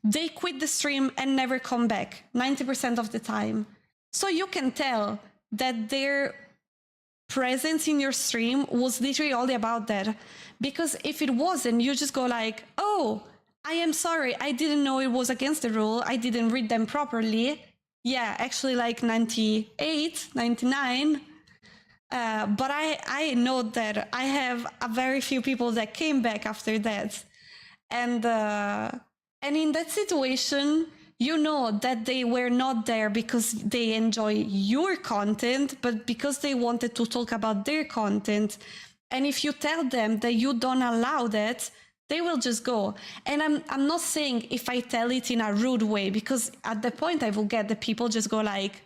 They quit the stream and never come back 90% of the time. So you can tell that their presence in your stream was literally all about that. Because if it wasn't, you just go like, oh, I am sorry, I didn't know it was against the rule. I didn't read them properly. Yeah, actually like 98, 99. But I know that I have a very few people that came back after that. And in that situation, you know that they were not there because they enjoy your content, but because they wanted to talk about their content. And if you tell them that you don't allow that, they will just go. And I'm not saying if I tell it in a rude way, because at the point I will get the people just go like,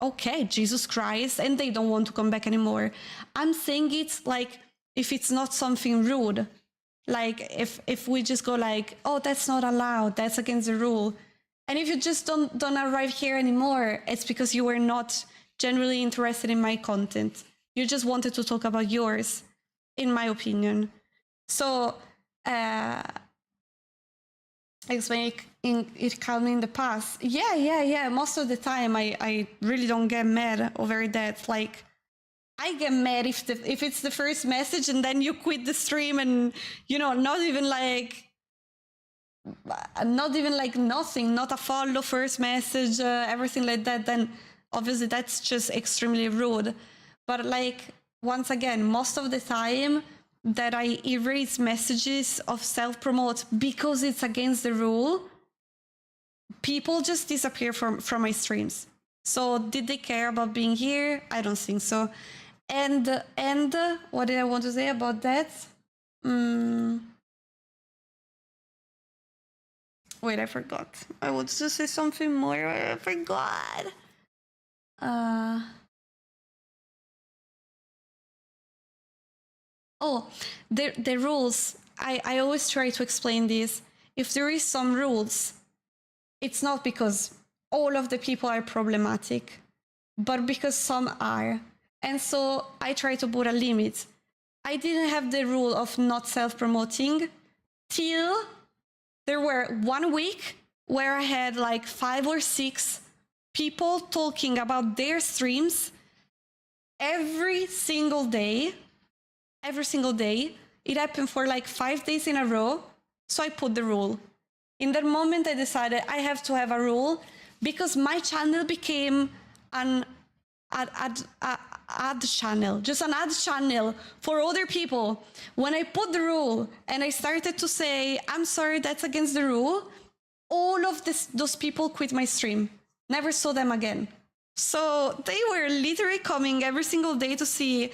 okay, Jesus Christ, and they don't want to come back anymore. I'm saying it's like, if it's not something rude, like if we just go like, oh, that's not allowed, that's against the rule. And if you just don't arrive here anymore, it's because you were not generally interested in my content. You just wanted to talk about yours, in my opinion. So explaining it calmly in the past. Yeah. Most of the time, I really don't get mad over that. Like, I get mad if it's the first message and then you quit the stream and, you know, not even like nothing, not a follow, first message, everything like that, then obviously that's just extremely rude. But like, once again, most of the time that I erase messages of self-promote because it's against the rule, people just disappear from my streams. So did they care about being here? I don't think so. And what did I want to say about that? Wait, I forgot. I wanted to say something more. I forgot. Oh, the rules. I always try to explain this. If there is some rules, it's not because all of the people are problematic, but because some are. And so I try to put a limit. I didn't have the rule of not self-promoting till there were 1 week where I had like 5 or 6 people talking about their streams every single day. It happened for like 5 days in a row. So I put the rule. In that moment, I decided I have to have a rule because my channel became an ad channel, just an ad channel for other people. When I put the rule and I started to say, I'm sorry, that's against the rule, all of those people quit my stream. Never saw them again. So they were literally coming every single day to say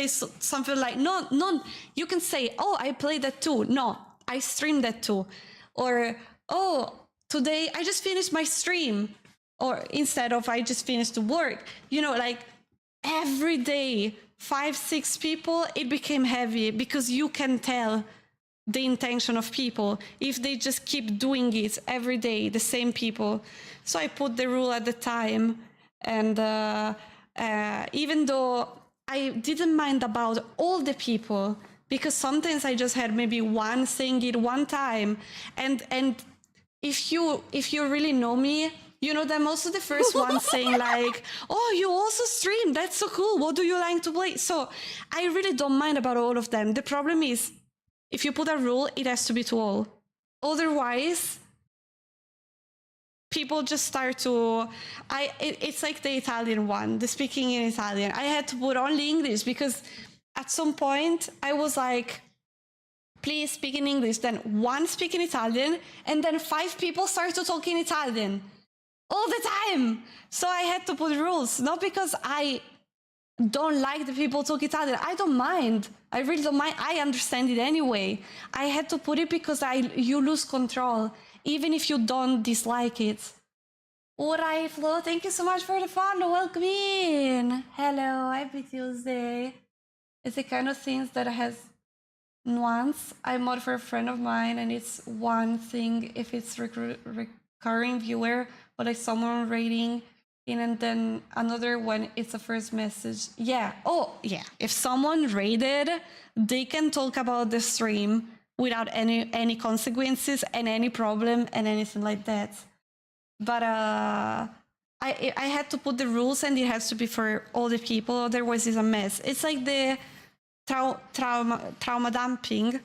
something like, no, you can say, oh, I played that too. No, I streamed that too. Or, oh, today I just finished my stream. Or instead of I just finished the work. You know, like every day, 5, 6 people, it became heavy because you can tell the intention of people if they just keep doing it every day, the same people. So I put the rule at the time. And even though I didn't mind about all the people, because sometimes I just had maybe one saying it one time. And if you really know me, you know that I'm also the first one saying like, oh, you also stream, that's so cool, what do you like to play? So I really don't mind about all of them. The problem is, if you put a rule, it has to be to all. Otherwise, people just start to, it's like the Italian one, the speaking in Italian. I had to put only English because at some point I was like, please speak in English. Then one speak in Italian, and then 5 people start to talk in Italian all the time. So I had to put rules, not because I don't like the people talk Italian. I don't mind. I really don't mind. I understand it anyway. I had to put it because you lose control, even if you don't dislike it. Alright, Flo, thank you so much for the follow. Welcome in. Hello, happy Tuesday. It's the kind of things that has nuance. I mod for a friend of mine, and it's one thing if it's recurring viewer, but like someone rating in, and then another when it's a first message. Yeah. Oh, yeah. If someone rated, they can talk about the stream without any consequences and any problem and anything like that. But I had to put the rules, and it has to be for all the people, otherwise it's a mess. It's like the trauma dumping.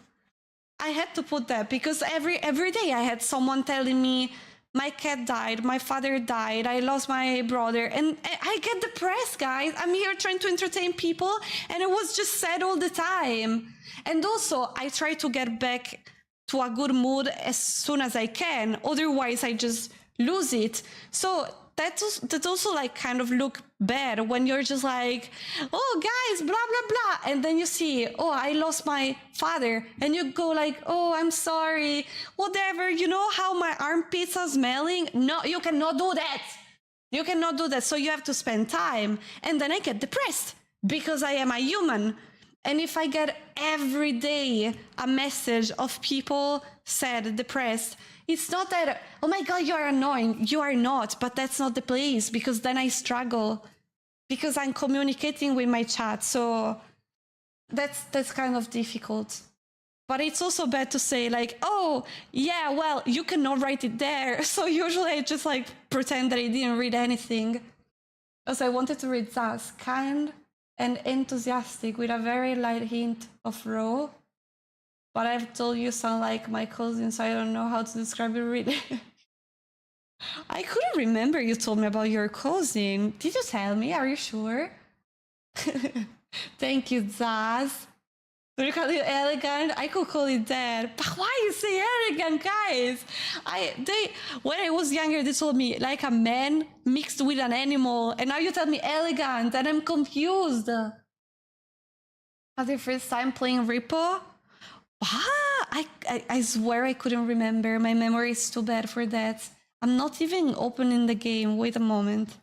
I had to put that because every day I had someone telling me, my cat died, my father died, I lost my brother, and I get depressed, guys. I'm here trying to entertain people, and it was just sad all the time. And also, I try to get back to a good mood as soon as I can, otherwise I just lose it. So that also like kind of look bad when you're just like, oh guys, blah blah blah, and then you see, oh, I lost my father, and you go like, oh, I'm sorry, whatever, you know how my armpits are smelling? No, you cannot do that. You cannot do that. So you have to spend time, and then I get depressed because I am a human. And if I get every day a message of people sad, depressed, it's not that, oh my God, you are annoying. You are not, but that's not the place, because then I struggle because I'm communicating with my chat. So that's kind of difficult. But it's also bad to say like, oh, yeah, well, you cannot write it there. So usually I just like pretend that I didn't read anything. Because I wanted to read Zaz, kind and enthusiastic with a very light hint of raw. But I've told you sound like my cousin, so I don't know how to describe it really. I couldn't remember you told me about your cousin. Did you tell me? Are you sure? Thank you, Zaz. Do you call it elegant? I could call it that. But why you say elegant, guys? When I was younger, they told me like a man mixed with an animal, and now you tell me elegant, and I'm confused. At the first time playing Repo? I swear I couldn't remember. My memory is too bad for that. I'm not even opening the game. Wait a moment.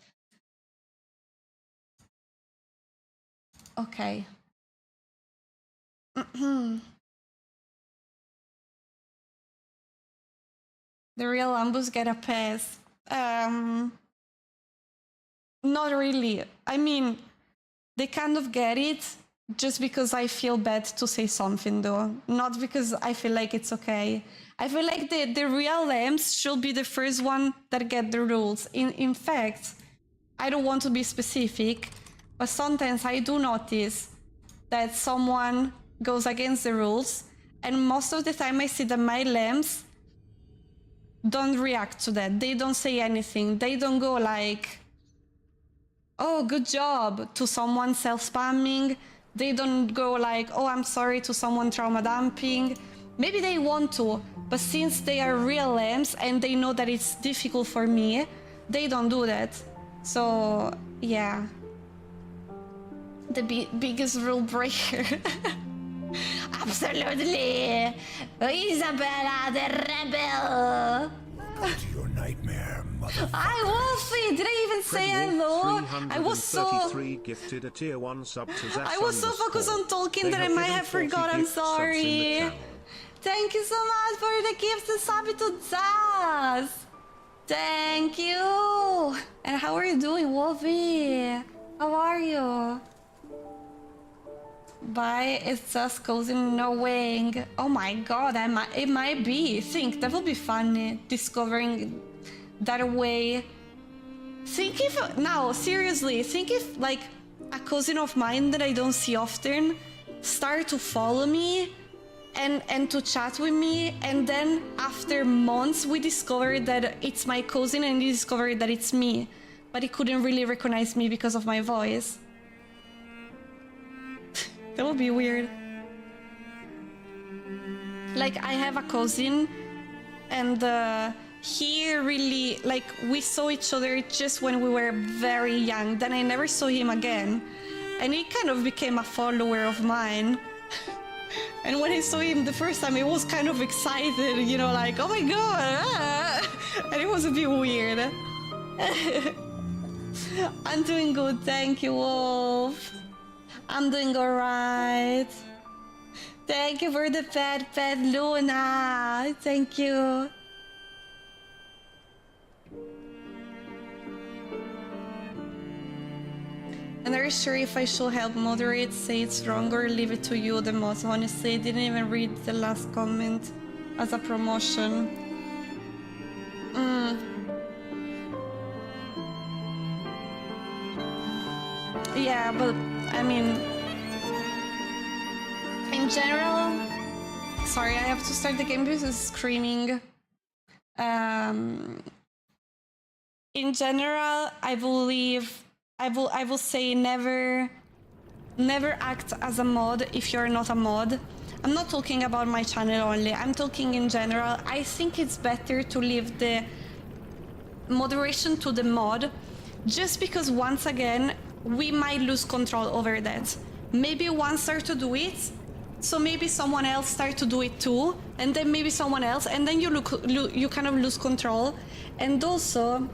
Okay. The real Ambus get a pass. Not really. I mean, they kind of get it just because I feel bad to say something, though. Not because I feel like it's okay. I feel like the real lambs should be the first one that get the rules. In fact, I don't want to be specific, but sometimes I do notice that someone goes against the rules, and most of the time I see that my lambs don't react to that. They don't say anything. They don't go like, oh, good job, to someone self-spamming. They don't go like, oh, I'm sorry, to someone trauma dumping. Maybe they want to, but since they are real lambs and they know that it's difficult for me, they don't do that. So, yeah. The biggest rule breaker. Absolutely! Isabella, the rebel! To your nightmare, motherfucker. Hi, Wolfie! Did I even say hello? I was so... Gifted a tier 1 sub to Zaz I was so focused on talking that I might have forgot. I'm sorry. Thank you so much for the gifts and sub to Zaz. Thank you. And how are you doing, Wolfie? How are you? Bye, it's just cousin knowing. Oh my god, it might be. Think, that would be funny, discovering that way. Think if, now, seriously, think if like a cousin of mine that I don't see often start to follow me and to chat with me, and then after months we discovered that it's my cousin and he discovered that it's me, but he couldn't really recognize me because of my voice. That would be weird. Like, I have a cousin, and he really, like, we saw each other just when we were very young. Then I never saw him again. And he kind of became a follower of mine. And when I saw him the first time, he was kind of excited, you know, like, oh my god! Ah! And it was a bit weird. I'm doing good, thank you, Wolf. I'm doing alright. Thank you for the pet, Luna. Thank you. And are you sure if I should help moderate, say it's wrong, or leave it to you the most? Honestly, I didn't even read the last comment as a promotion. Yeah, but I mean, in general, sorry, I have to start the game because it's screaming. In general, I believe I will say never act as a mod if you're not a mod. I'm not talking about my channel only. I'm talking in general. I think it's better to leave the moderation to the mod, just because once again we might lose control over that. Maybe one start to do it, so maybe someone else start to do it too, and then maybe someone else, and then you kind of lose control. And also,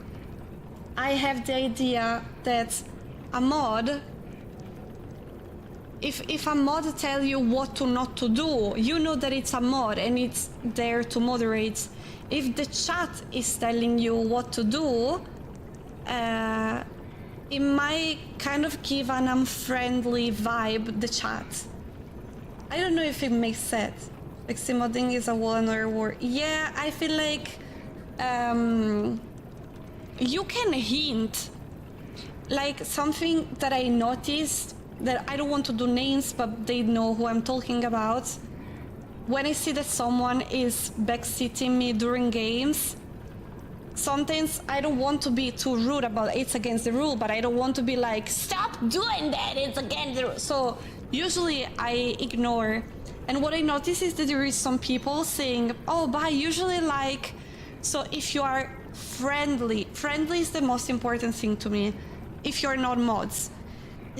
I have the idea that a mod, if a mod tell you what to not to do, you know that it's a mod and it's there to moderate. If the chat is telling you what to do, it might kind of give an unfriendly vibe, the chat. I don't know if it makes sense. Extreme modding is a whole another word. Yeah, I feel like you can hint. Like something that I noticed, that I don't want to do names, but they know who I'm talking about. When I see that someone is backseating me during games, sometimes I don't want to be too rude about it. It's against the rule, but I don't want to be like, stop doing that, it's against the rule. So usually I ignore. And what I notice is that there is some people saying, oh, but I usually like... So if you are friendly is the most important thing to me. If you're not mods.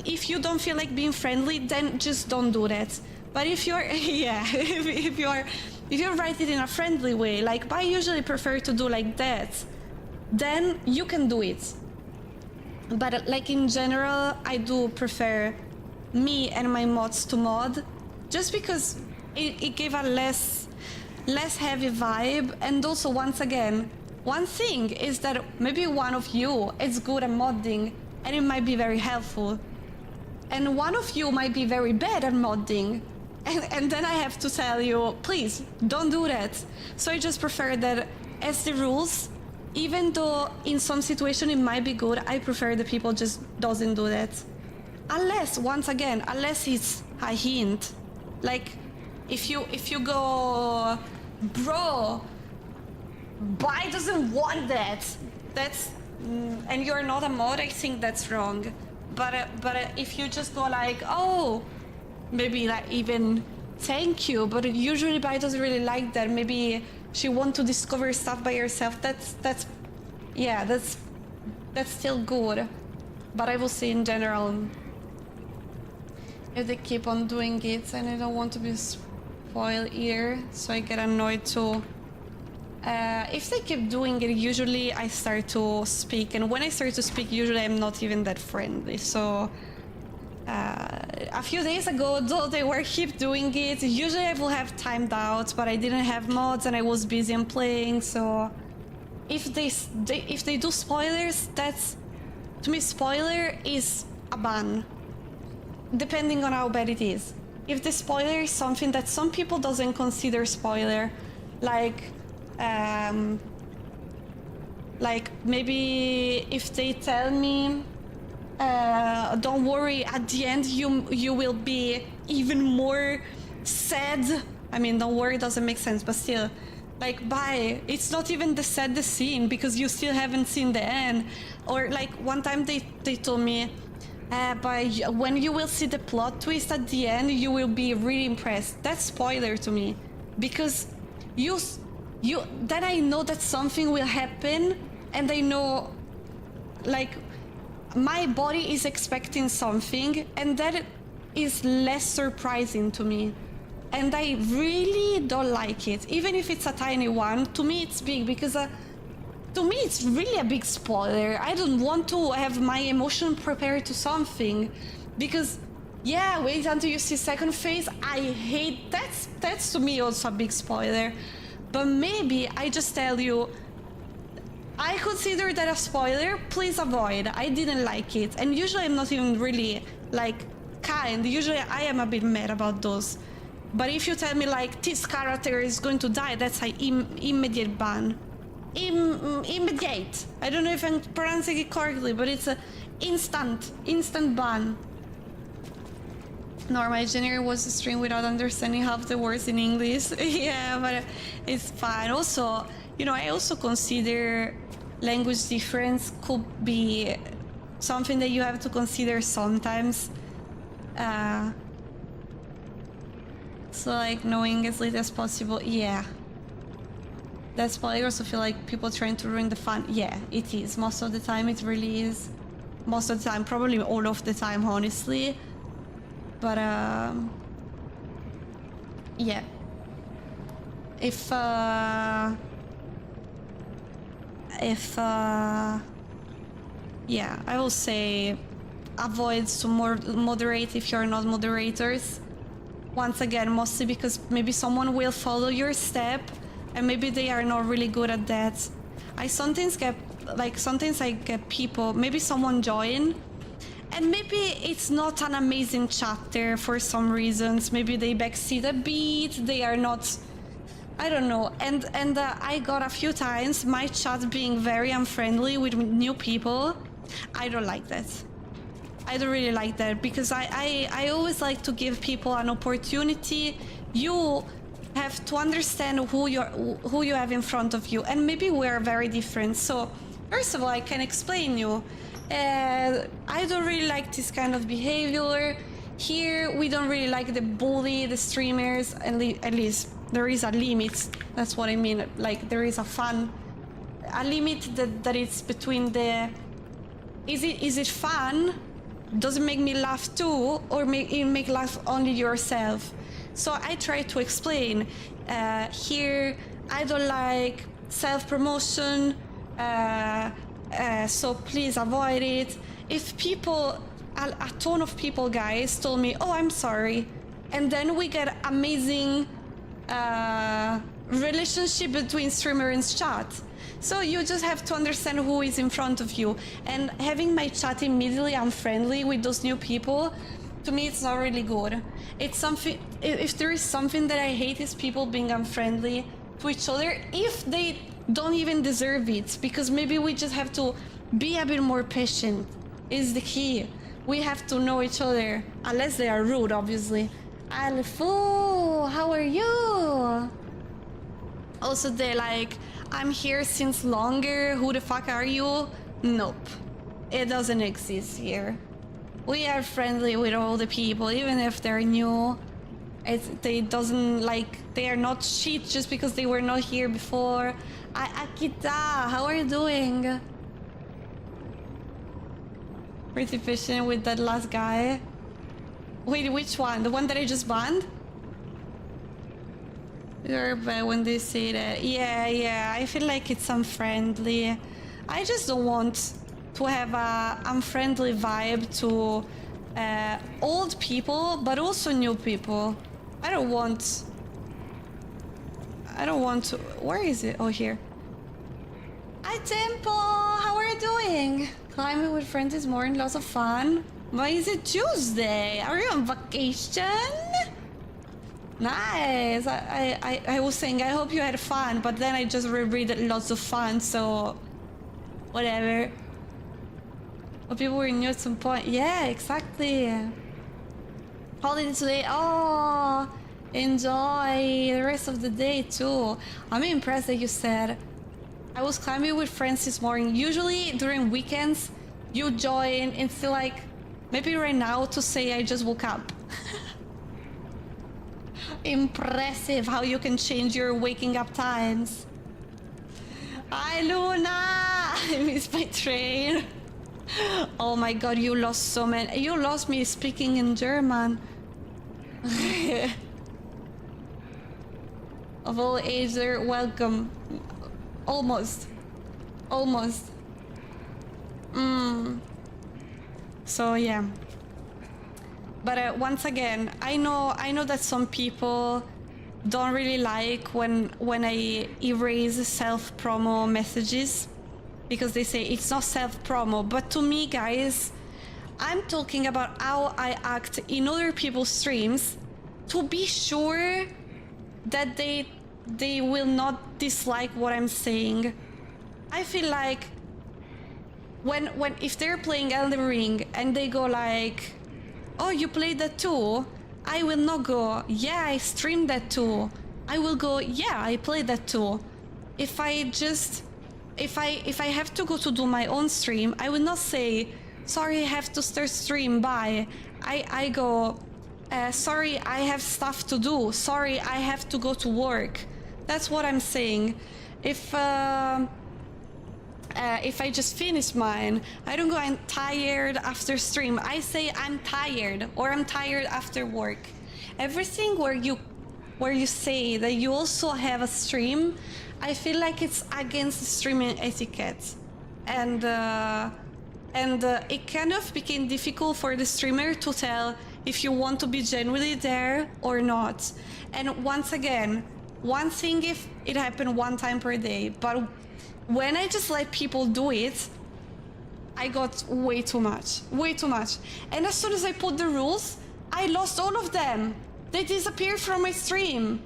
If you don't feel like being friendly, then just don't do that. But if you're, yeah, if you write it in a friendly way, like, but I usually prefer to do like that, then you can do it. But like in general, I do prefer me and my mods to mod, just because it gave a less heavy vibe. And also, once again, one thing is that maybe one of you is good at modding and it might be very helpful. And one of you might be very bad at modding. And then I have to tell you, please, don't do that. So I just prefer that as the rules, even though in some situation it might be good, I prefer the people just doesn't do that. Unless, once again, unless it's a hint. Like, if you go, bro, Bai doesn't want that. That's, and you're not a mod, I think that's wrong. But if you just go like, oh, maybe like even thank you, but usually Bai doesn't really like that. Maybe she wants to discover stuff by herself. That's still good. But I will say in general, if they keep on doing it, and I don't want to be spoiled either, so I get annoyed too. If they keep doing it, usually I start to speak, and when I start to speak, usually I'm not even that friendly. So a few days ago, though they were keep doing it, usually I will have timed out, but I didn't have mods and I was busy and playing. So if they do spoilers, that's, to me, spoiler is a ban, depending on how bad it is. If the spoiler is something that some people doesn't consider spoiler, like maybe if they tell me, don't worry, at the end you will be even more sad. I mean, don't worry doesn't make sense, but still, like, bye. It's not even the saddest scene because you still haven't seen the end. Or like one time they told me, when you will see the plot twist at the end, you will be really impressed. That's spoiler to me, because then I know that something will happen, and I know, like, my body is expecting something, and that is less surprising to me. And I really don't like it. Even if it's a tiny one, to me it's big, because to me it's really a big spoiler. I don't want to have my emotion prepared to something, because yeah, wait until you see second phase. I hate that's to me also a big spoiler. But maybe I just tell you, I consider that a spoiler, please avoid. I didn't like it. And usually I'm not even really, like, kind. Usually I am a bit mad about those. But if you tell me, like, this character is going to die, that's an immediate ban. Immediate. I don't know if I'm pronouncing it correctly, but it's an instant ban. No, my January was a stream without understanding half the words in English. Yeah, but it's fine. Also, you know, I also consider language difference could be something that you have to consider sometimes. So, like, knowing as little as possible, yeah. That's why I also feel like people trying to ruin the fun. Yeah, it is. Most of the time, it really is. Most of the time, probably all of the time, honestly. But, yeah. If yeah, I will say avoid to moderate if you're not moderators. Once again, mostly because maybe someone will follow your step and maybe they are not really good at that. I sometimes get, like, sometimes I get people, maybe someone join And maybe it's not an amazing chat there for some reasons. Maybe they backseat a bit, they are not, I don't know. And I got a few times my chat being very unfriendly with new people. I don't like that. I don't really like that, because I always like to give people an opportunity. You have to understand who you have in front of you, and maybe we are very different. So first of all, I can explain you. I don't really like this kind of behavior. Here, we don't really like the bully, the streamers, at least there is a limit. That's what I mean. Like, there is a limit that it's between the, is it fun? Does it make me laugh too? Or make laugh only yourself? So I try to explain. Here, I don't like self-promotion, so please avoid it. If people, a ton of people, guys, told me, oh, I'm sorry, and then we get amazing relationship between streamer and chat. So you just have to understand who is in front of you. And having my chat immediately unfriendly with those new people, to me, it's not really good. It's something, if there is something that I hate, is people being unfriendly to each other if they don't even deserve it, because maybe we just have to be a bit more patient is the key. We have to know each other, unless they are rude, obviously. Alfu, how are you? Also, they're like, I'm here since longer, who the fuck are you? Nope, it doesn't exist here. We are friendly with all the people, even if they're new. They doesn't, like, they are not shit just because they were not here before. Akita, how are you doing? Pretty patient with that last guy. Wait, which one? The one that I just banned? You're bad when they say that. Yeah, I feel like it's unfriendly. I just don't want to have a unfriendly vibe to old people, but also new people. I don't want to. Where is it? Oh, here. Hi, Temple. How are you doing? Climbing with friends is more and lots of fun. Why is it Tuesday? Are you on vacation? Nice. I was saying I hope you had fun, but then I just reread lots of fun, so whatever. But people were new at some point. Yeah, exactly. Holiday today. Oh, enjoy the rest of the day too. I'm impressed that you said I was climbing with friends this morning. Usually during weekends you join and feel like maybe right now to say I just woke up. Impressive how you can change your waking up times. Hi Luna, I missed my train. Oh my god, you lost so many. You lost me speaking in German. Of all ages, welcome. Almost. So yeah. But once again, I know that some people don't really like when I erase self-promo messages, because they say it's not self-promo. But to me, guys, I'm talking about how I act in other people's streams to be sure that they will not dislike what I'm saying. I feel like when if they're playing Elden Ring and they go like, oh, you played that too? I will not go, yeah, I streamed that too. I will go, yeah, I played that too. If I have to go to do my own stream, I will not say, sorry, I have to start stream, bye. I go, sorry, I have stuff to do. Sorry, I have to go to work. That's what I'm saying. If I just finish mine, I don't go, I'm tired after stream. I say I'm tired, or I'm tired after work. Everything where you say that you also have a stream, I feel like it's against streaming etiquette. And it kind of became difficult for the streamer to tell if you want to be genuinely there or not. And once again, one thing if it happened one time per day, but when I just let people do it, I got way too much. Way too much. And as soon as I put the rules, I lost all of them. They disappeared from my stream.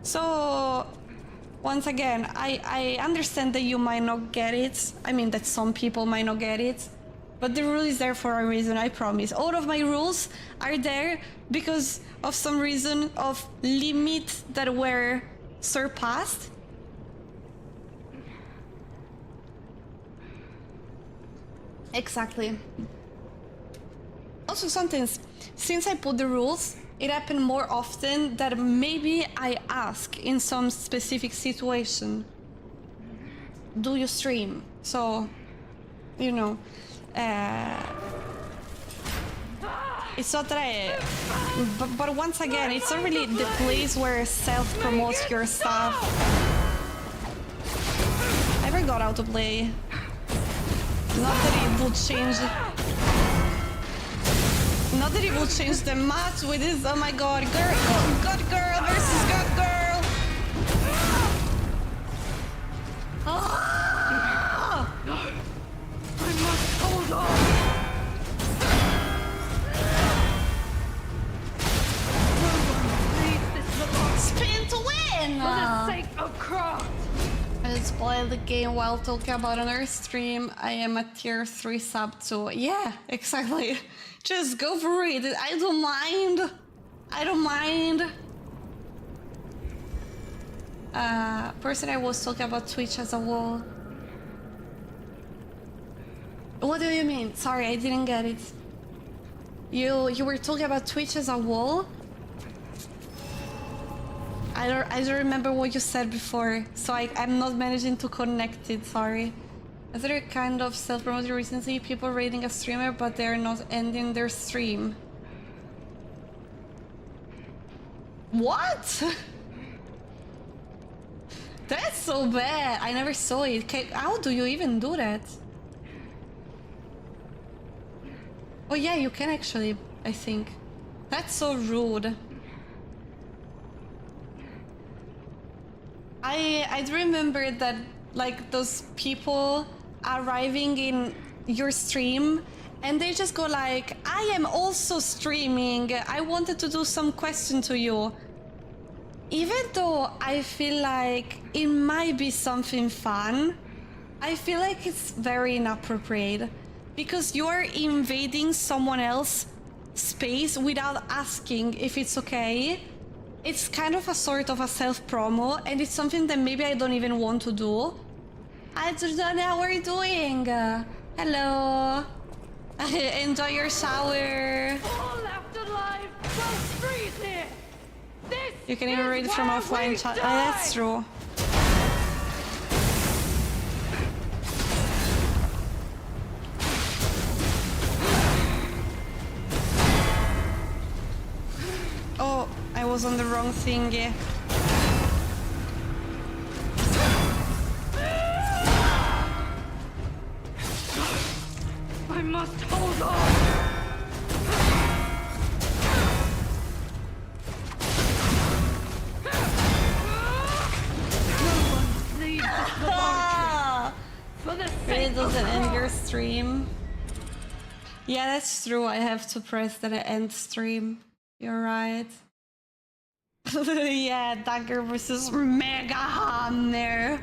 So, once again, I understand that you might not get it. I mean, that some people might not get it. But the rule is there for a reason, I promise. All of my rules are there because of some reason of limit that were surpassed. Exactly. Also, sometimes, since I put the rules, it happened more often that maybe I ask in some specific situation, do you stream? So, you know, it's not that I... But once again, it's not really the place where self-promotes your stuff. I forgot how to play. Not that it would change... Not that it will change the match with this, oh my god, good girl versus good girl! Ah! I must hold on! Leave this alone Spin to win! for the sake of craft! I spoiled the game while talking about another stream. I am a tier 3 sub too. Yeah, exactly. Just go for it. I don't mind. I don't mind. Person I was talking about Twitch as a whole. What do you mean? Sorry, I didn't get it. You were talking about Twitch as a wall? I don't remember what you said before, so I'm not managing to connect it, sorry. Is there a kind of self-promoted recently people rating a streamer but they're not ending their stream? What? That's so bad. I never saw it. How do you even do that? Oh yeah, you can actually, I think. That's so rude. I remember that, like, those people arriving in your stream and they just go like, I am also streaming, I wanted to do some question to you. Even though I feel like it might be something fun, I feel like it's very inappropriate because you're invading someone else's space without asking if it's okay. It's kind of a sort of a self-promo, and it's something that maybe I don't even want to do. I don't know how we're doing. Hello. Enjoy your shower. All afterlife will freeze here! This You can even read from offline chat. Oh, that's true. Oh, I was on the wrong thingy. I must hold on! No one leaves this laboratory for the Really sake of doesn't end your craft. stream. Yeah, that's true. I have to press that end stream. You're right. Yeah, Dagger versus Mega Hammer.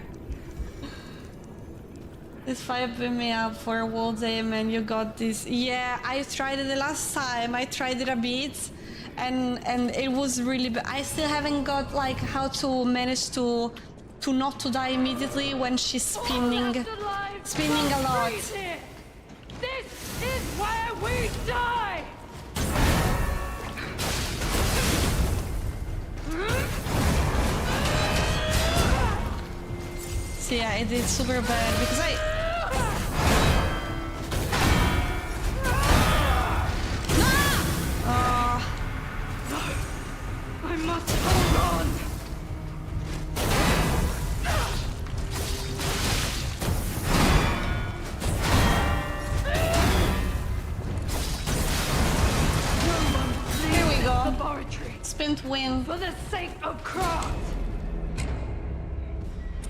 This fight beat me up for a whole day, man. You got this. Yeah, I tried it the last time. I tried it a bit, and it was really bad. I still haven't got like how to manage to not to die immediately when she's spinning a lot. This is where we die! So yeah, I did super bad because I must hold on! Here we go. Laboratory Spin to win. for the sake of craft!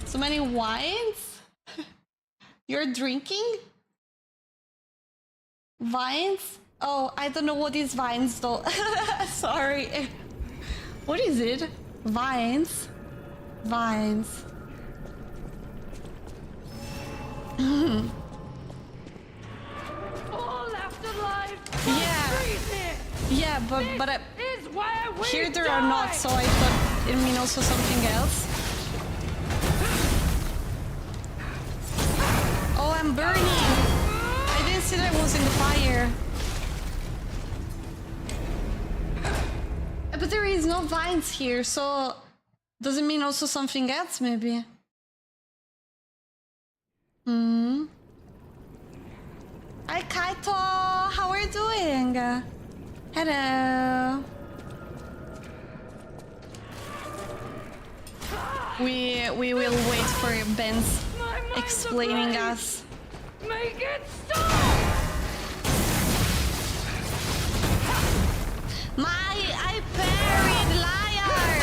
So many wines? You're drinking? Vines? Oh, I don't know what is vines though. Sorry. What is it? Vines? Vines. All left alive. Yeah. Freeze here. Yeah, but Is where we here there die. are not, so I thought it mean also something else. Oh, I'm burning! I didn't see that I was in the fire. But there is no vines here, so does it mean also something else maybe? Hmm. Hi Kaito, how are you doing? Hello. We will wait for Ben's My mind's explaining ablaze. us. Make it stop. I parried, liar!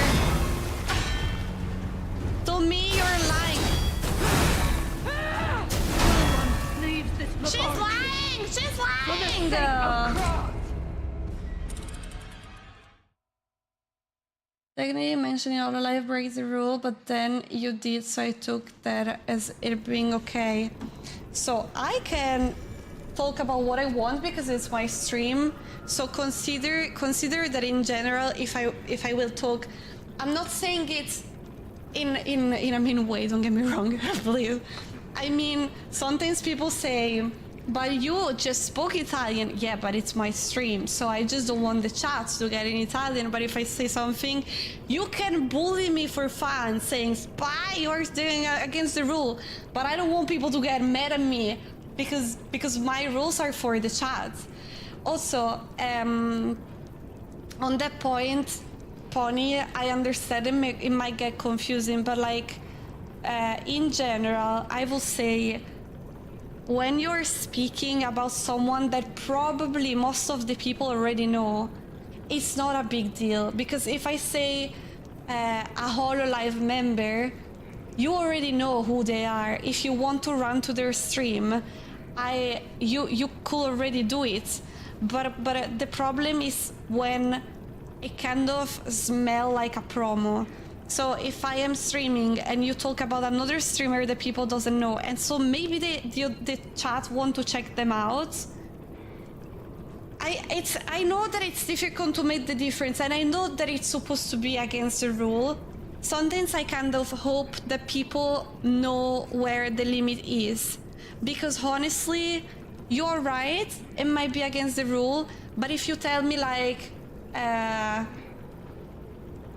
To me, you're lying. No one leaves this She's laboratory lying! She's for the lying! sake of Cross. Technically, mentioning all the life breaks the rule, but then you did, so I took that as it being okay. So I can talk about what I want because it's my stream. So consider that in general, if I will talk, I'm not saying it in a mean way. Don't get me wrong, please. I mean, sometimes people say, but you just spoke Italian. Yeah, but it's my stream, so I just don't want the chat to get in Italian. But if I say something, you can bully me for fun, saying, "Spy, you're doing against the rule." But I don't want people to get mad at me because my rules are for the chat. Also, on that point, Pony, I understand it might get confusing, but like, in general, I will say, when you're speaking about someone that probably most of the people already know, it's not a big deal. Because if I say a HoloLive member, you already know who they are. If you want to run to their stream, you could already do it. But the problem is when it kind of smells like a promo. So if I am streaming and you talk about another streamer that people doesn't know, and so maybe the chat want to check them out, I know that it's difficult to make the difference, and I know that it's supposed to be against the rule. Sometimes I kind of hope that people know where the limit is, because honestly, you're right, it might be against the rule, but if you tell me like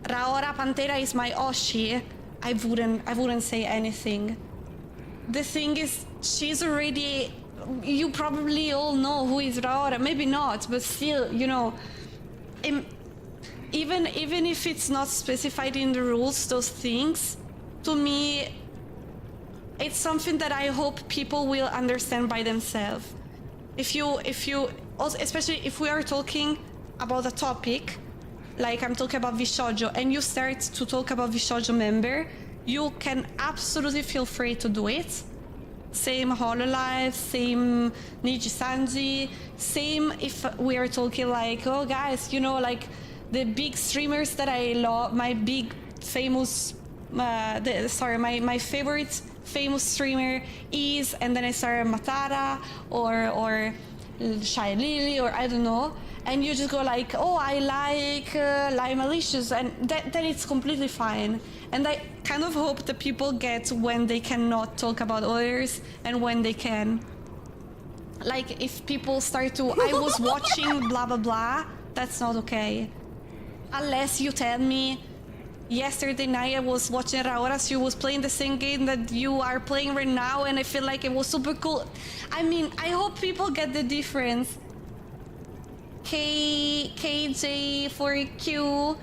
Raora Pantera is my Oshi, I wouldn't say anything. The thing is, she's already, you probably all know who is Raora, maybe not, but still, you know, even if it's not specified in the rules, those things, to me, it's something that I hope people will understand by themselves. If you, also, especially if we are talking about a topic, like I'm talking about Vishojo, and you start to talk about Vishojo member, you can absolutely feel free to do it. Same HoloLive, same Niji Sanji, same if we are talking like, oh guys, you know, like the big streamers that I love, my big famous, my favorite famous streamer is, and then I started Matara or Shy Lily, or I don't know, and you just go like, oh, I like Lime Malicious, and then it's completely fine. And I kind of hope that people get when they cannot talk about others and when they can. Like, if people start to, I was watching blah blah blah, that's not okay. Unless you tell me, yesterday night I was watching Raora, she was playing the same game that you are playing right now, and I feel like it was super cool. I mean, I hope people get the difference. KJ4Q,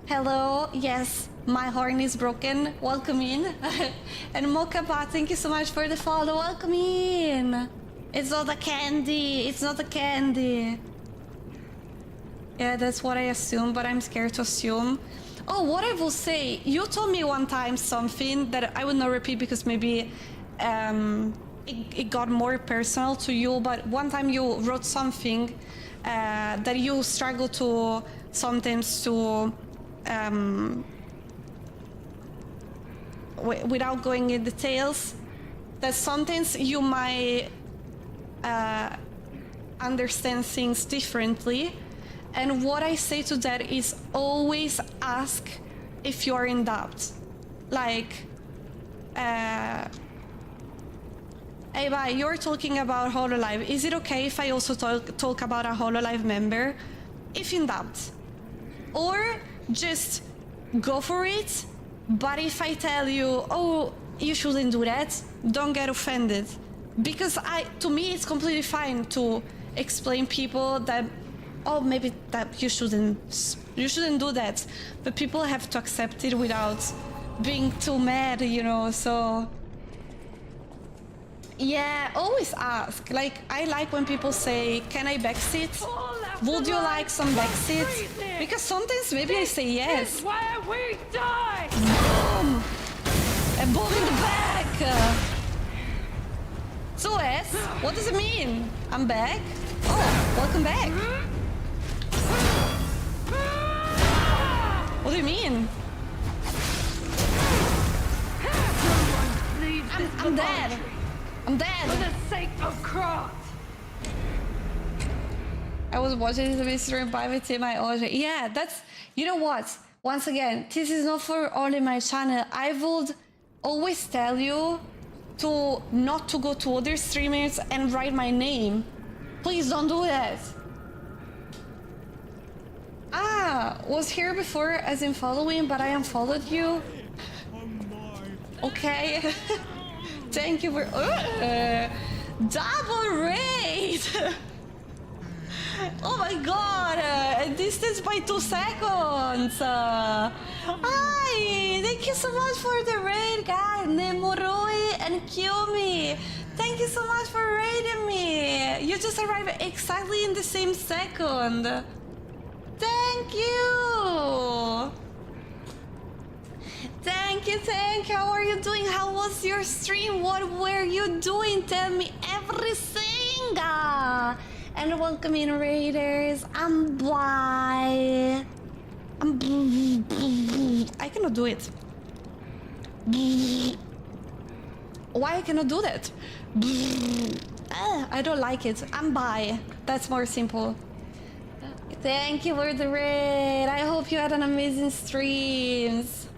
hello, yes, my horn is broken, welcome in. And Mokaba, thank you so much for the follow, welcome in. It's not a candy, it's not a candy. Yeah, that's what I assume, but I'm scared to assume. Oh, what I will say, you told me one time something that I will not repeat because maybe it got more personal to you, but one time you wrote something that you struggle to sometimes to without going in details, that sometimes you might understand things differently. And what I say to that is always ask if you're in doubt. Like, Ava, you're talking about HoloLive. Is it okay if I also talk about a HoloLive member? If in doubt. Or just go for it, but if I tell you, oh, you shouldn't do that, don't get offended. Because to me, it's completely fine to explain people that, oh, maybe that you shouldn't do that. But people have to accept it without being too mad, you know, so... Yeah, always ask. Like, I like when people say, can I backseat? Would you like some backseat? Because sometimes maybe I say yes. It's where we die! Boom! A boom in the back! So S, what does it mean? I'm back? Oh, welcome back! What do you mean? I'm dead! I'm dead! For the sake of craft! I was watching this stream by my audio. Yeah, that's... You know what? Once again, this is not for only my channel. I would always tell you to not to go to other streamers and write my name. Please don't do that. Ah, was here before as in following, but I unfollowed you. Okay. Thank you for... double raid! Oh my god! Distance by 2 seconds! Hi! Thank you so much for the raid, guys! Nemoroi and Kiyomi! Thank you so much for raiding me! You just arrived exactly in the same second! Thank you! Thank you, thank you! How are you doing? How was your stream? What were you doing? Tell me everything! And welcome in, Raiders. I'm by. I cannot do it. Why I cannot do that? I don't like it. I'm by. That's more simple. Thank you for the raid. I hope you had an amazing streams.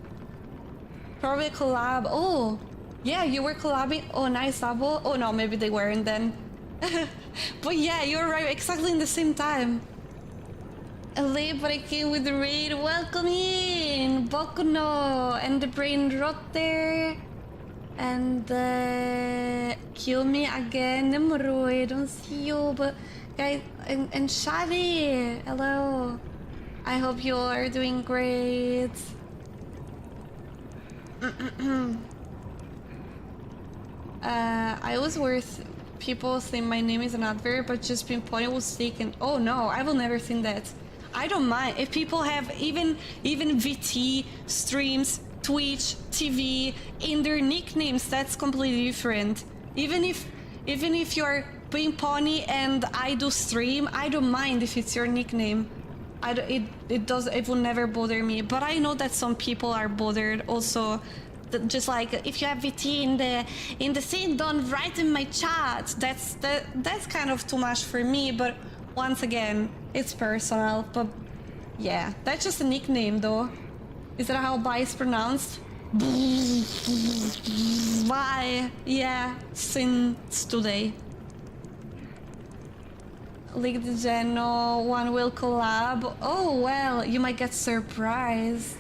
Probably collab. Oh, yeah, you were collabing. Oh, nice double. Oh no, maybe they weren't then. But yeah, you arrived exactly in the same time. Late, but I came with the raid. Welcome in, Bokuno, and the brain rot there. And kill me again, Nemuro. I don't see you, but guys, and Shadi, hello. I hope you are doing great. I was worth people saying my name is an advert, but just pinpoint was taken. Oh no, I will never think that. I don't mind if people have even VT streams, Twitch, TV in their nicknames. That's completely different. Even if you're Pony and I do stream, I don't mind if it's your nickname. It will never bother me. But I know that some people are bothered also. Just like if you have VT in the scene, don't write in my chat. That's kind of too much for me. But once again, it's personal. But yeah, that's just a nickname, though. Is that how "bye" is pronounced? Bye. Yeah, since today. League the Geno, one will collab. Oh well, you might get surprised.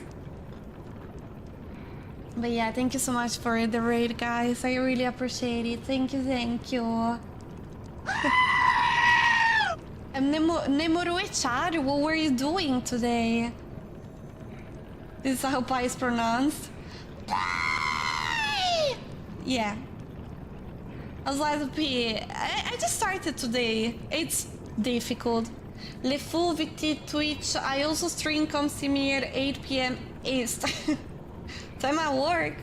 But yeah, thank you so much for the raid, guys. I really appreciate it. Thank you, thank you. Nemoroechar, what were you doing today? This is how "pi" is pronounced. Yeah. I just started today. It's difficult. Le full VT Twitch. I also stream. Come see me at 8 p.m. East. Time at work.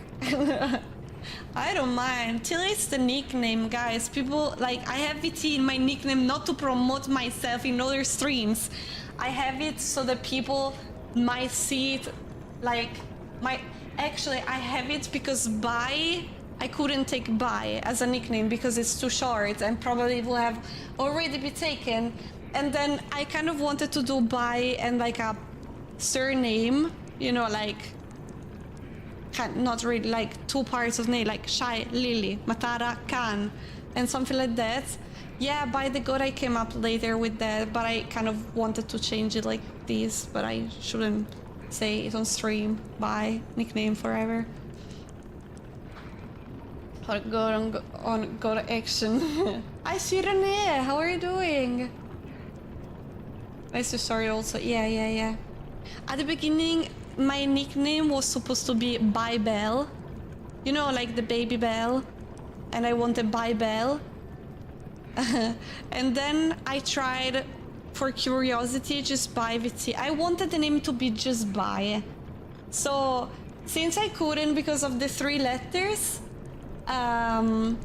I don't mind. Till it's the nickname, guys. People, like, I have it in my nickname not to promote myself in other streams. I have it so that people might see it, like, actually, I have it because bye, I couldn't take bye as a nickname because it's too short and probably will have already been taken. And then I kind of wanted to do bye and like a surname, you know, like, not really, like two parts of name, like Shai, Lily, Matara, Khan, and something like that. Yeah, by the god I came up later with that, but I kind of wanted to change it like this, but I shouldn't say it on stream. Bye, nickname forever. Or go to action. I see Renee, how are you doing? Nice to start also, yeah. At the beginning, my nickname was supposed to be Bye Bell. You know, like the baby bell. And I wanted Bye Bell. And then I tried, for curiosity, just Bye VT. I wanted the name to be just Bye. So, since I couldn't because of the 3 letters, I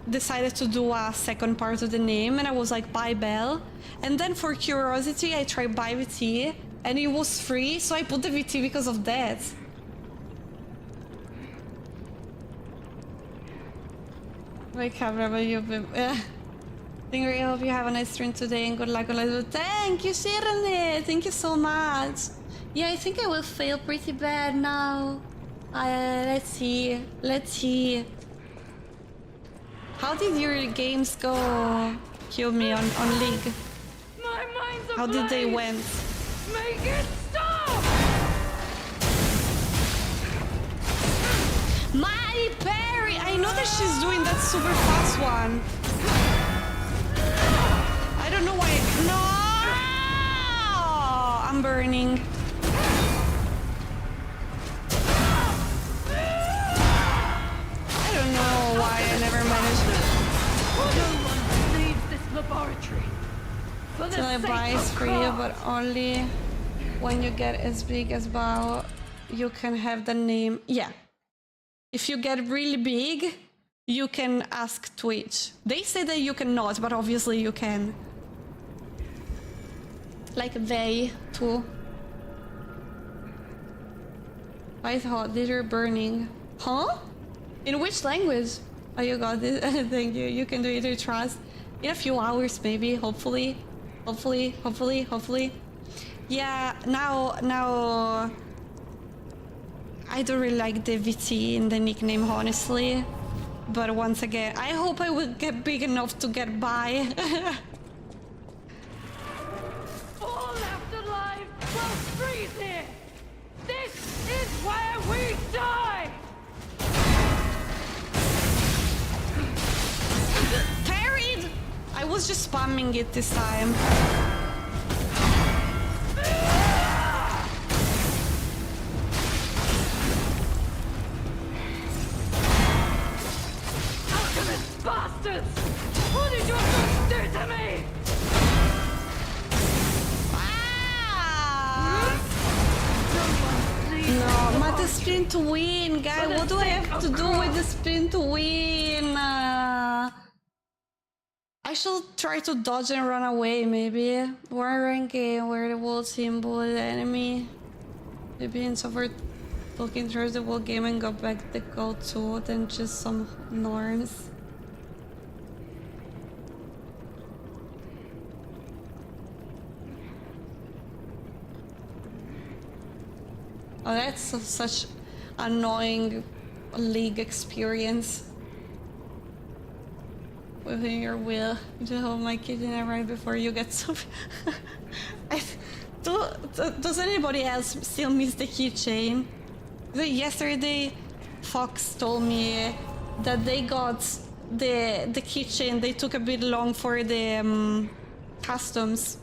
decided to do a second part of the name, and I was like Bye Bell. And then for curiosity, I tried Bye VT. And it was free, so I put the VT because of that. My camera, but you've been... I hope you have a nice stream today and good luck on life. Thank you, Shirane! Thank you so much. Yeah, I think I will fail pretty bad now. Let's see. How did your games go? Kill me on League. My mind's How did they ablaze. went? Make it stop! My parry! I know that she's doing that super fast one. I don't know why. No! I'm burning. I don't know why I never managed it. No one leaves this laboratory. For the Till I sake buy of is free, craft. but only when you get as big as Bao, you can have the name. Yeah. If you get really big, you can ask Twitch. They say that you cannot, but obviously you can. Like they, too. I thought these are burning. Huh? In which language? Oh, you got this. Thank you. You can do it, I trust. In a few hours, maybe, hopefully. Hopefully. Yeah, now... I don't really like the VT in the nickname, honestly. But once again, I hope I will get big enough to get by. All left alive will freeze here. This is where we die. Parried! I was just spamming it this time. Alchemist bastards! What did your sons do to me? Ah! No, but the spin to win, guy. What do I have to do with the spin to win? I should try to dodge and run away, maybe. War rank game where the world symbol the enemy. Maybe in software looking towards the world game and go back the goal to than just some norms. Oh, that's such annoying League experience. Within your will to hold my kitten right before you get so... Does anybody else still miss the keychain? Yesterday, Fox told me that they got the keychain. They took a bit long for the customs.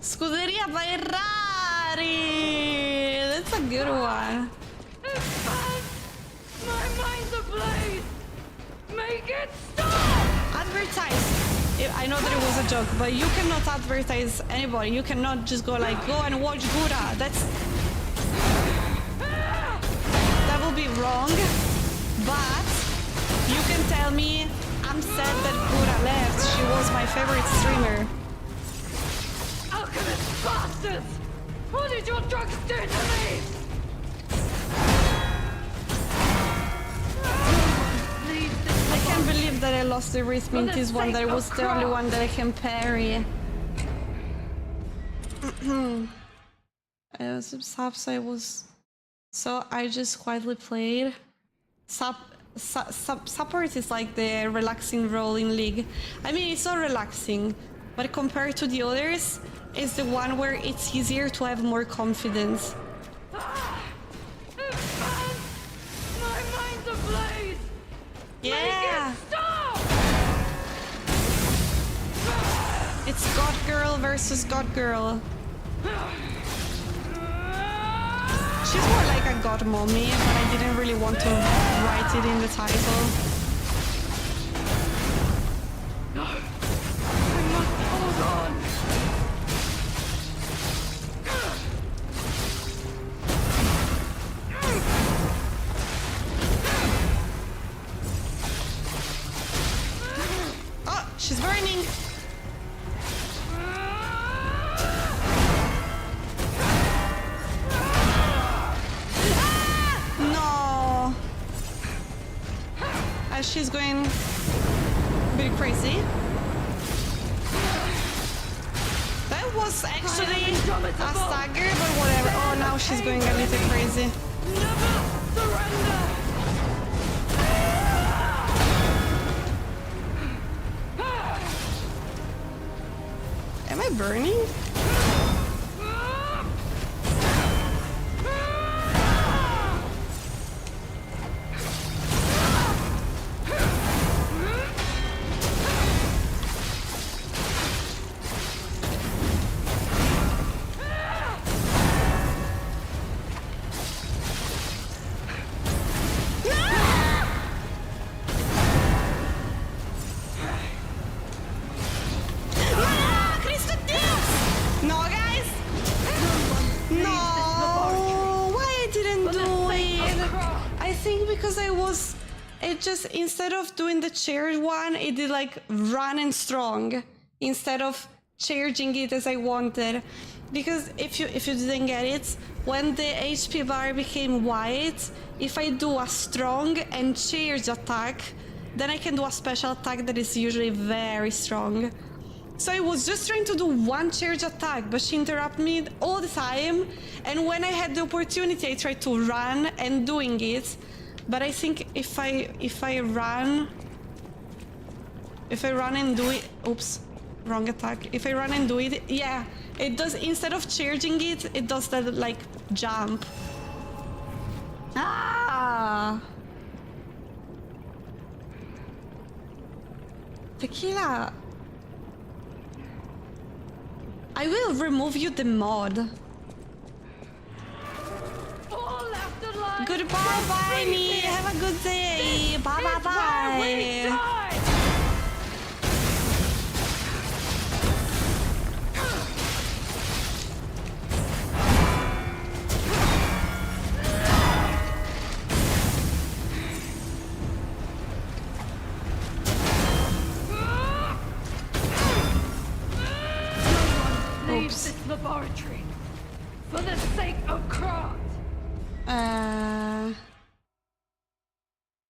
Scuderia Ferrari! That's a good one. My mind's ablaze. Make it stop! Advertise. I know that it was a joke, but you cannot advertise anybody. You cannot just go like, go and watch Gura. That's... wrong, but you can tell me I'm sad that Buddha left. She was my favorite streamer. Alchemist bastards! What did your drugs do to me? I can't believe that I lost the Wraith Minties one. That was the only one that I can parry. I was subs. So I just quietly played. Support is like the relaxing role in League. I mean, it's not relaxing, but compared to the others, it's the one where it's easier to have more confidence. My mind's ablaze! Yeah! Stop! It's God Girl versus God Girl. She's more like a god mommy, but I didn't really want to write it in the title. No! I must hold on! Oh, she's burning! No! She's going a bit crazy. That was actually a stagger, but whatever. Oh, now she's going a little crazy. Never surrender! Am I burning? Instead of doing the charge one, it did like run and strong instead of charging it as I wanted. Because if you didn't get it, when the HP bar became white, if I do a strong and charge attack, then I can do a special attack that is usually very strong. So I was just trying to do one charge attack, but she interrupted me all the time. And when I had the opportunity, I tried to run and doing it. But I think if I run and do it, oops, wrong attack. If I run and do it, yeah, it does, instead of charging it, it does that like jump. Ah! Tequila. I will remove you the mod. Goodbye, bye, me. Have a good day. Bye, bye, bye. Oops. This laboratory for the sake of Krat.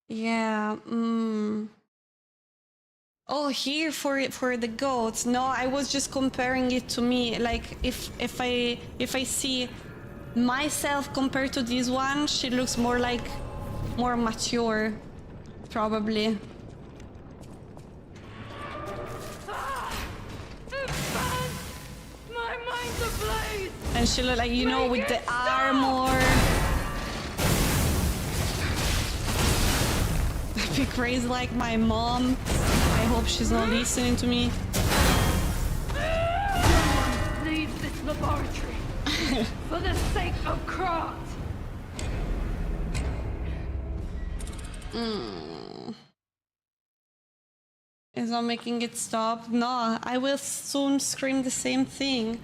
Yeah, Oh, here for the goats. No, I was just comparing it to me. Like if I see myself compared to this one, she looks more mature, probably. My mind's ablaze. And she look like, you know, with the armor. Be crazy like my mom. I hope she's not listening to me. Leave this laboratory for the sake of Krat. It's not making it stop. No, I will soon scream the same thing.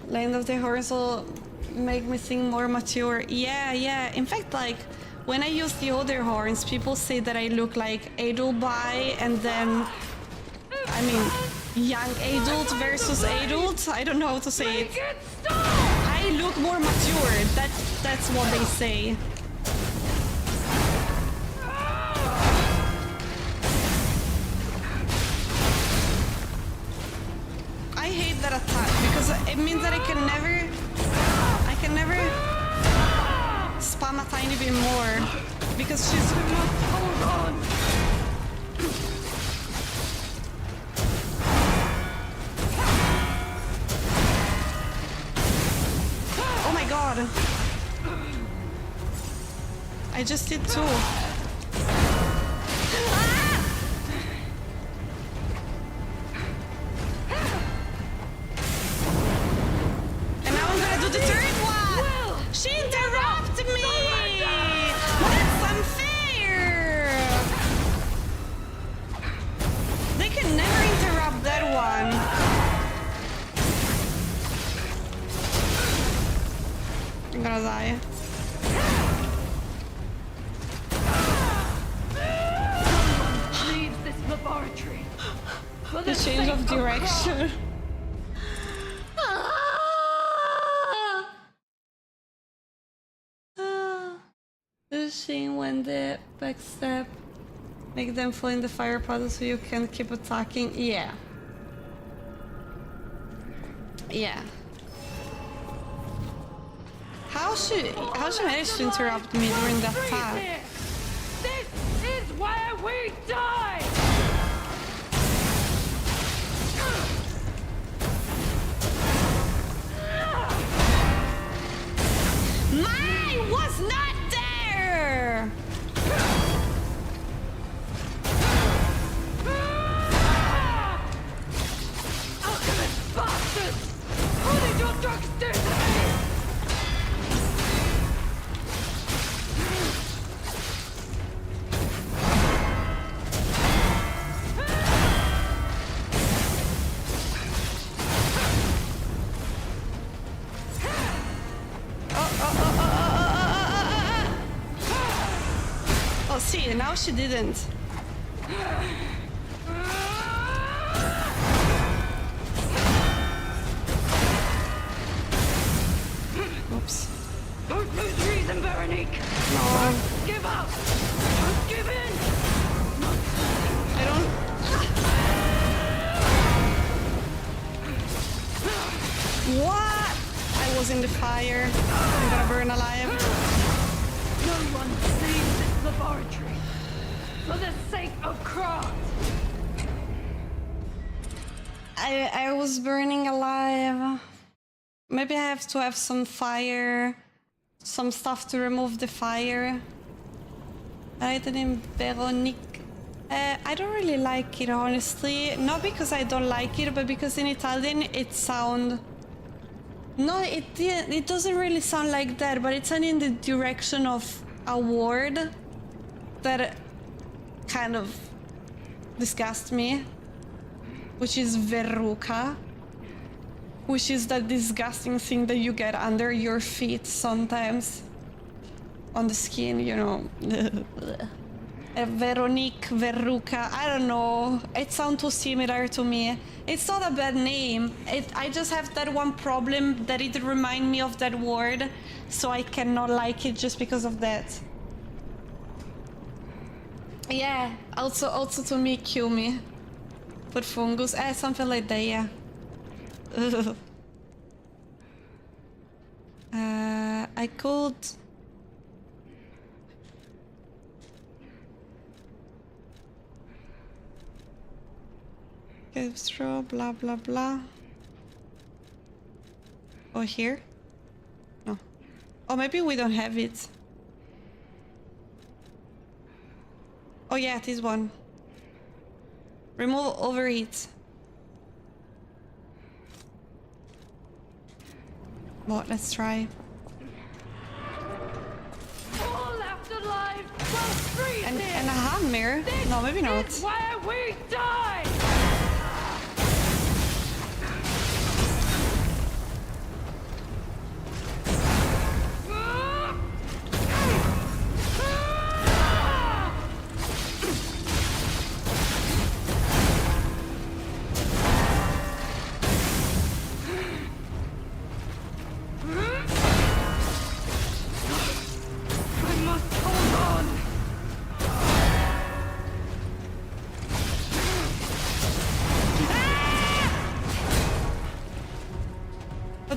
Land of the Horns will make me think more mature. Yeah, yeah. In fact, like, when I use the other horns, people say that I look like Edelby, and then, I mean, young adult versus adult. I don't know how to say it. I look more mature. That's what they say. I hate that attack because it means that I can never spam a tiny bit more because she's. Hold on. Oh my god! I just did two. And now I'm gonna do the third one! She interrupted me! That's unfair! They can never interrupt that one. I'm gonna die. Leave this laboratory. For The change sake of direction. The shame when they backstep, make them fall in the fire puddle so you can keep attacking. Yeah. Yeah. How she managed to interrupt me during that attack? This is where we die! Mine was not there! Alchemist bastards! Who did your drugs do to me? Oh, see, now she didn't. Oops. Don't lose reason, Veronique! No, Give up! Don't give in! I don't. What? I was in the fire. I'm gonna burn alive. No one leaves this laboratory for the sake of craft! I was burning alive. Maybe I have to have some fire, some stuff to remove the fire. I write the name Veronique. I don't really like it, honestly. Not because I don't like it, but because in Italian it sounds. No, it doesn't really sound like that, but it's in the direction of a word that kind of disgusts me, which is verruca, which is that disgusting thing that you get under your feet sometimes on the skin, you know. Veronique, verruca, I don't know. It sounds too similar to me. It's not a bad name. I just have that one problem that it reminds me of that word, so I cannot like it just because of that. Yeah, also to me, kill me. Put fungus, something like that, yeah. I could... Give straw, blah blah blah. Oh, here? No. Oh, maybe we don't have it. Oh yeah, this one. Remove overheat. Well, let's try. All left alive will freeze And here. a hammer? No, maybe not. This is where we die!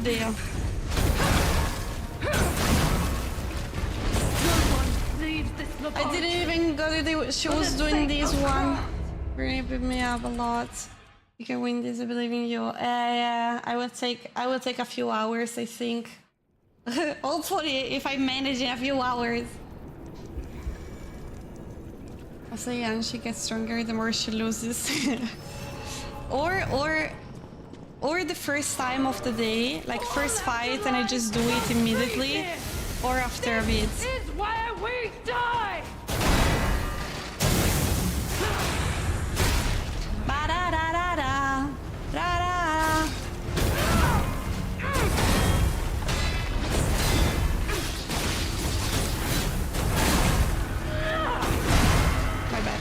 idea. No one leaves this I laboratory. didn't even got it. She was doing this one. Creeping me up a lot. You can win this, I believe in you. Yeah, I will take a few hours, I think. Hopefully, if I manage in a few hours. Also, yeah, she gets stronger the more she loses. or the first time of the day, like first fight, and I just do it immediately, or after a bit. This is where we die. Ba-da-da-da-da, da-da. My bad.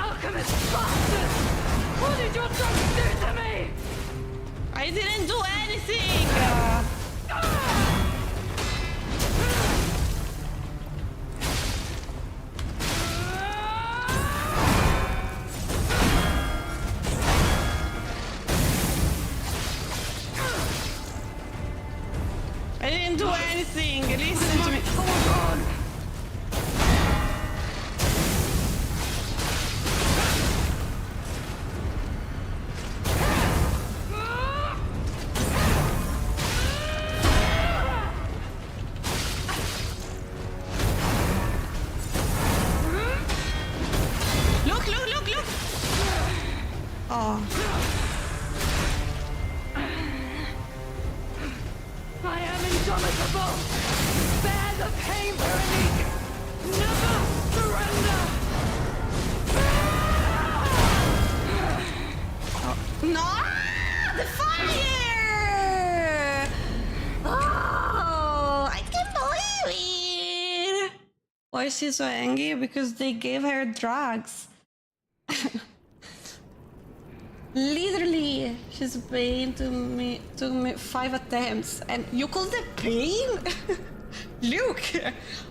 Alchemist bastard! What did your drugs do to me? I didn't do anything! I didn't do anything! Listen to me! Hold on! Look, look, look, look! Oh. I am indomitable! Bear the pain, Veronique! Never surrender! No! The fire! Oh, I can't believe it! Why is she so angry? Because they gave her drugs. Literally, she's pain took me 5 attempts, and you call that pain? Look,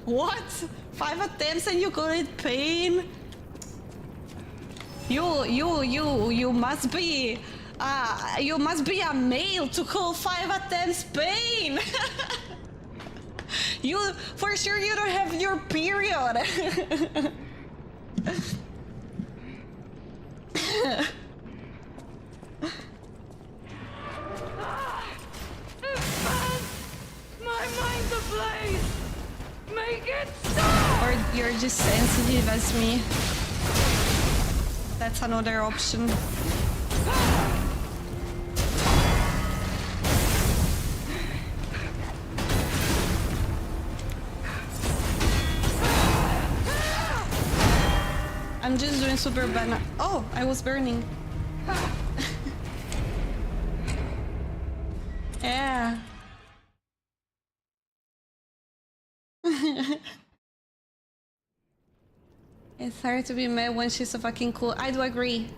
what? 5 attempts and you call it pain? You must be a male to call 5 attempts pain. You for sure you don't have your period. My mind's ablaze! Make it stop! Or you're just sensitive as me. That's another option. I'm just doing super bad. Oh, I was burning. Yeah. It's hard to be mad when she's so fucking cool. I do agree.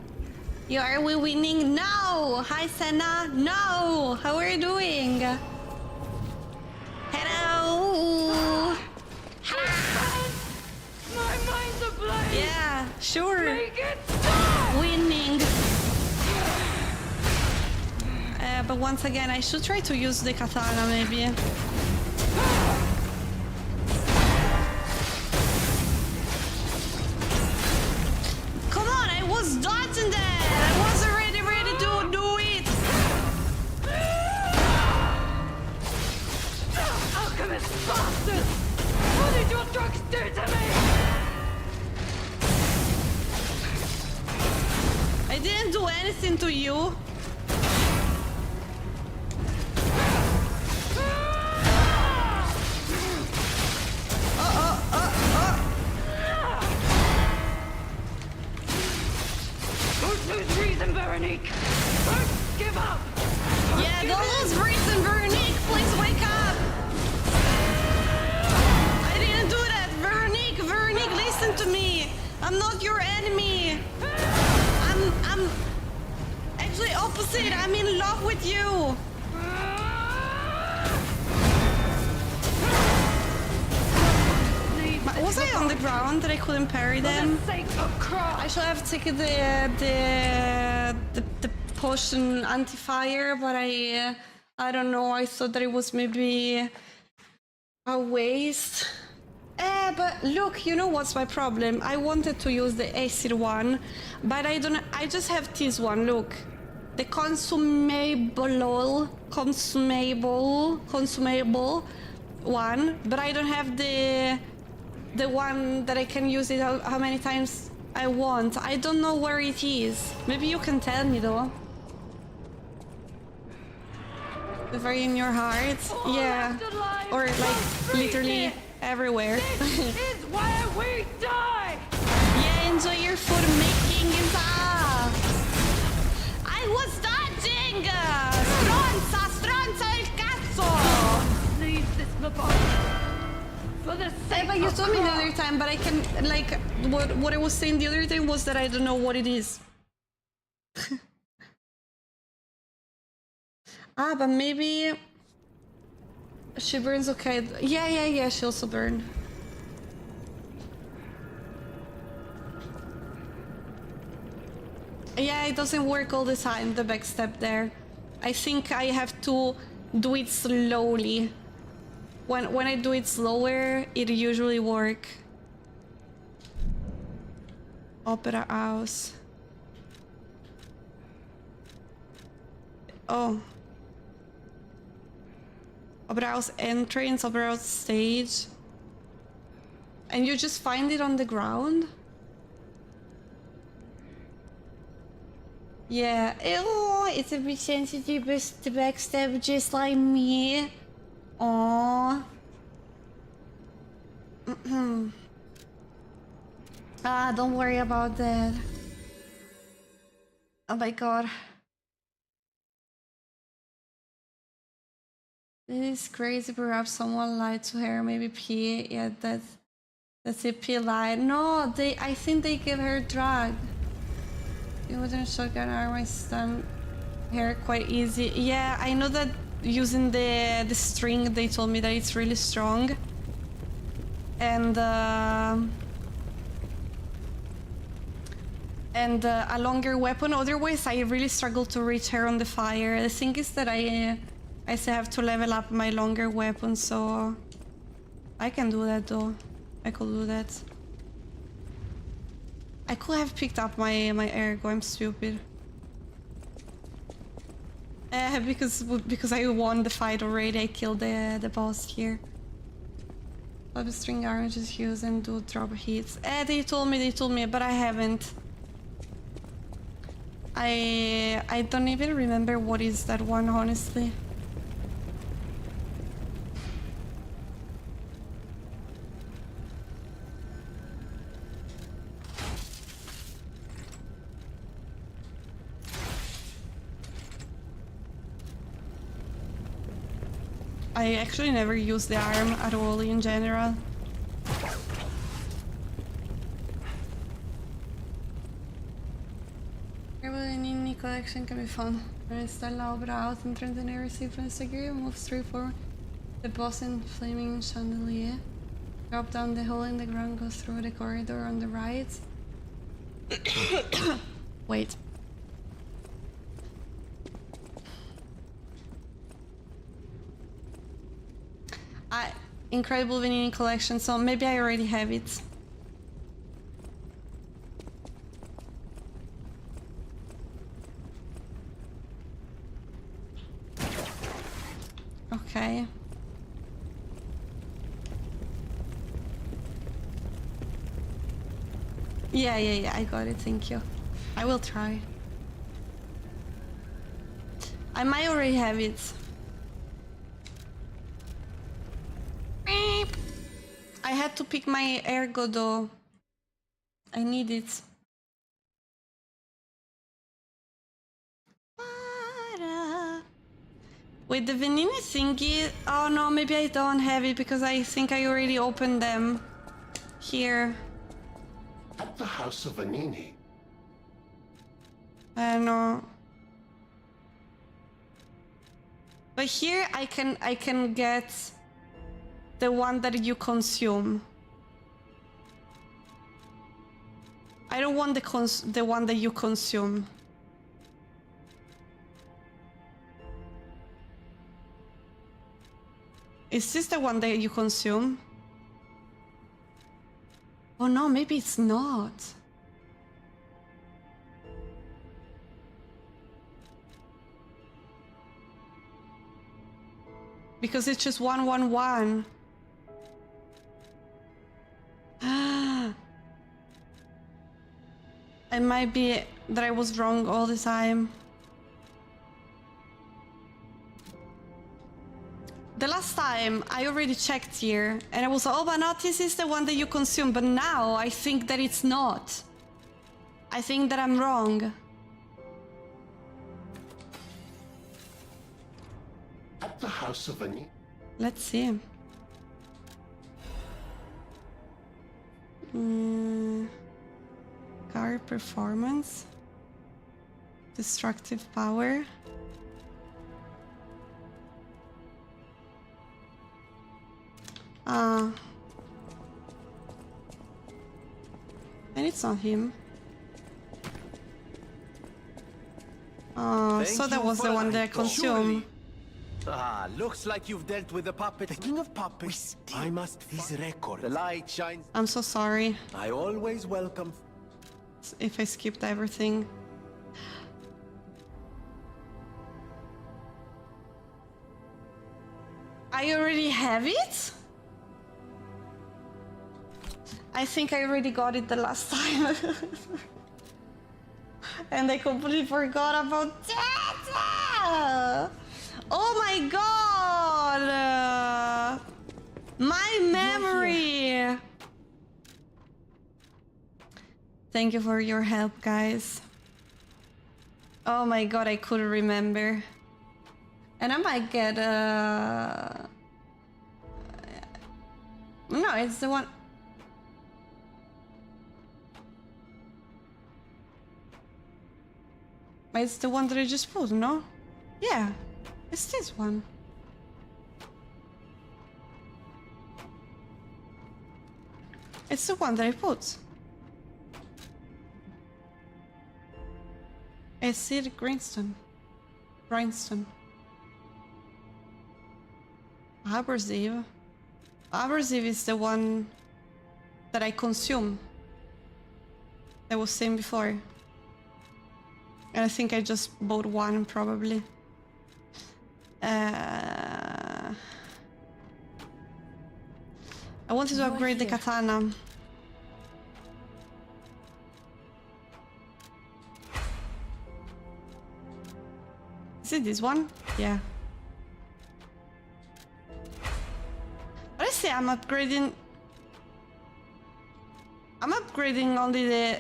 Are we winning? No! Hi, Senna. No! How are you doing? Hello! My mind's ablaze! Yeah, sure. Make it stop! Winning. But once again, I should try to use the katana, maybe. Come on, I was dodging that! I was already ready to do it! Alchemist bastard! What did your drugs do to me? I didn't do anything to you. Don't lose reason, Veronique! Don't give up! Yeah, don't lose reason, Veronique! Please wake up! I didn't do that! Veronique, listen to me! I'm not your enemy! I'm actually opposite! I'm in love with you! Was I on the ground that I couldn't parry them? For the sake of I Christ! should have taken the potion anti-fire, but I don't know. I thought that it was maybe a waste. But look, you know what's my problem? I wanted to use the acid one, but I don't. I just have this one. Look, the consumable one, but I don't have the one that I can use it how many times I want. I don't know where it is. Maybe you can tell me though. The very in your heart, yeah, or like literally everywhere. This is where we die! Yeah, enjoy your food making, I was dodging! Stronza il cazzo! Leave this lobotomy. For the sake But you of told me the God. other time, but I can, like, what I was saying the other time was that I don't know what it is. But maybe she burns okay. Yeah, she also burned. Yeah, it doesn't work all the time, the backstep there. I think I have to do it slowly. When I do it slower, it usually works. Opera house. Oh. Opera house entrance, opera house stage. And you just find it on the ground? Yeah. Oh, it's a bit sensitive to backstab just like me. Aww. Don't worry about that. Oh my god. This is crazy. Perhaps someone lied to her. Maybe P. Yeah, that's it. P lied. No, I think they gave her drug. It wasn't shotgun arm. I stun her quite easy. Yeah, I know that using the string, they told me that it's really strong. And a longer weapon. Otherwise, I really struggle to reach her on the fire. The thing is that I still have to level up my longer weapon, so I can do that though. I could do that. I could have picked up my ergo. I'm stupid. Because I won the fight already. I killed the boss here. Let the string oranges use and do drop hits. They told me, but I haven't. I don't even remember what is that one, honestly. I actually never use the arm at all in general. Any collection can be fun. Install Opera out and turn the nearest sequence figure, move straight forward. The boss in flaming chandelier. Drop down the hole in the ground, go through the corridor on the right. Wait. Incredible Vanini collection, so maybe I already have it. Okay. Yeah, I got it, thank you. I will try. I might already have it. I had to pick my ergo though. I need it. Wait, the Vanini thingy? Oh no, maybe I don't have it because I think I already opened them here. At the House of Vanini. I don't know. But here I can get the one that you consume. I don't want the one that you consume. Is this the one that you consume? Oh no, maybe it's not. Because it's just 111. It might be that I was wrong all the time. The last time I already checked here and I was like, oh, but not this is the one that you consume. But now I think that it's not. I think that I'm wrong. At the house of Anini. Let's see. Car performance. Destructive power. And it's not him. So that was the one that I consumed. Ah, looks like you've dealt with the puppet. The king of puppets. I must his record. The light shines. I'm so sorry I always welcome. if I skipped everything. I already have it? I think I already got it the last time. And I completely forgot about that! Oh my god! My memory! Thank you for your help, guys. Oh my god, I couldn't remember. And I might get no, it's the one. It's the one that I just put, no? Yeah, it's this one. It's the one that I put. It's Sid Greenstone. Grindstone. Abrasive. Abrasive is the one that I consume. I was saying before. And I think I just bought one, probably. I wanted to upgrade the katana. Is it this one? Yeah. But I say I'm upgrading only the...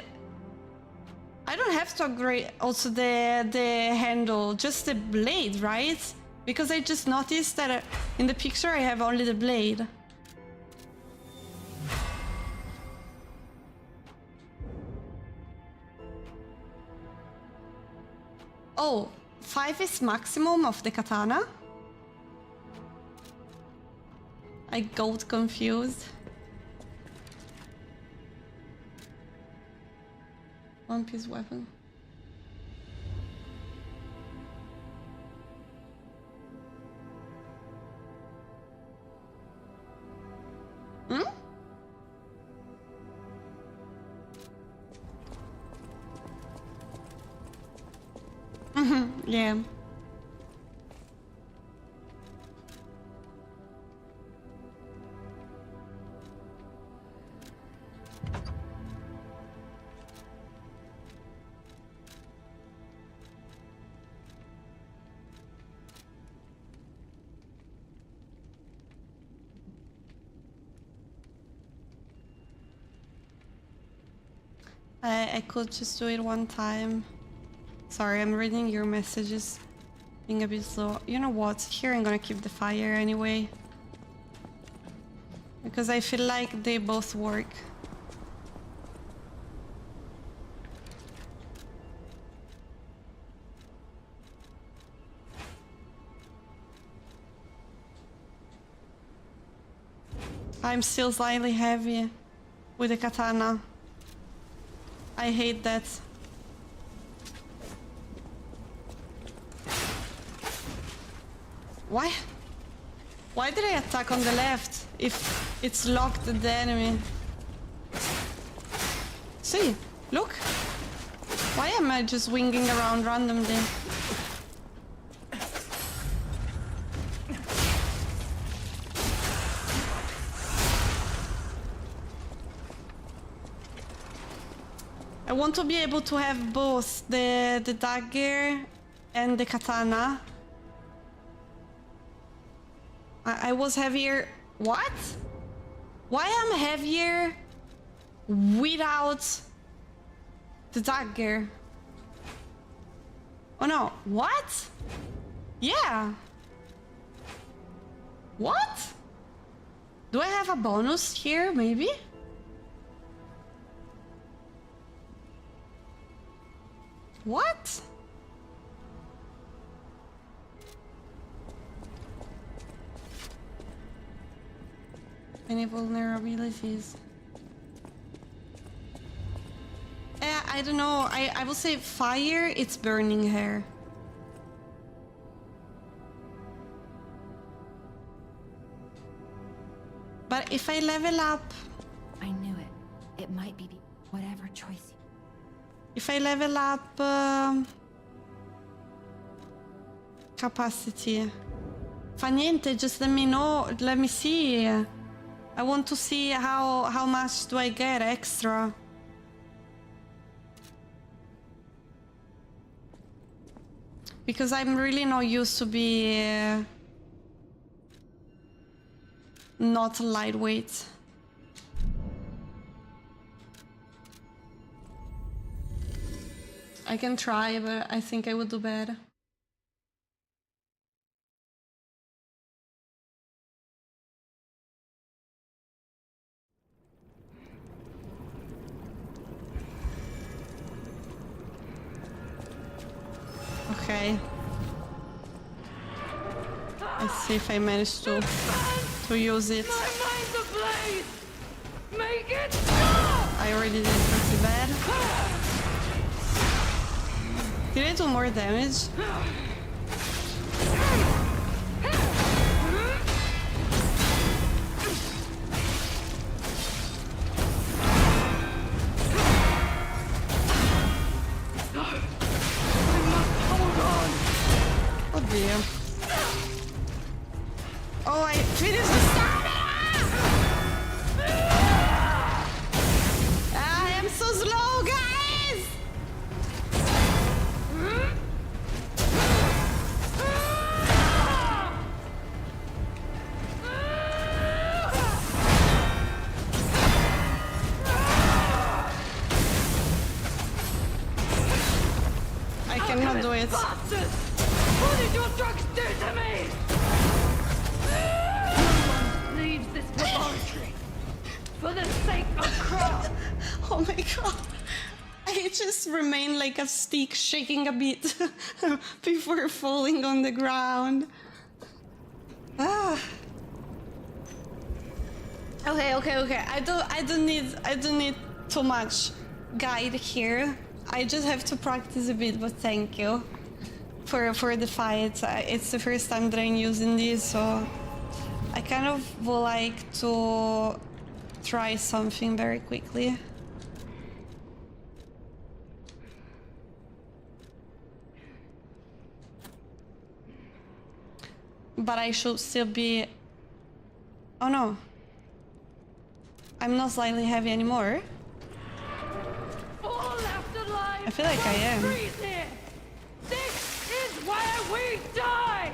I don't have to upgrade also the handle, just the blade, right? Because I just noticed that in the picture I have only the blade. Oh, 5 is maximum of the katana? I got confused. One piece weapon. Hmm? Yeah. I could just do it one time. Sorry, I'm reading your messages. Being a bit slow. You know what? Here I'm gonna keep the fire anyway. Because I feel like they both work. I'm still slightly heavy with the katana. I hate that. What? Why did I attack on the left if it's locked at the enemy? See, look. Why am I just winging around randomly? I want to be able to have both the dagger and the katana. I was heavier. What? Why am heavier without the dagger? Oh no, what? Yeah. What? Do I have a bonus here, maybe? What? Any vulnerabilities? I don't know. I will say fire, it's burning hair. But if I level up... I knew it. It might be whatever choice. If I level up... capacity. Fa niente, just let me know, let me see. I want to see how much do I get extra. Because I'm really not used to be not lightweight. I can try, but I think I would do better. Okay. Let's see if I manage to use it. My mind's ablaze! Make it stop! I already did pretty bad. Did I do more damage? Oh dear. Oh, I finished the stamina! I am so slow, guys! I cannot do it. Bastard! What did your drugs do to me? No one leaves this laboratory for the sake of crowd. Oh my god. I just remain like a stick shaking a bit before falling on the ground. Ah. Okay. I don't need too much guide here. I just have to practice a bit, but thank you for the fight. It's the first time that I'm using this, so I kind of would like to try something very quickly. But I should still be... Oh no. I'm not slightly heavy anymore. All afterlife. I feel like I am. Freeze here. This is where we die.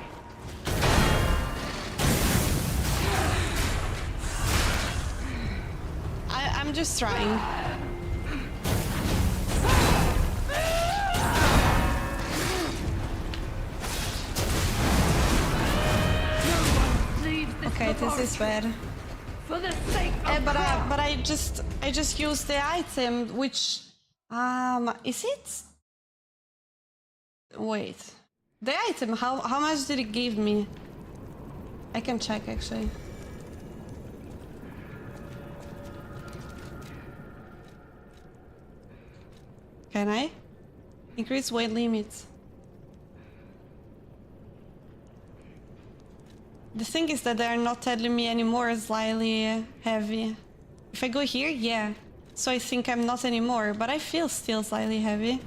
I'm just trying. Okay, this is bad. For the sake of But I just used the item, which is it? Wait, the item. How much did it give me? I can check actually. Can I? Increase weight limit. The thing is that they're not telling me anymore slightly heavy. If I go here, yeah. So I think I'm not anymore, but I feel still slightly heavy.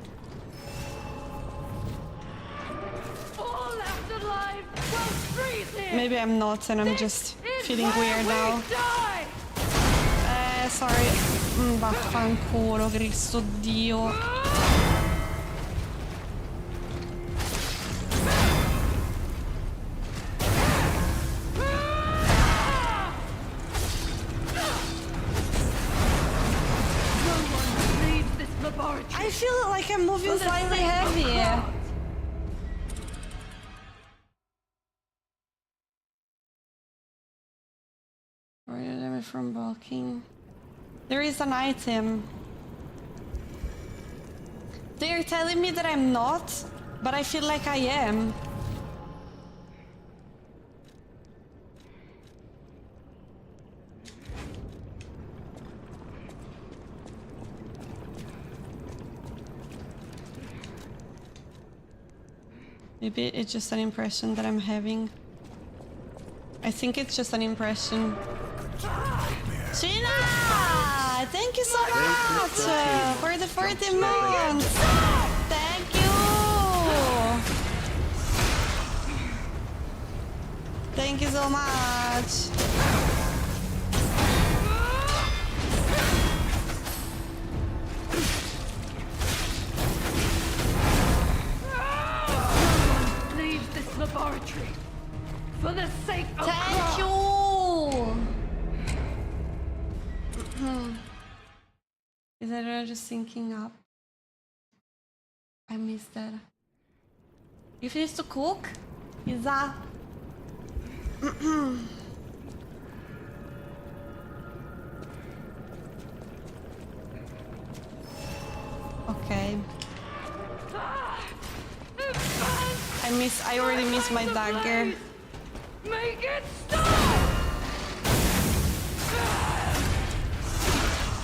All left alive while freezing. Maybe I'm not and I'm just feeling weird now. Die. Sorry. Vaffanculo, Cristo Dio. I feel like I'm moving slightly heavy. Remove me from bulking. There is an item. They're telling me that I'm not, but I feel like I am. Maybe it's just an impression that I'm having. I think it's just an impression. Sheena! Thank you so much for the 40 months! Thank you! Thank you so much! Leave this laboratory for the sake of Thank you! Is that just syncing up? I missed that. You finished to cook? Is that? Okay. I already missed my dagger. Make it stop!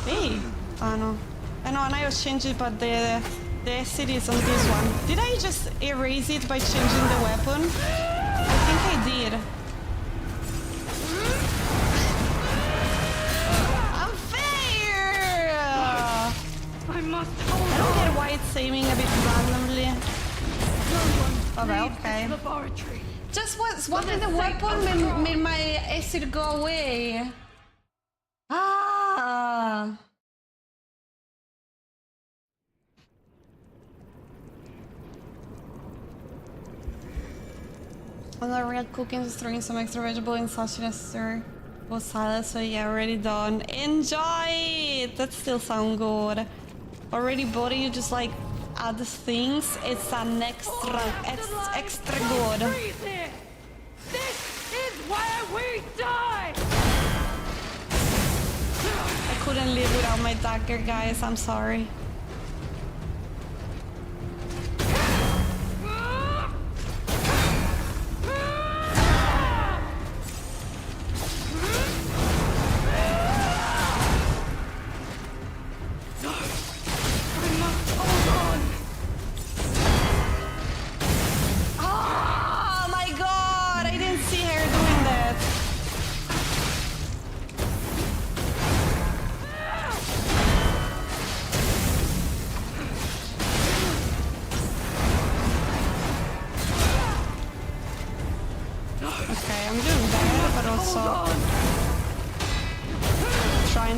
Hey! Oh no. I know, and I was changing, but the acid is on this one. Did I just erase it by changing the weapon? I think I did. Unfair! I must I hold don't on. get why it's aiming a bit randomly. Okay. Laboratory. Just swapping the weapon made my acid go away. Ah! On the real cooking, just throwing some extra vegetable in such a stir was salad, so yeah, already done. Enjoy it! That still sound good. Already bought it, you just like add things, it's an extra, it's extra good. This is where we die! I couldn't live without my dagger, guys, I'm sorry.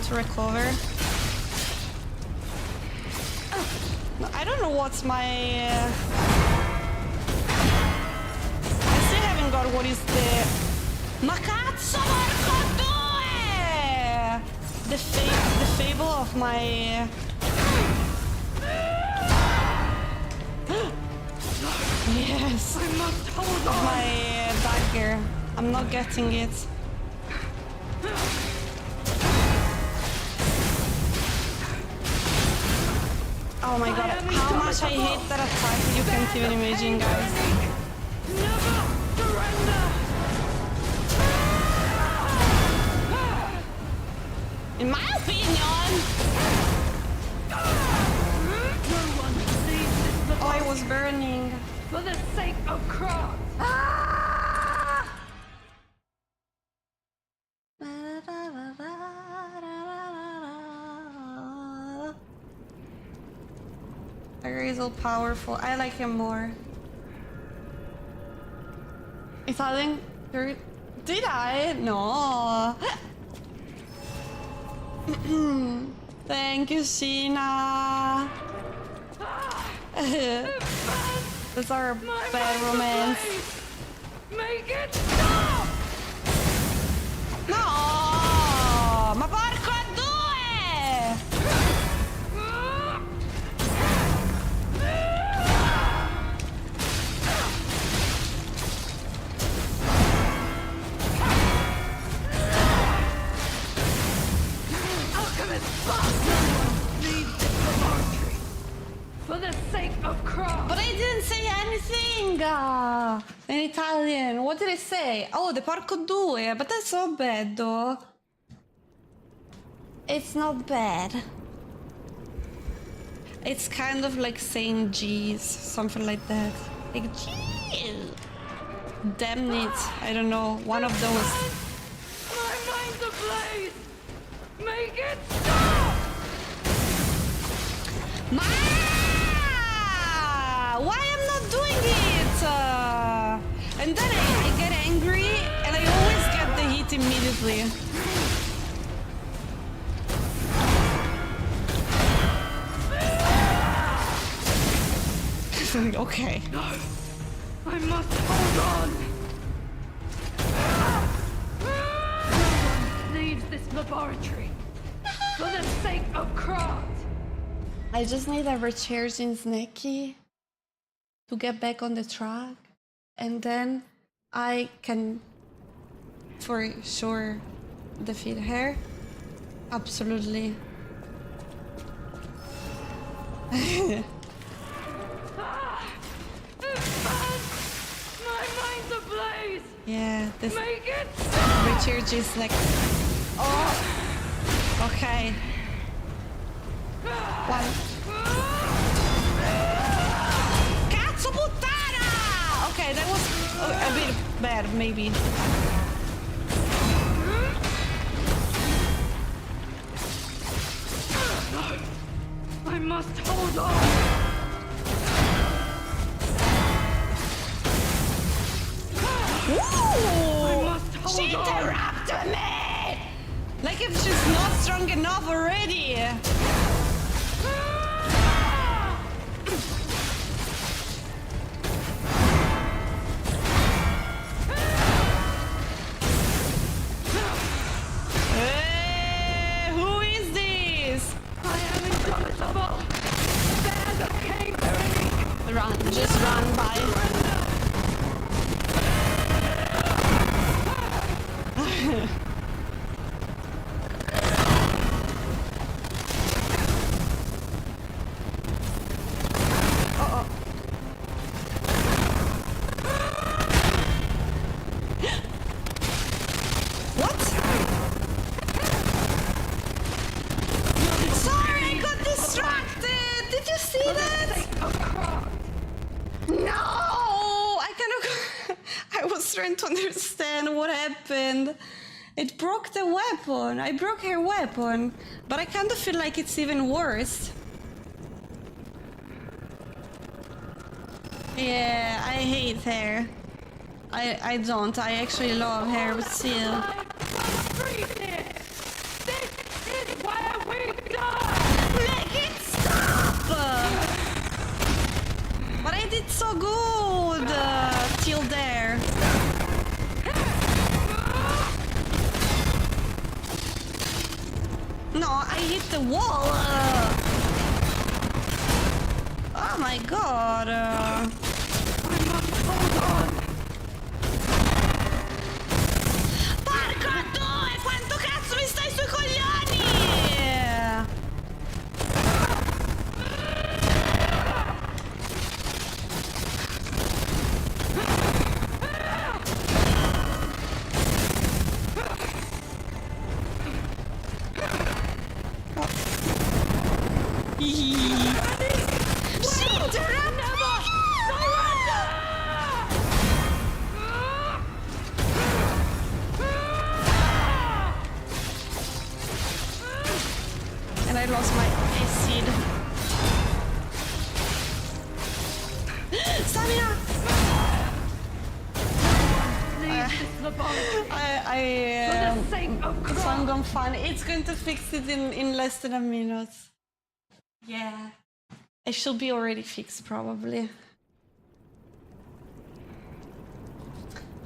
To recover. I don't know what's my... I still haven't got what is the... Ma cazzo, porco due! The fable of my... Yes! I must hold of my dagger. I'm not getting it. Oh my god, how much I hate that attack, you can't even imagine, guys. Never surrender! In my opinion! Oh, I was burning. For the sake of craft! Tiger is all powerful. I like him more. Italian? Did I? No. Thank you, Sheena. That's our bad romance. Make it stop! No! Ma porco a due! Alchemist Boss! Leave this laboratory. For the sake of craft. But I didn't say anything! In Italian. What did I say? Oh, the porco due. But that's not bad, though. It's not bad. It's kind of like saying jeez. Something like that. Like, jeez. Damn it. I don't know. One of those. My mind's ablaze! Make it stop! Ma! Why I'm not doing it? And then I get angry and I always get the hit immediately. Okay. No! I must hold on! No one leaves this laboratory. For the sake of craft. I just need a recharging snacky to get back on the track, and then I can for sure defeat her. Absolutely. My mind's ablaze! Yeah, this Make it stop! recharge is like, oh, okay. One. Cazzo puttana! Okay, that was a bit bad, maybe. I must hold on! Ooh! hold She on. interrupted me! Like if she's not strong enough already. Hey, who is this? I am indomitable! Band of kangaroo! Run, just run by. What? Sorry, I got distracted. Did you see that? No, I kind of. I was trying to understand what happened. It broke the weapon. I broke her weapon, but I kind of feel like it's even worse. Yeah, I hate her. I don't. I actually love her, but still. This is where we die! Make it stop! But I did so good till there. No, I hit the wall. Oh my god. I must hold on! Porco due, quanto cazzo mi stai sui coglioni? She interrupted me! And I lost my acid. Stamina! Leave this laboratory for I the sake of song Krog. on fun. It's going to fix it in less than a minute. Yeah. It should be already fixed, probably.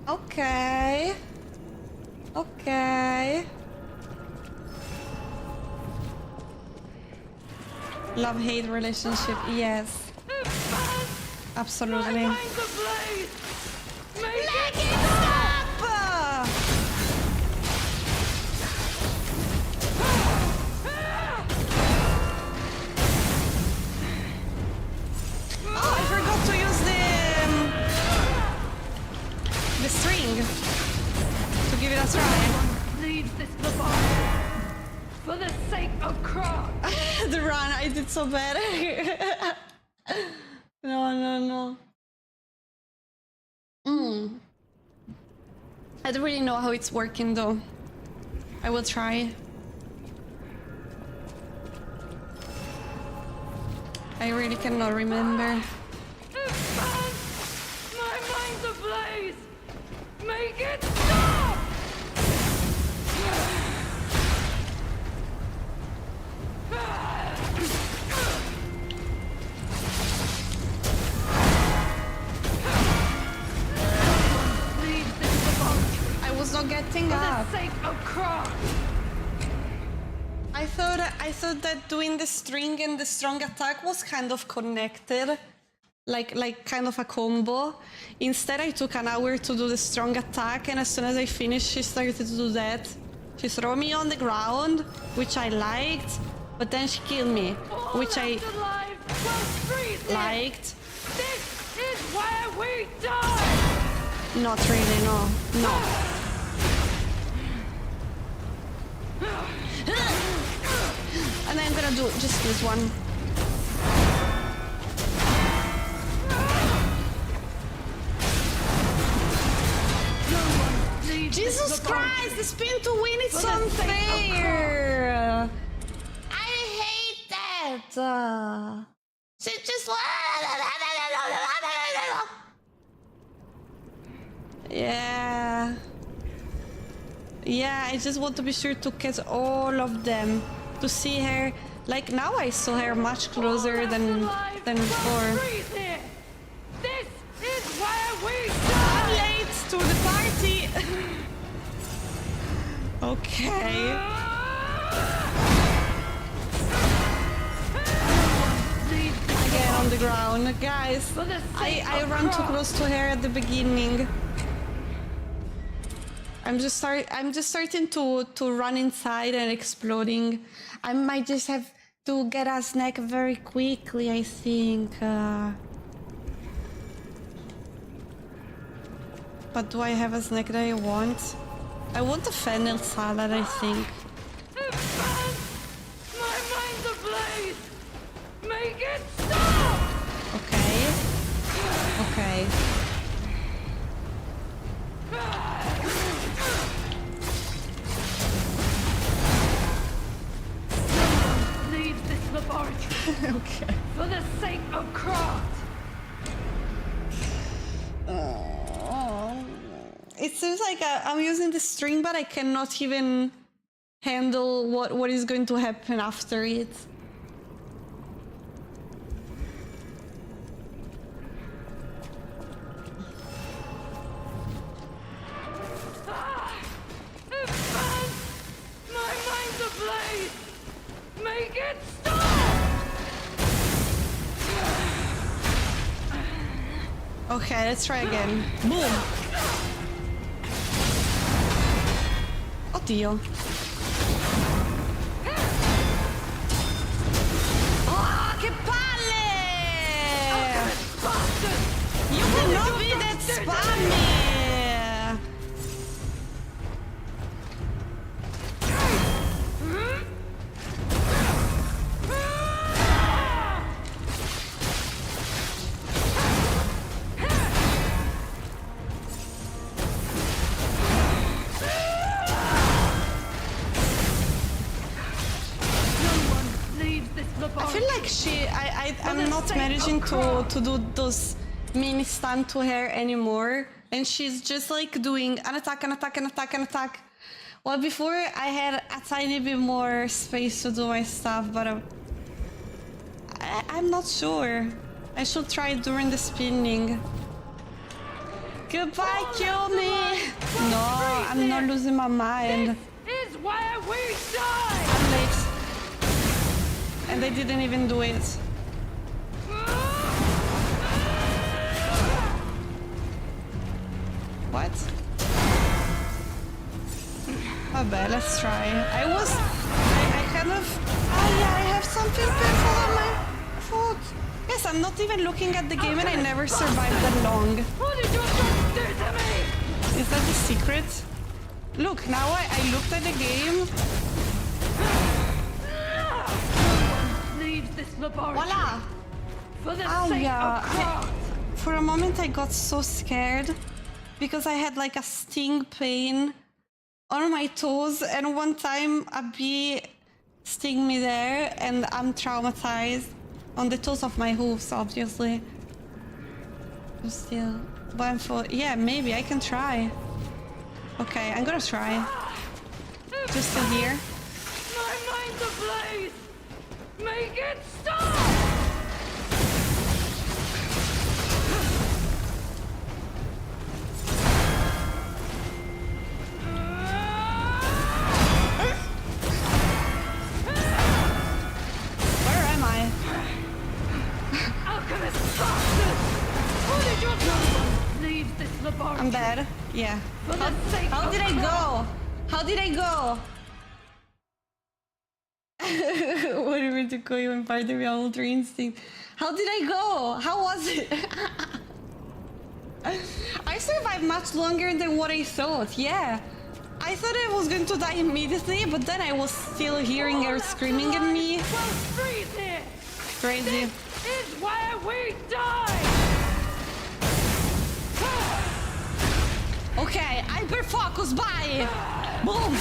Okay. Okay. Love-hate relationship, yes. Absolutely. My mind's ablaze. Make it Stop! Oh, I forgot to use the string to give it a try. leave this laboratory for the sake of Krog. The run, I did so bad. No. I don't really know how it's working though. I will try. I really cannot remember. My mind's ablaze. Make it stop. Leave this laboratory I was not getting for up. the sake of Krog. I thought that doing the string and the strong attack was kind of connected. Like kind of a combo. Instead I took an hour to do the strong attack, and as soon as I finished she started to do that. She threw me on the ground, which I liked, but then she killed me, which I Alive, well, freeze it. liked. This is where we die. Not really, no. And I'm gonna do just this one. Jesus Christ, the spin to win is unfair! I hate that! She just... Yeah, I just want to be sure to catch all of them. To see her... Like, now I saw her much closer than before. This is where we I'm die. late to the party! Okay. Again on the ground. Guys, I ran too close to her at the beginning. I'm just starting to run inside and exploding. I might just have to get a snack very quickly, I think. But do I have a snack that I want? I want a fennel salad, I think. My mind's ablaze. Make it stop. Okay. Okay. Leave this laboratory. Okay. For the sake of Krog. It seems like I'm using the string, but I cannot even handle what is going to happen after it. My mind's ablaze. Make it stop. Okay, let's try again. Boom! Oddio. Oh, che palle! You cannot be that spammy! Leave this I laboratory. feel like I'm not managing to do those mini stun to her anymore, and she's just like doing an attack, an attack, an attack, an attack. Well, before I had a tiny bit more space to do my stuff, but I'm not sure. I should try it during the spinning. Goodbye, kill me! No, I'm not losing my mind. This is where we die! I'm late. And they didn't even do it. What? Okay, let's try. I kind of... Oh yeah, I have something painful on my foot. Yes, I'm not even looking at the game and I never survived that long. What did your son do to me? Is that the secret? Look, now I looked at the game. Leave this laboratory. Voila! For the Oh sake yeah, of craft. for a moment I got so scared because I had like a sting pain on my toes, and one time a bee sting me there and I'm traumatized on the toes of my hoofs, obviously. But still, but I'm for, yeah, maybe I can try. Okay, I'm gonna try. Just still here. My mind's ablaze. Make it stop! Where am I? Alchemist bastard! What did your son leave this laboratory? I'm dead. Yeah. For the sake How of did I go? How did I go? What do you mean to call you and part of your ultra instinct? How did I go? How was it? I survived much longer than what I thought, yeah. I thought I was going to die immediately, but then I was still hearing her screaming at me. Well, freeze here! Crazy. This is where we die! Okay, hyperfocus, bye! Boom!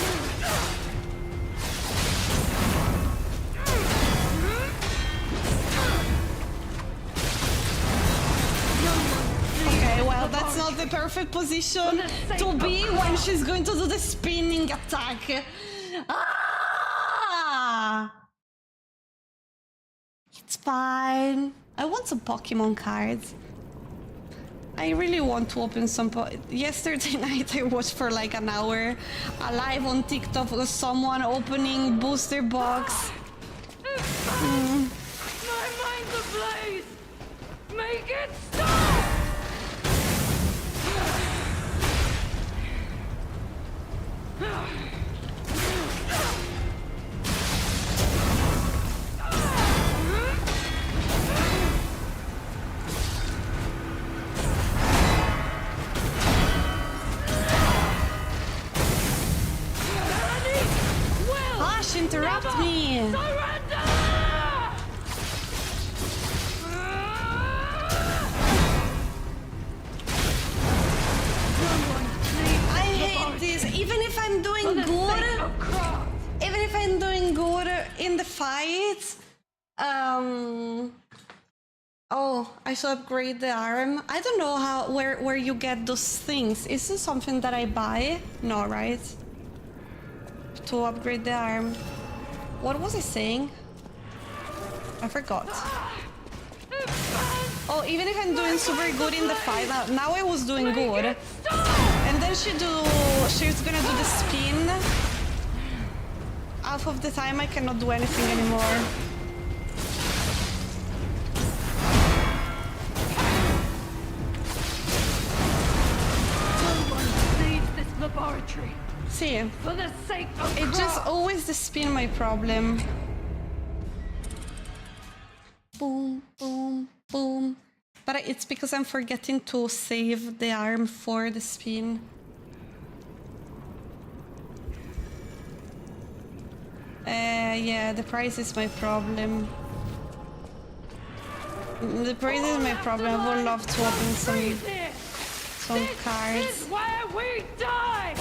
Okay, well, that's not the perfect position to be when she's going to do the spinning attack. Ah! It's fine. I want some Pokemon cards. I really want to open some... Yesterday night I watched for like an hour a live on TikTok of someone opening booster box. My mind's ablaze! Make it stop! Hush, interrupt me! Surrender! I hate this. Even if I'm doing good, even if I'm doing good in the fight, oh, I should upgrade the arm. I don't know how where you get those things. Is this something that I buy? No, right? To upgrade the arm. What was I saying? I forgot. Oh, even if I'm doing super good in the fight, now I was doing good. And then she's gonna do the spin. Half of the time I cannot do anything anymore. Leave this laboratory. See, For the sake of it's just craft. always the spin my problem. Boom, boom, boom. But it's because I'm forgetting to save the arm for the spin. Yeah, the price is my problem. The price is my problem. I would love to open some cards. This is where we die!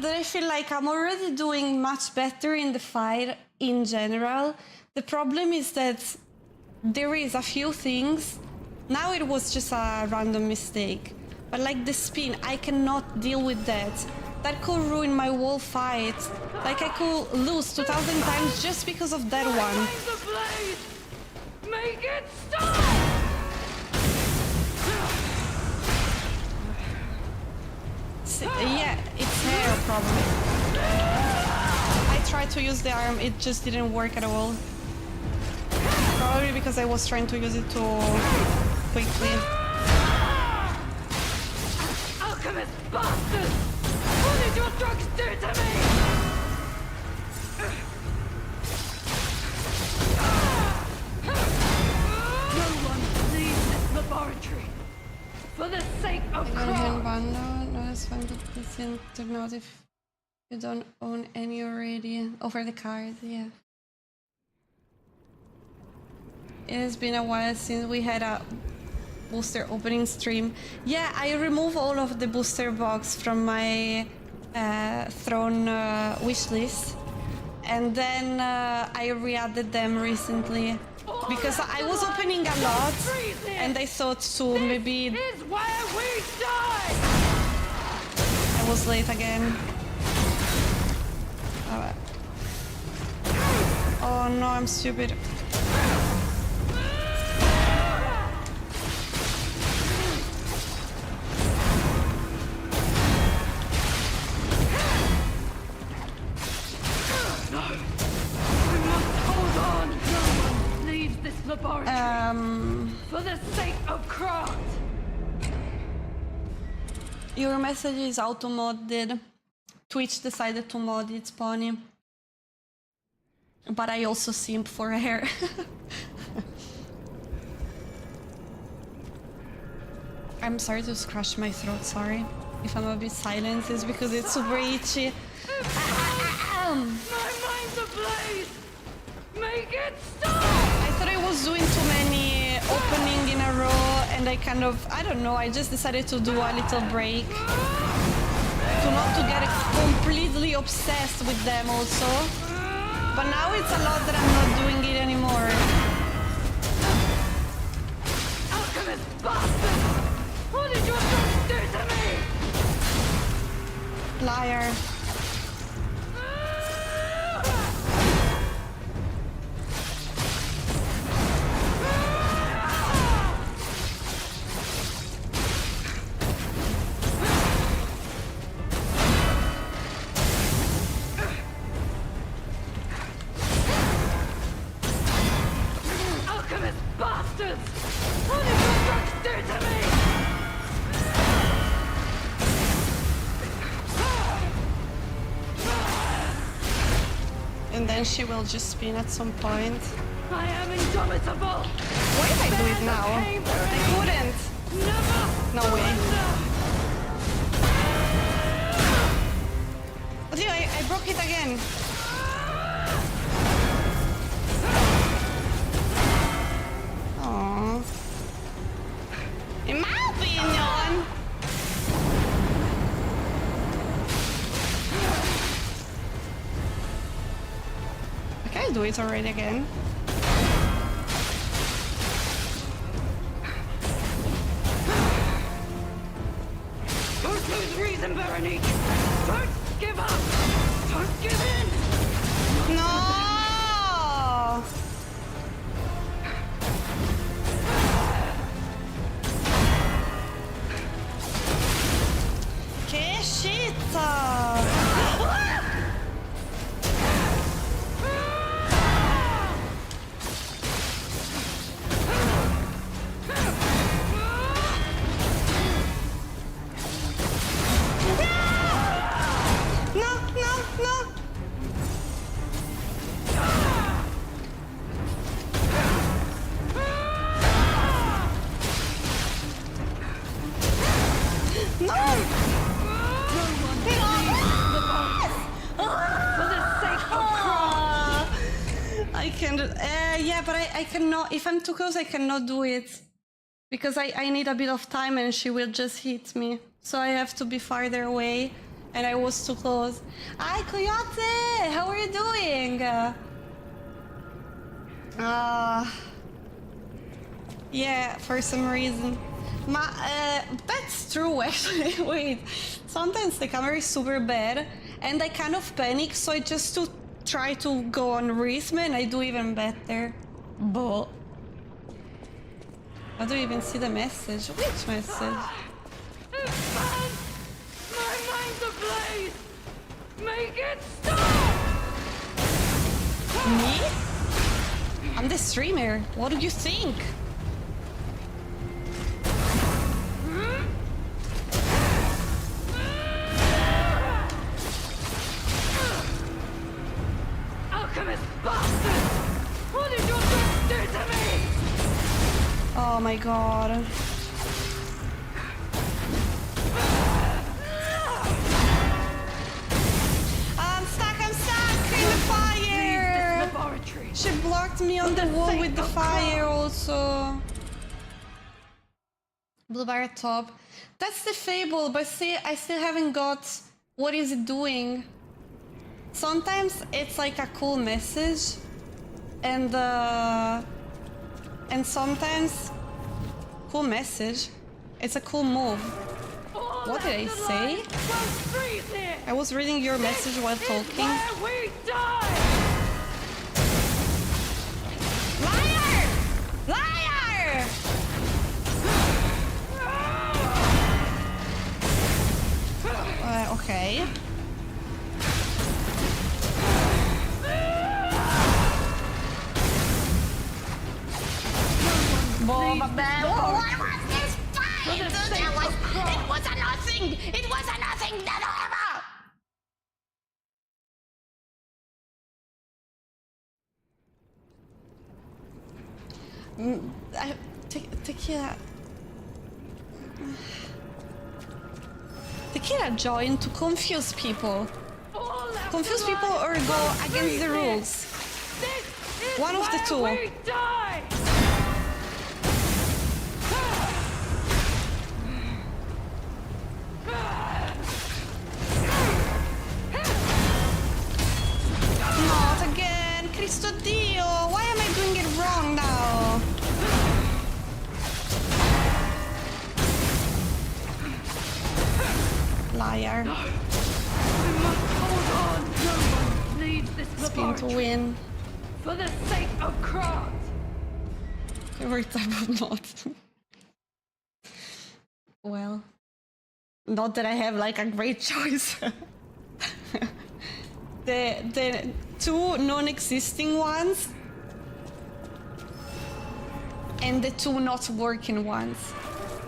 that I feel like I'm already doing much better in the fight in general. The problem is that there is a few things. Now it was just a random mistake. But like the spin, I cannot deal with that. That could ruin my whole fight. Like I could lose 2,000 times just because of that one. Find the blade! Make it stop! Yeah, it's hair probably. I tried to use the arm, it just didn't work at all. Probably because I was trying to use it too quickly. Alchemist bastard! What did your drugs do to me? No one leaves this laboratory. For the sake of I got hand Crow. one now. No, it's fine to listen to note if you don't own any already. Over the card, yeah. It has been a while since we had a booster opening stream. Yeah, I removed all of the booster box from my Throne wish list, and then I re-added them recently because I was opening a lot, and I thought to maybe This is where we die! I was late again. Oh no, I'm stupid. We must hold on! No one leaves this laboratory. For the sake of Crow. Your message is auto-modded. Twitch decided to mod its pony. But I also simp for hair. I'm sorry to scratch my throat, sorry. If I'm a bit silent, it's because it's super itchy. My mind's ablaze! Make it stop! I thought I was doing too many opening in a row, and I kind of, I don't know, I just decided to do a little break. To not to get completely obsessed with them also. But now it's a lot that I'm not doing it anymore. Alchemist bastard! What did your drugs do to me? Liar. Alchemist bastards! What did your drugs do to me? And then she will just spin at some point. I am indomitable! Why did I do it now? I couldn't. Never! No way. But yeah, I broke it again. Aww. In my opinion. Can I do it already again? Don't lose reason, Veronique! Don't give up! Don't give in! No! Che shit! No, no, no! No! For the sake of Crow! I can do, yeah, but I cannot, if I'm too close, I cannot do it. Because I need a bit of time and she will just hit me. So I have to be farther away. and I was too close. Hi, Coyote! How are you doing? Yeah, for some reason. That's true, actually. Wait, sometimes the camera is super bad, and I kind of panic, so I just to try to go on rhythm, and I do even better. But how do you even see the message? Which message? Man, my mind's ablaze! Make it stop! Me? I'm the streamer. What do you think? Alchemist bastard! What did your drugs do to me? Oh my god. I'm stuck in the fire! Laboratory. She blocked me on the wall with the fire also. Blue bar at top. That's the fable, but see, I still haven't got what is it doing. Sometimes it's like a cool message, and sometimes cool message. It's a cool move. What did I say? I was reading your message while talking. We die! Liar! Liar! Okay. What was this fight? It was a nothing! It was a nothing! Tequila. Tequila joined to confuse people. Confuse people or go against the rules. One of the two. We die! Not again! Cristo Dio! Why am I doing it wrong now? Liar. We must hold on. No one leaves this Spin to laboratory. win. For the sake of craft. Every type of mod. Well, not that I have like a great choice. the two non-existing ones and the two not working ones.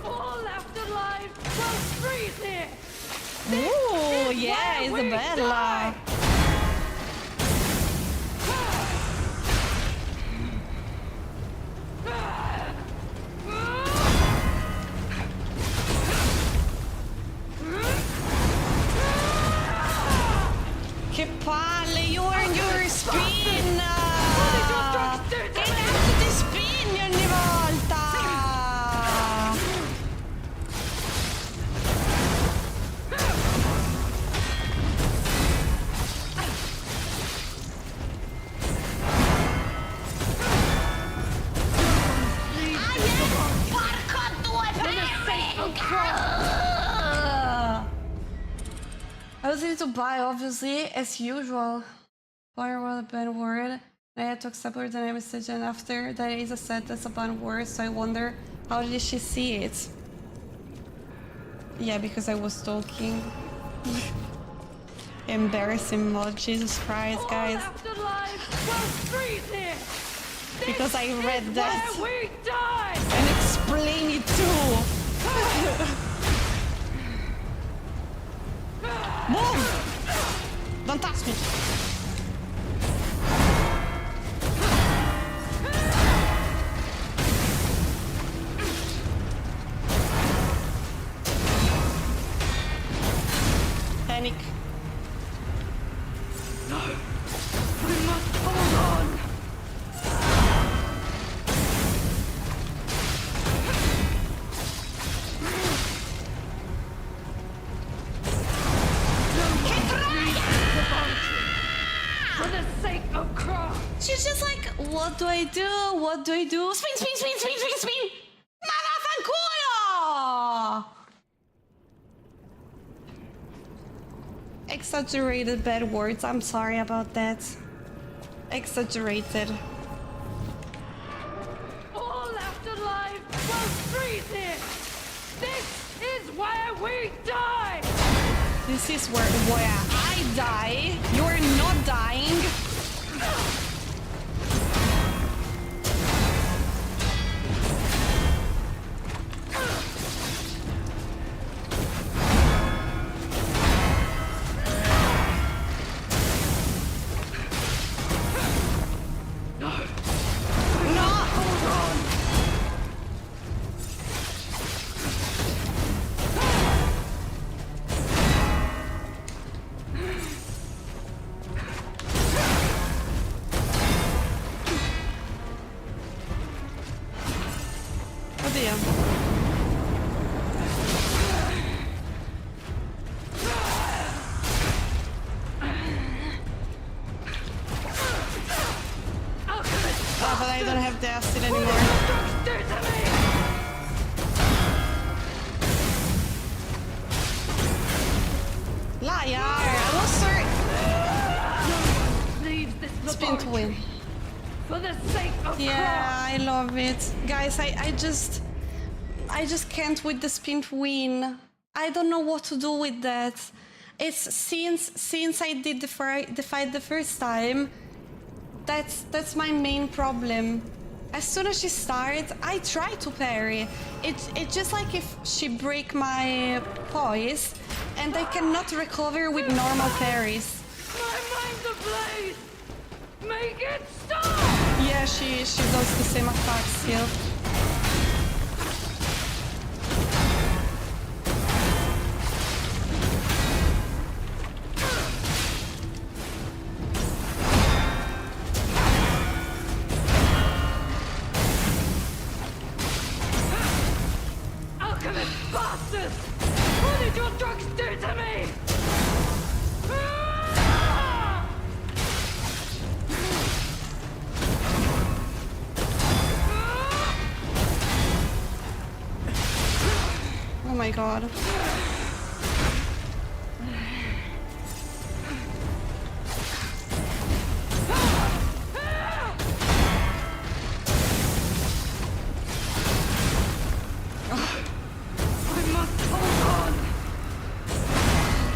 All left alive will freeze here. Ooh, yeah, Isabella. Che palle, you earned your spin! Che cazzo ti spinni ogni volta? Porco due I was ready to buy, obviously, as usual. Fire was a bad word. I had to accept her the message, and after that is a set that's a bad word, so I wonder how did she see it? Yeah, because I was talking. Embarrassing mod, Jesus Christ, guys. Because I read that and explain it too. Move! Don't touch me! Panic. No! We must hold on! What do I do? What do I do? Spin, spin, spin, spin, spin, spin! Mamafanculo! Exaggerated bad words. I'm sorry about that. Exaggerated. All afterlife will freeze here. This is where we die. This is where I die. You're not dying. But I don't have the acid anymore. Liar! I was sorry. Spin to win. For the sake of Yeah, I love it. Guys, I just can't with the spin to win. I don't know what to do with that. It's since I did the fight the first time, that's my main problem. As soon as she starts, I try to parry. It's just like if she break my poise, and I cannot recover with normal parries. My mind's ablaze. Make it stop. Yeah, she does the same attack still. Alchemist bastards! What did your drugs do to me? Ah! Oh my god. I must hold on!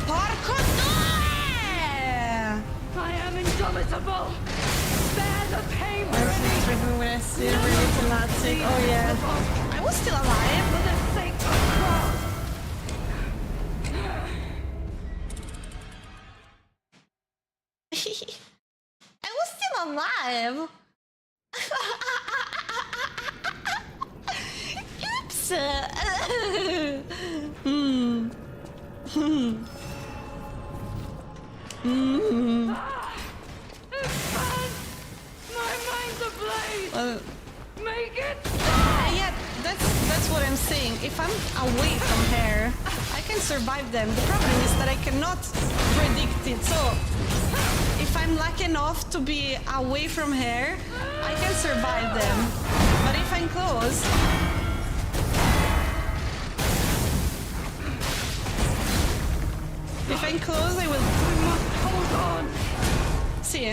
Porco due! I am indomitable! Bear the pain for Oh yeah. I was still alive. the sake of cross! I was still alive. Oops. My mind's ablaze! Make it Yeah, that's what I'm saying. If I'm away from her, I can survive them. The problem is that I cannot predict it. So if I'm lucky enough to be away from her, I can survive them. But if I'm close, I will. hold on! See,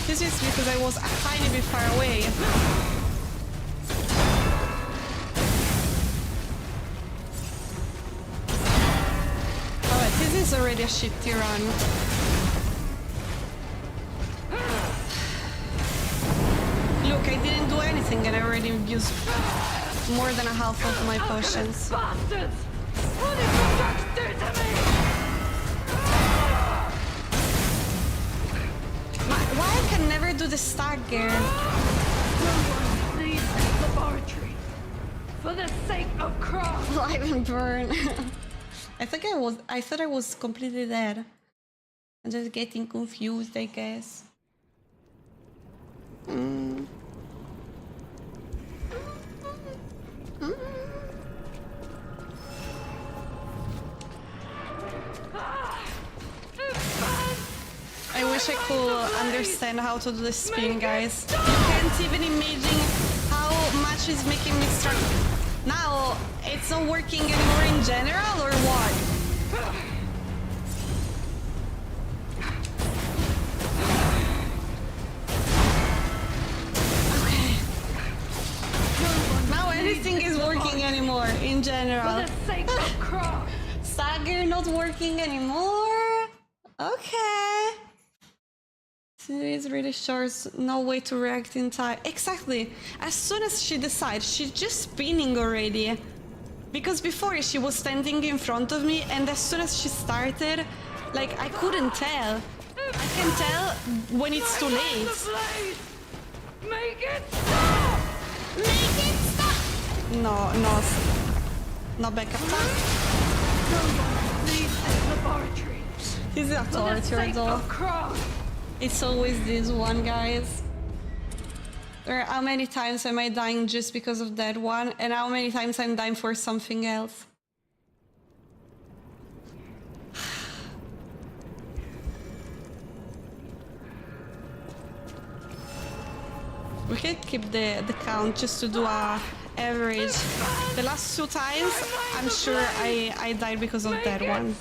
this is because I was a tiny bit far away. Alright, this is already a shitty run. Look, I didn't do anything and I already used more than a half of my potions. Bastards! What did your drugs do to me? Why I can never do the stagger? No one leaves this laboratory for the sake of craft. Live and burn. I thought I was completely dead. I'm just getting confused, I guess. I wish I could understand how to do the spin, guys. You can't even imagine how much it's making me struggle. Now, it's not working anymore in general, or what? Okay. Now anything is working anymore in general. For the sake of Croc. Stagger not working anymore? Okay. It's really short, no way to react in time. Exactly. As soon as she decides, she's just spinning already. Because before she was standing in front of me, and as soon as she started, like, I couldn't tell. I can tell when it's too late. Make it stop! Make it stop! No backup time. No one leaves this laboratory. He's a For the torture sake though. of Croc. It's always this one, guys. Or how many times am I dying just because of that one, and how many times I'm dying for something else? We can keep the count just to do a average. The last 2 times, I'm sure I died because of that one.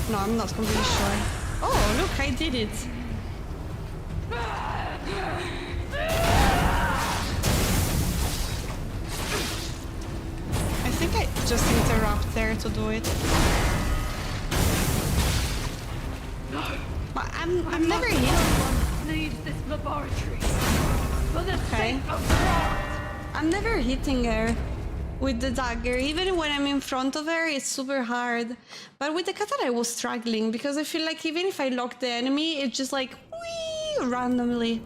No, I'm not completely sure. Oh, look, I did it. I think I just interrupt there to do it. But I'm never hit. Leaves this laboratory. For the Okay. sake of Croc. I'm never hitting her with the dagger. Even when I'm in front of her, it's super hard. But with the katana, I was struggling because I feel like even if I lock the enemy, it's just like whee, randomly.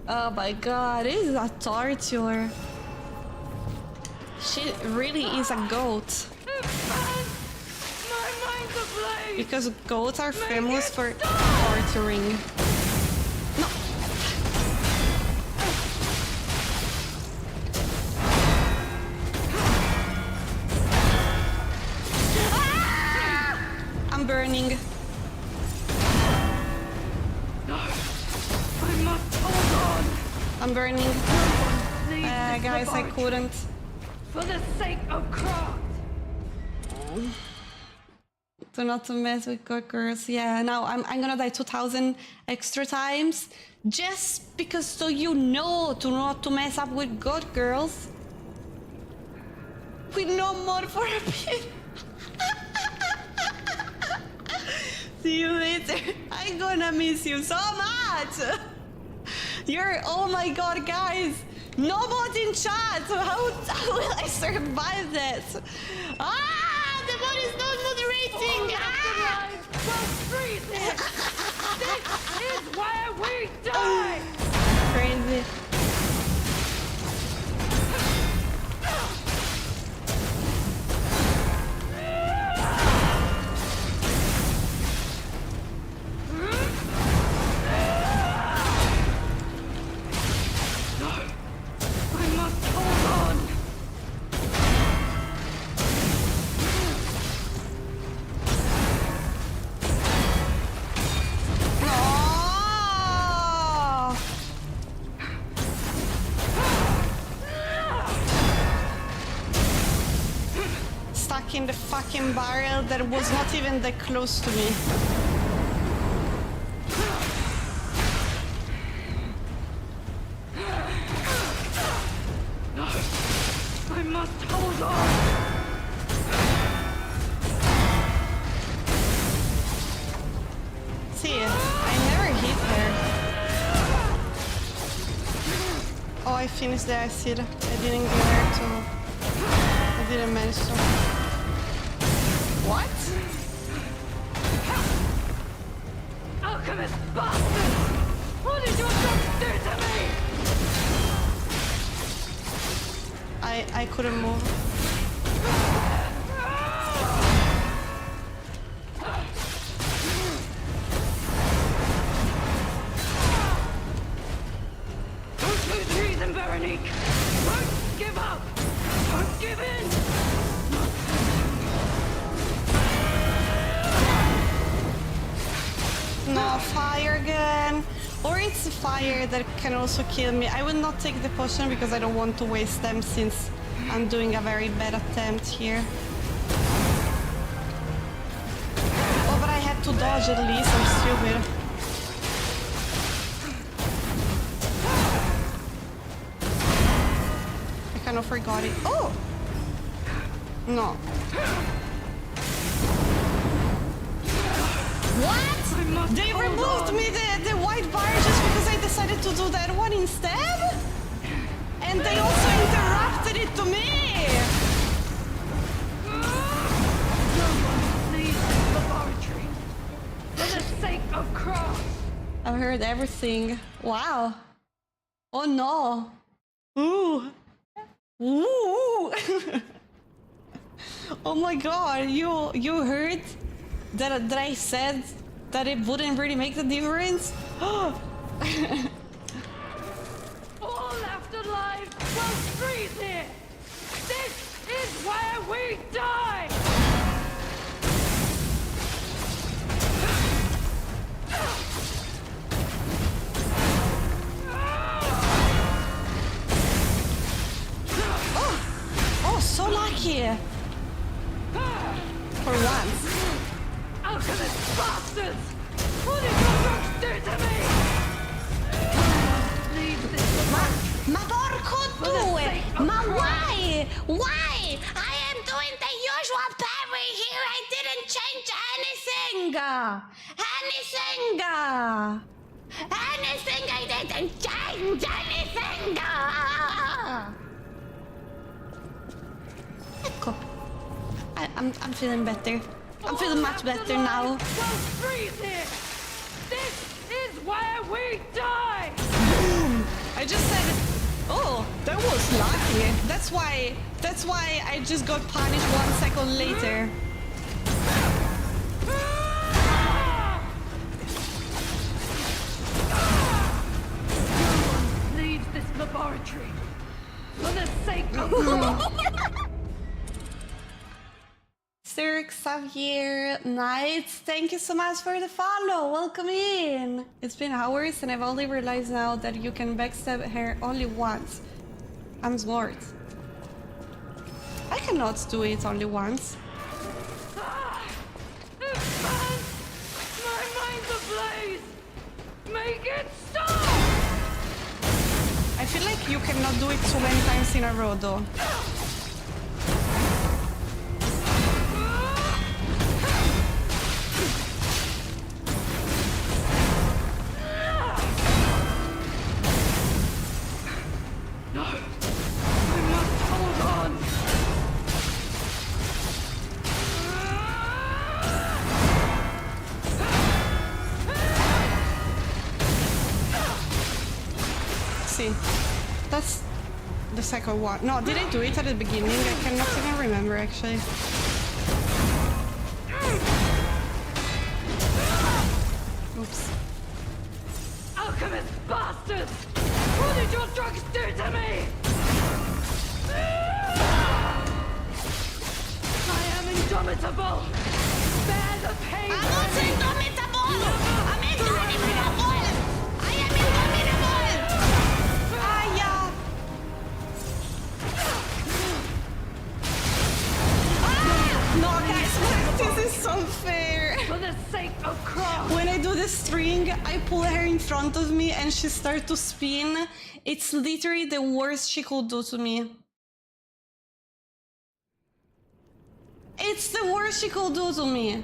Oh my god, it is a torture. She really is a goat. My mind's ablaze. Because goats are famous for torturing. No. Ah! I'm burning. No. I must hold on. I'm burning. Leave this Guys, I laboratory. couldn't. For the sake of Croc. Do not to mess with good girls. Yeah, now I'm gonna die 2,000 extra times just because so you know to not to mess up with good girls. With no more for a bit. See you later. I'm gonna miss you so much. You're, oh my god, guys. No bot in chat. How will I survive this? Ah, the bot is not moderating. Ah! Well, freeze it. This is where we die. Crazy. I must hold on. No! Stuck in the fucking barrel that was not even that close to me. I must hold on. See, I never hit her. Oh, I finished the acid. I didn't get her to... I didn't manage to... What? Alchemist bastard! What did your son do to me? I couldn't move. Don't lose reason, Veronique. Don't give up. Don't give in. No, fire again. Or it's fire that can also kill me. I will not take the potion because I don't want to waste them since I'm doing a very bad attempt here. Oh, but I had to dodge at least. I'm stupid. I kind of forgot it. Oh! No. What? They removed me the white bar just because I decided to do that one instead? And they also interrupted it to me! Someone leave this laboratory. For the sake of Cross. I've heard everything. Wow. Oh no. Ooh. Ooh. Oh my god, you heard that I said that it wouldn't really make the difference? All afterlife will freeze here. This is where we die. Oh, so lucky. For once. Alchemist bastards! What did your drugs do to me? Leave this laboratory. Ma porco due! Ma why? Why? I am doing the usual parry here. I didn't change anything. Anything. I didn't change anything. Ecco. I'm feeling better. I'm feeling much better now. Will freeze here. This is where we die. Boom! I just said, oh, that was lucky. That's why I just got punished 1 second later. Someone leaves this laboratory for the sake of Sir Xavier Knights, thank you so much for the follow. Welcome in. It's been hours and I've only realized now that you can backstab her only once. I'm smart. I cannot do it only once. Man, my mind's ablaze. Make it stop. I feel like you cannot do it too many times in a row though. That's the second one. No, did I do it at the beginning? I cannot even remember actually. Oops. Alchemist bastards! What did your drugs do to me? I am indomitable! Bear the pain! I'm not indomitable! I'm indomitable! I am indomitable! Ah, no, guys, this is unfair. For the sake of Cross! When I do the string, I pull her in front of me and she starts to spin. It's literally the worst she could do to me. It's the worst she could do to me.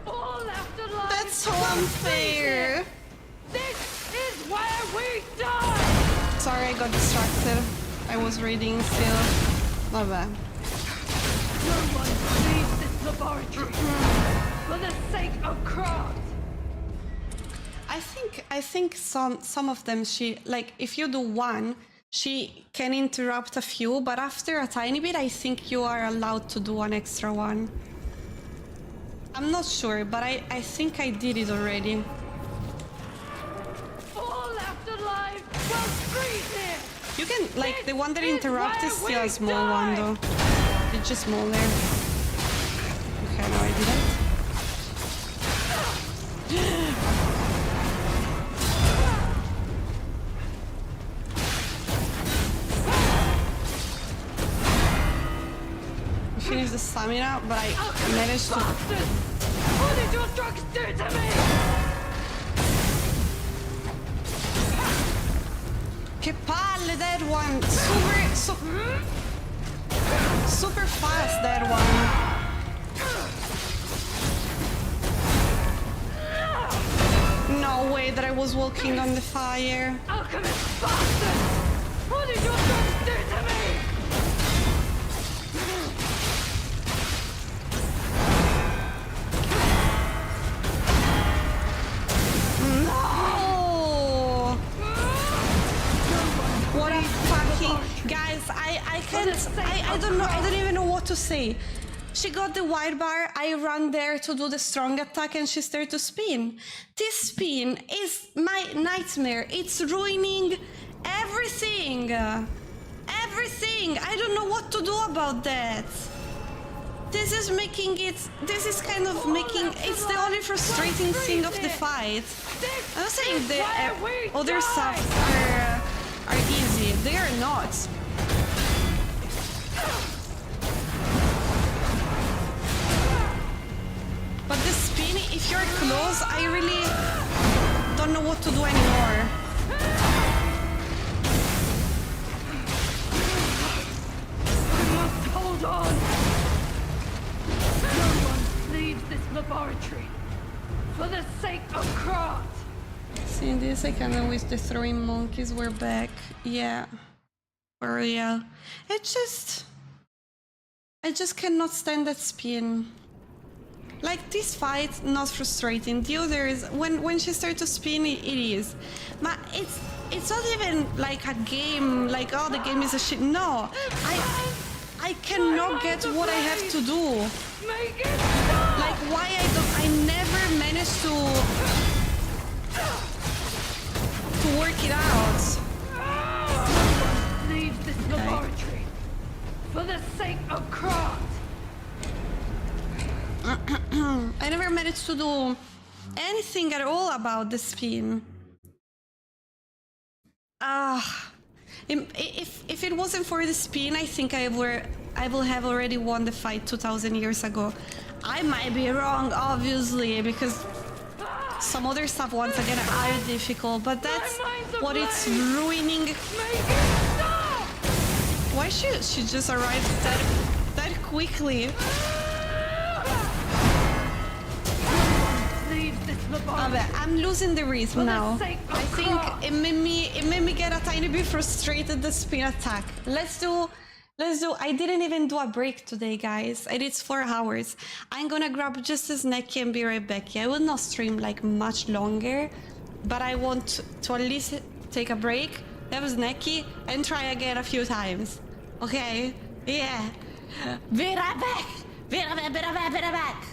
All afterlife! That's so unfair. This is where we die! Sorry, I got distracted. I was reading still. My bad. Someone leaves this laboratory for the sake of Cross! I think some of them she like if you do one, she can interrupt a few, but after a tiny bit I think you are allowed to do an extra one. I'm not sure, but I think I did it already. All afterlife will freeze here! You can, like, the one that interrupts is still a small one, though. It's just smaller. Okay, no, I didn't. I finished the stamina, but I managed to... What did your drugs do to me? Che palle, that one! Super fast, that one. No way that I was walking on the fire. Alchemist bastard! What did your drugs do to me? No! What a fucking... Guys, I can't... I don't know, I don't even know what to say. She got the white bar, I ran there to do the strong attack and she started to spin. This spin is my nightmare. It's ruining everything. Everything. I don't know what to do about that. This is making it... This is kind of making... It's the only frustrating thing of the fight. I'm not saying the other stuff are easy. They are not. But the spin, if you're close, I really don't know what to do anymore. I must hold on. No one leaves this laboratory for the sake of craft. Seeing this, I kinda wish the throwing monkeys were back. Yeah. For real. I just cannot stand that spin. Like, this fight, not frustrating. The others, when she starts to spin, it is. But it's not even like a game, like, oh, the game is a shit. No, I cannot get what I have to do. Make it stop! Like, why I never managed to work it out. Leave this laboratory for the sake of craft. I never managed to do anything at all about the spin. If it wasn't for the spin, I think I will have already won the fight 2,000 years ago. I might be wrong, obviously, because some other stuff once again are difficult, but that's what it's ruining. Make it stop! Why she just arrived that quickly? I'm losing the rhythm now. I think it made me get a tiny bit frustrated, the spin attack. Let's do. I didn't even do a break today, guys. I did 4 hours. I'm gonna grab just a snacky and be right back. Yeah, I will not stream like much longer, but I want to at least take a break, have a snacky, and try again a few times. Okay? Yeah. Be right back. Be right back.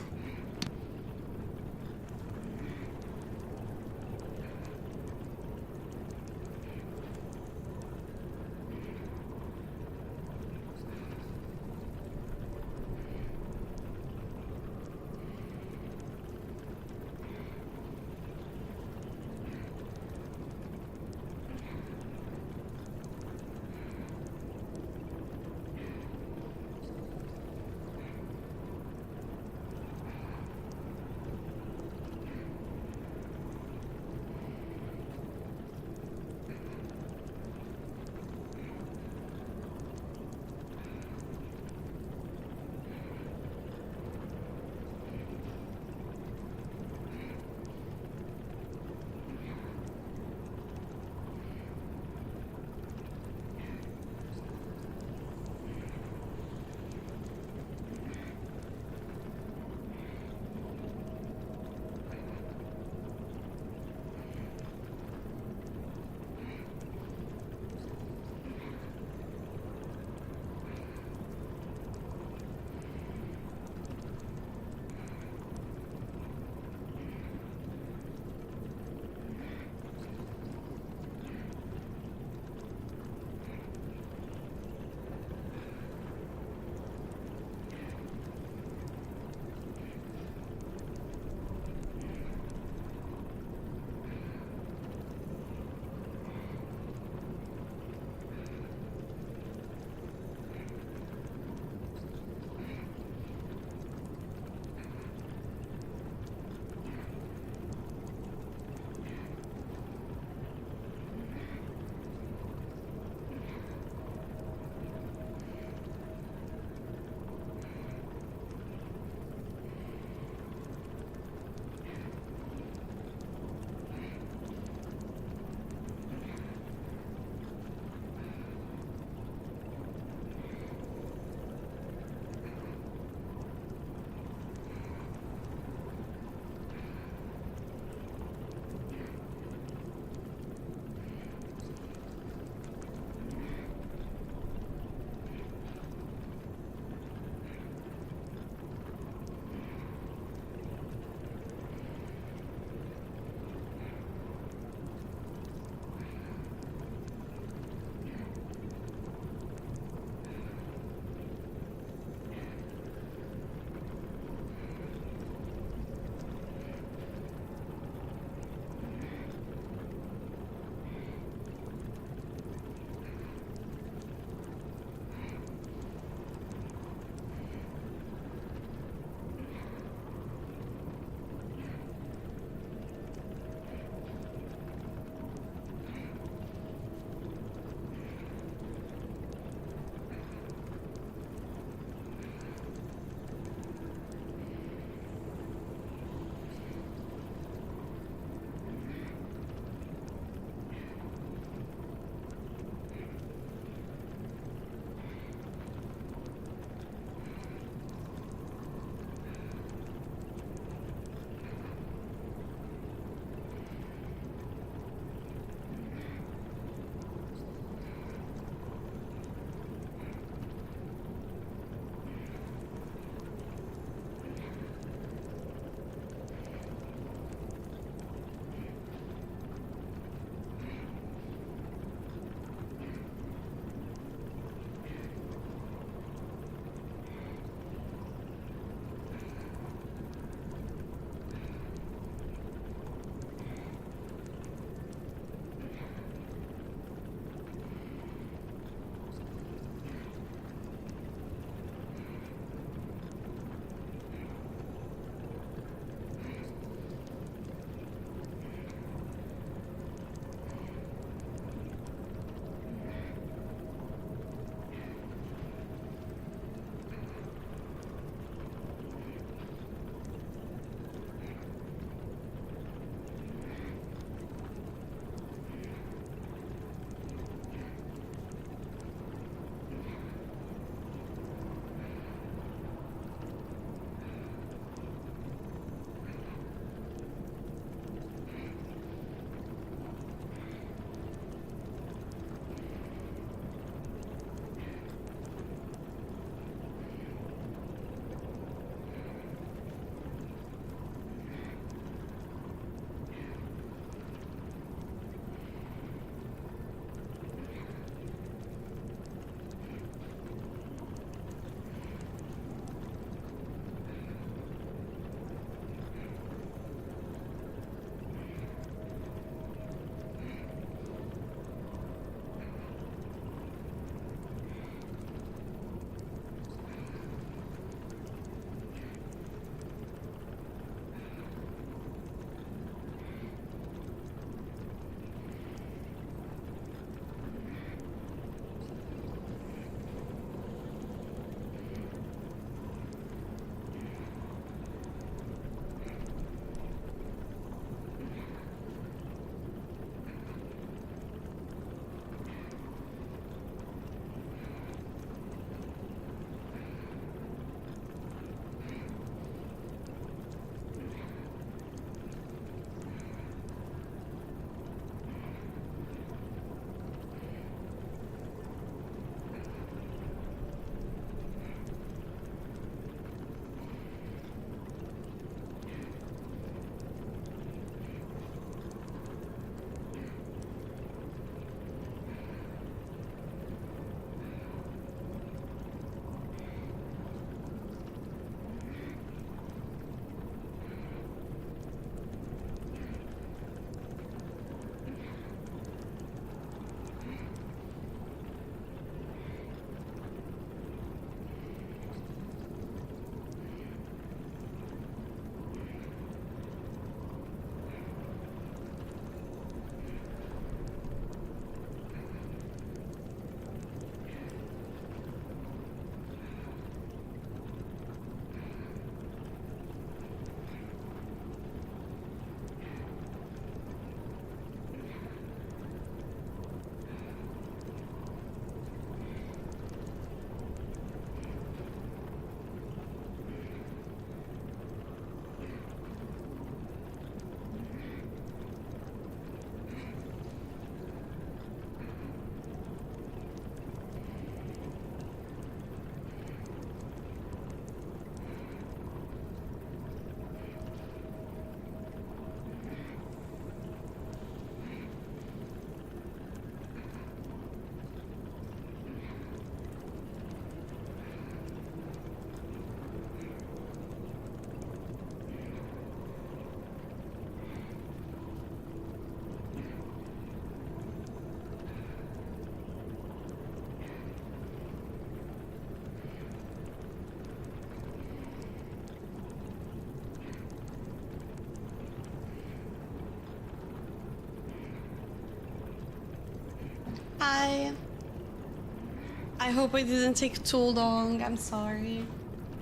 I hope it didn't take too long. I'm sorry.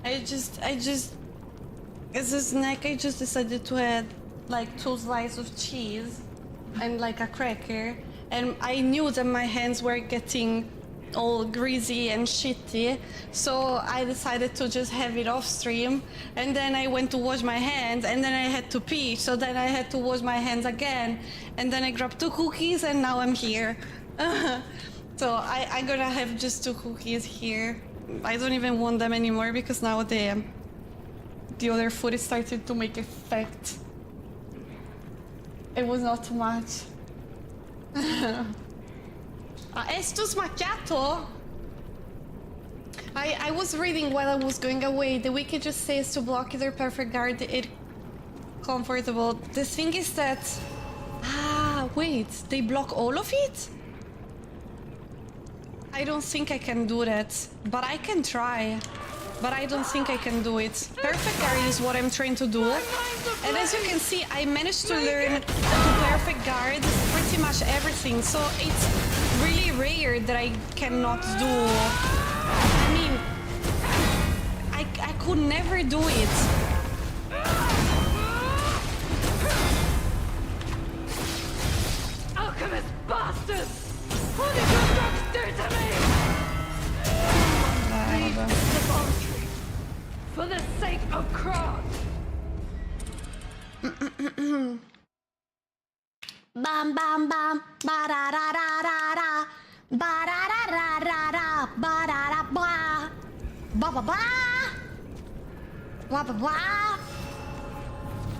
As a snack, I just decided to add like 2 slices of cheese and like a cracker. And I knew that my hands were getting all greasy and shitty, so I decided to just have it off stream. And then I went to wash my hands, and then I had to pee, so then I had to wash my hands again. And then I grabbed 2 cookies, and now I'm here. So I'm gonna have just 2 cookies here. I don't even want them anymore because now the other food is starting to make effect. It was not too much. Estus macchiato? I was reading while I was going away. The wiki just says to block their perfect guard it comfortable. The thing is that... Ah, wait, they block all of it? I don't think I can do that, but I can try. But I don't think I can do it. Perfect guard is what I'm trying to do. And as you can see, I managed to learn to perfect guard pretty much everything. So it's really rare that I cannot do. I mean, I could never do it. Alchemist bastards! What did your drugs do to me? Leave the laboratory for the sake of Krog. Bam bam bam, ba da da da da da, ba da da da da da, ba da da ba, ba ba ba, ba ba ba.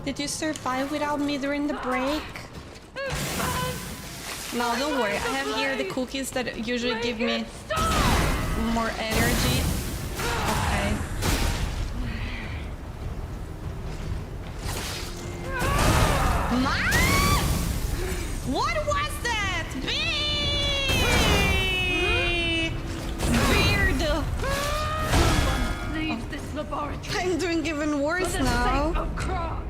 Did you survive without me during the break? No, don't worry. I have here the cookies that usually give me more energy. Okay. What was that? Weird. Leave this laboratory. I'm doing even worse for the now. sake of Krog.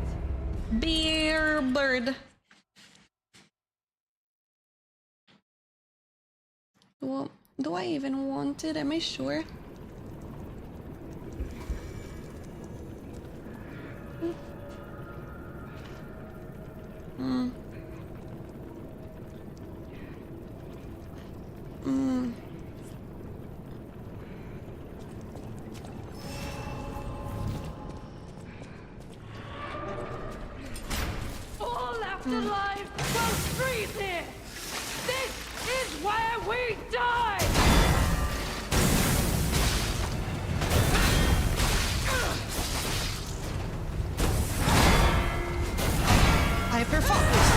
Beer bird. Well, do I even want it? Am I sure? All afterlife will freeze here. This is where we die. Hyperfocus.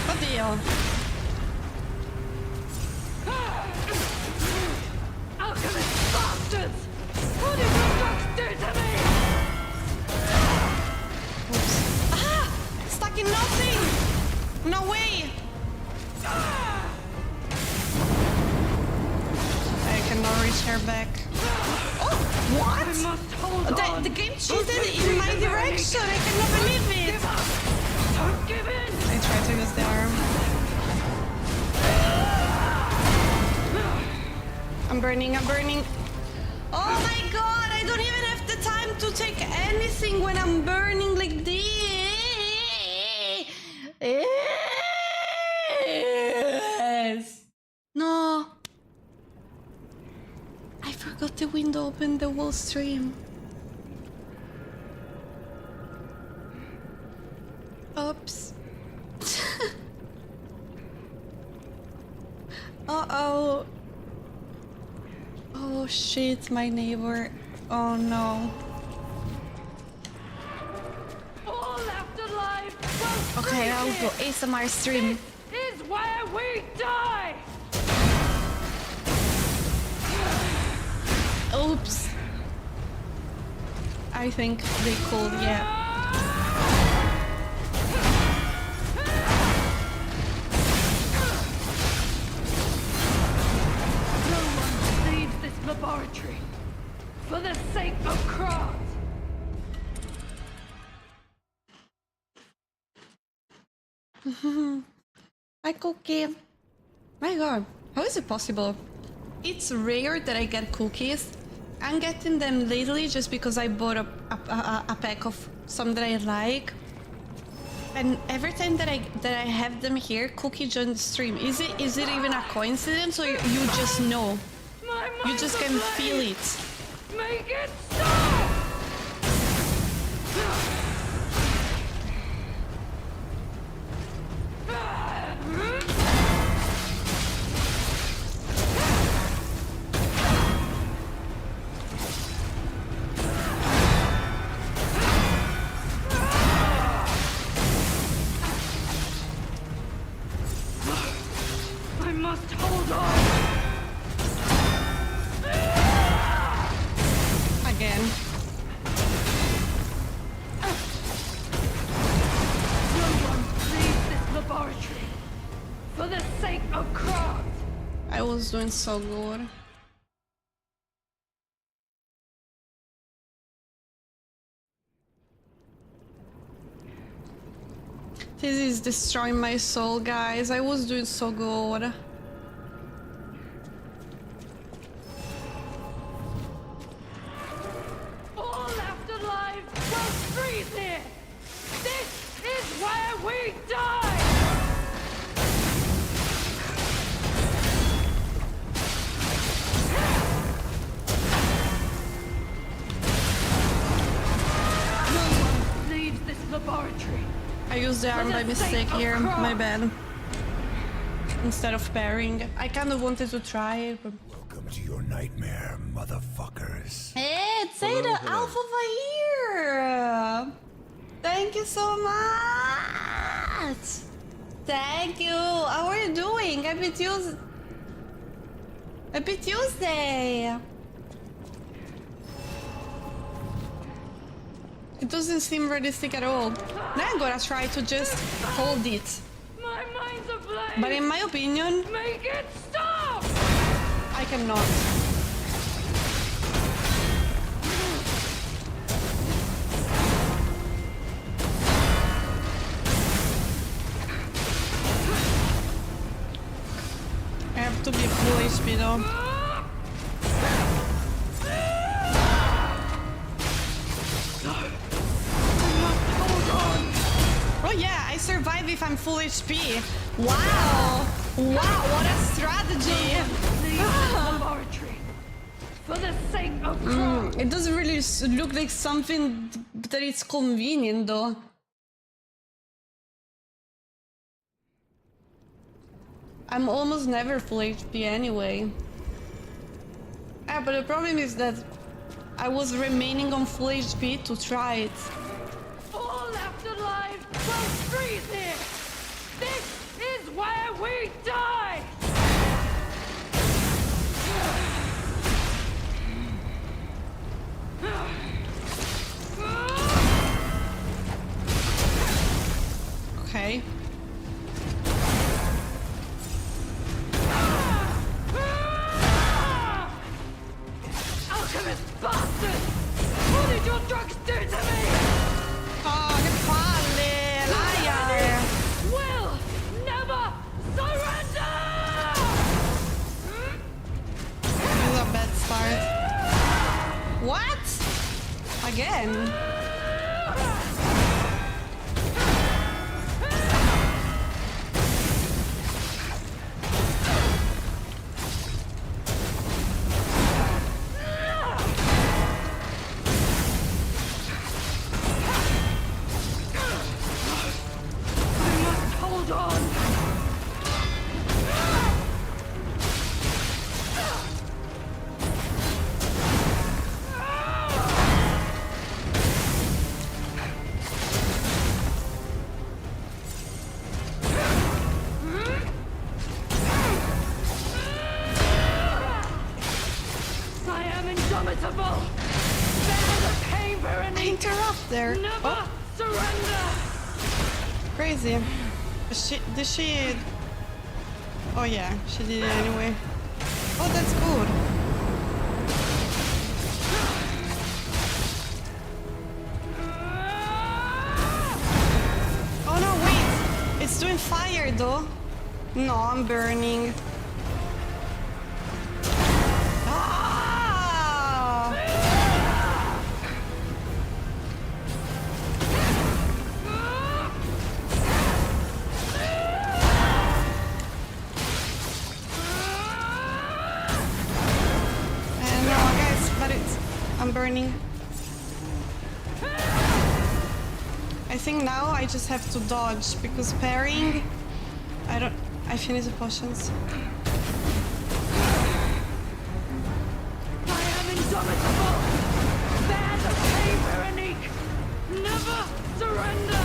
What deal? Alchemist bastards! What did your drugs do to me? Oops. Ah! Stuck in nothing! No way! I cannot reach her back. Oh! What? I must hold on. The game cheated in my direction! I cannot believe it! Give up. Don't give in. I tried to use the arm. I'm burning, I'm burning. Oh my god, I don't even have the time to take anything when I'm burning like this. No. I forgot the window open the whole stream. Oops. Uh-oh. Oh shit, my neighbor. Oh no. All afterlife will Okay, I'll freeze go here. ASMR stream. This is where we die. Oops. I think they could, yeah. No one leaves this laboratory For the sake of craft! Hi, Cookie. My god, how is it possible? It's rare that I get cookies. I'm getting them lately just because I bought a pack of some that I like. And every time that I have them here, Cookie joined the stream. Is it even a coincidence, or you just know? You just can feel it. Make it stop! I must hold on! Again. No one leaves this laboratory! For the sake of craft! I was doing so good. This is destroying my soul, guys. I was doing so good. All afterlife will freeze here! This is where we die! No one leaves this laboratory! I used the arm by mistake here. My bad. Instead of parrying. I kind of wanted to try, but... Welcome to your nightmare, motherfuckers. Hey, it's Ada Alpha here! Thank you so much! Thank you! How are you doing? Happy Tuesday! Happy Tuesday! It doesn't seem realistic at all. Now I'm gonna try to just hold it. My mind's ablaze! But in my opinion, Make it stop! I cannot. I have to be full HP though. Oh yeah, I survive if I'm full HP. Wow! Wow, what a strategy! Leave the laboratory! For the sake of craft! It doesn't really look like something that is convenient though. I'm almost never full HP anyway. Ah, but the problem is that I was remaining on full HP to try it. All afterlife will freeze here! This is where we die! Okay. Alchemist bastard! What did your drugs do to me? Oh, che palle! Liar! Will never surrender! This is a bad start. What? Again? I must hold on! I am indomitable! Bear the pain beneath! Interrupt there. Never Oh, surrender! crazy. Did she... Oh yeah, she did it anyway. Oh, that's good. It's doing fire though. No, I'm burning. Ah! No, guys, but I'm burning. I think now I just have to dodge because parrying. I finished the potions. I am indomitable! Bear the pain, Veronique! Never surrender!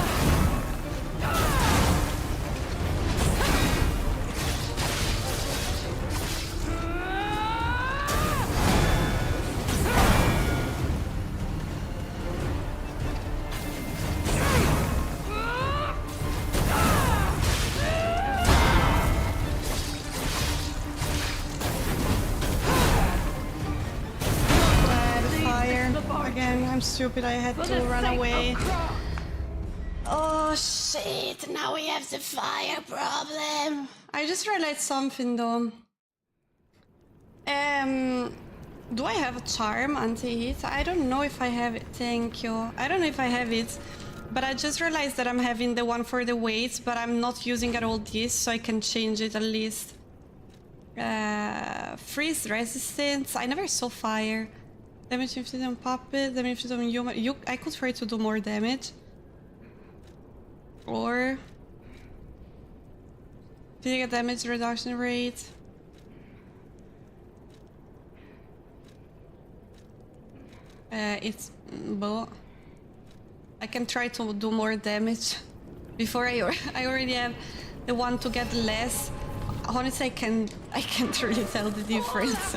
Again, I'm stupid, I had to run away. Oh shit, now we have the fire problem. I just realized something though. Do I have a charm anti-heat? I don't know if I have it, thank you. I don't know if I have it, but I just realized that I'm having the one for the weights, but I'm not using at all this, so I can change it at least. Freeze resistance, I never saw fire. Damage inflicted on puppet, damage inflicted on human. I could try to do more damage. Or physical damage reduction rate. It's both. I can try to do more damage before I already have the one to get less. Honestly, I can't really tell the difference.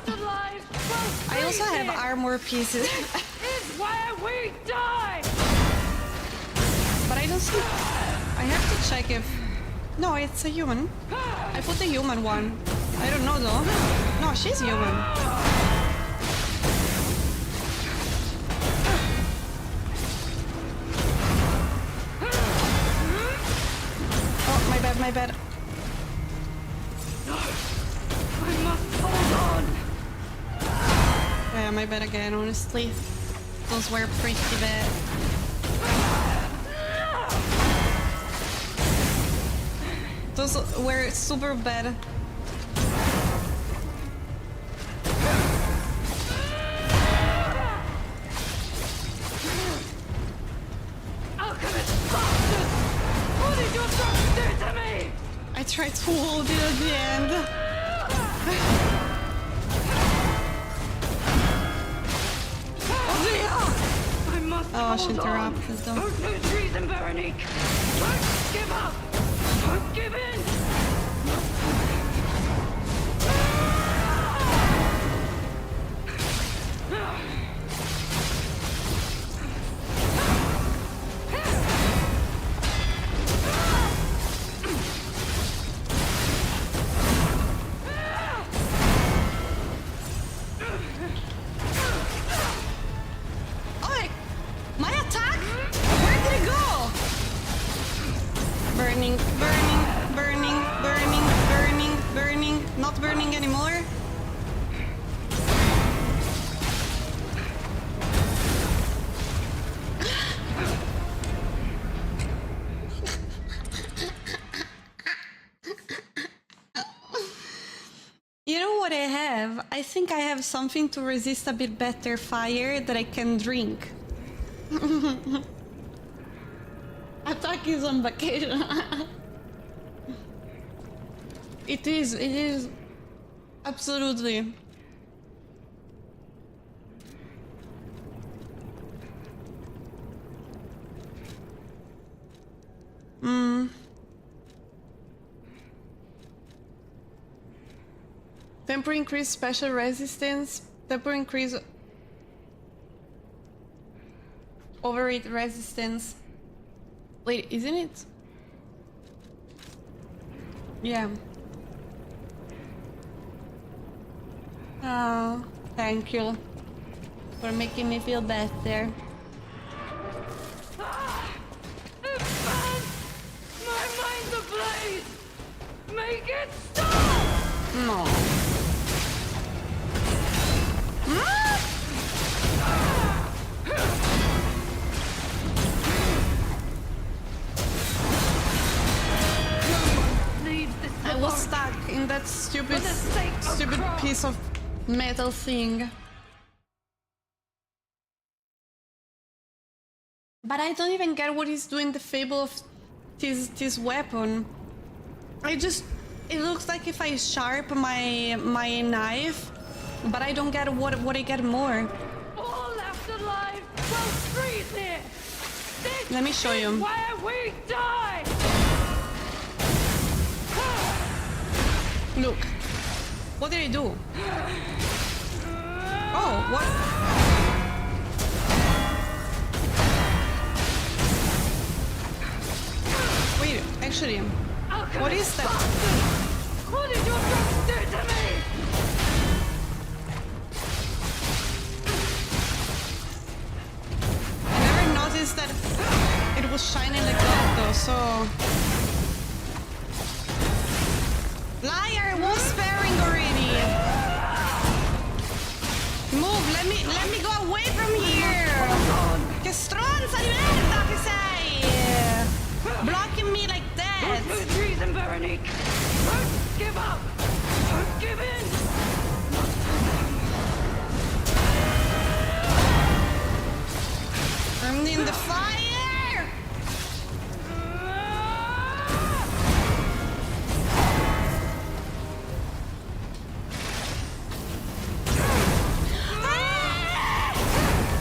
I also have armor pieces. This is where we die! But I don't see. I have to check if. No, it's a human. I put the human one. I don't know though. No, she's human. Oh, my bad, my bad. I must hold on! Yeah, my bad again, honestly. Those were pretty bad. Those were super bad. Alchemist bastard! What did your son do to me? I tried to hold it at the end. I must Oh, she hold on. interrupted them. Don't lose reason, Veronique. Don't give up. Don't give in. Oh, my attack? Where did it go? Burning, burning, burning, burning, burning, burning. Not burning anymore. You know what I have? I think I have something to resist a bit better fire that I can drink. Attack is on vacation. It is. Absolutely. Temporary increase special resistance. Temporary increase overrate resistance. Wait, isn't it? Yeah. Oh, thank you for making me feel better. It burns! My mind's a blur! it stop! No. Leaves this I was stuck in that stupid piece of metal thing. But I don't even get what he's doing the fable of this weapon. It looks like if I sharp my knife, but I don't get what I get more. all afterlife will freeze here. This Let me show is you. where we die. Look. What did I do? Oh, what? Wait, actually, what is that? What did your drugs do to me? I never noticed that it was shining like that though, so... Liar, I was sparing already! Move, let me go away from here! Che stronza di merda che sei! Blocking me like that! Don't lose reason, Veronique. Don't give up. Don't give in. I'm in the fire!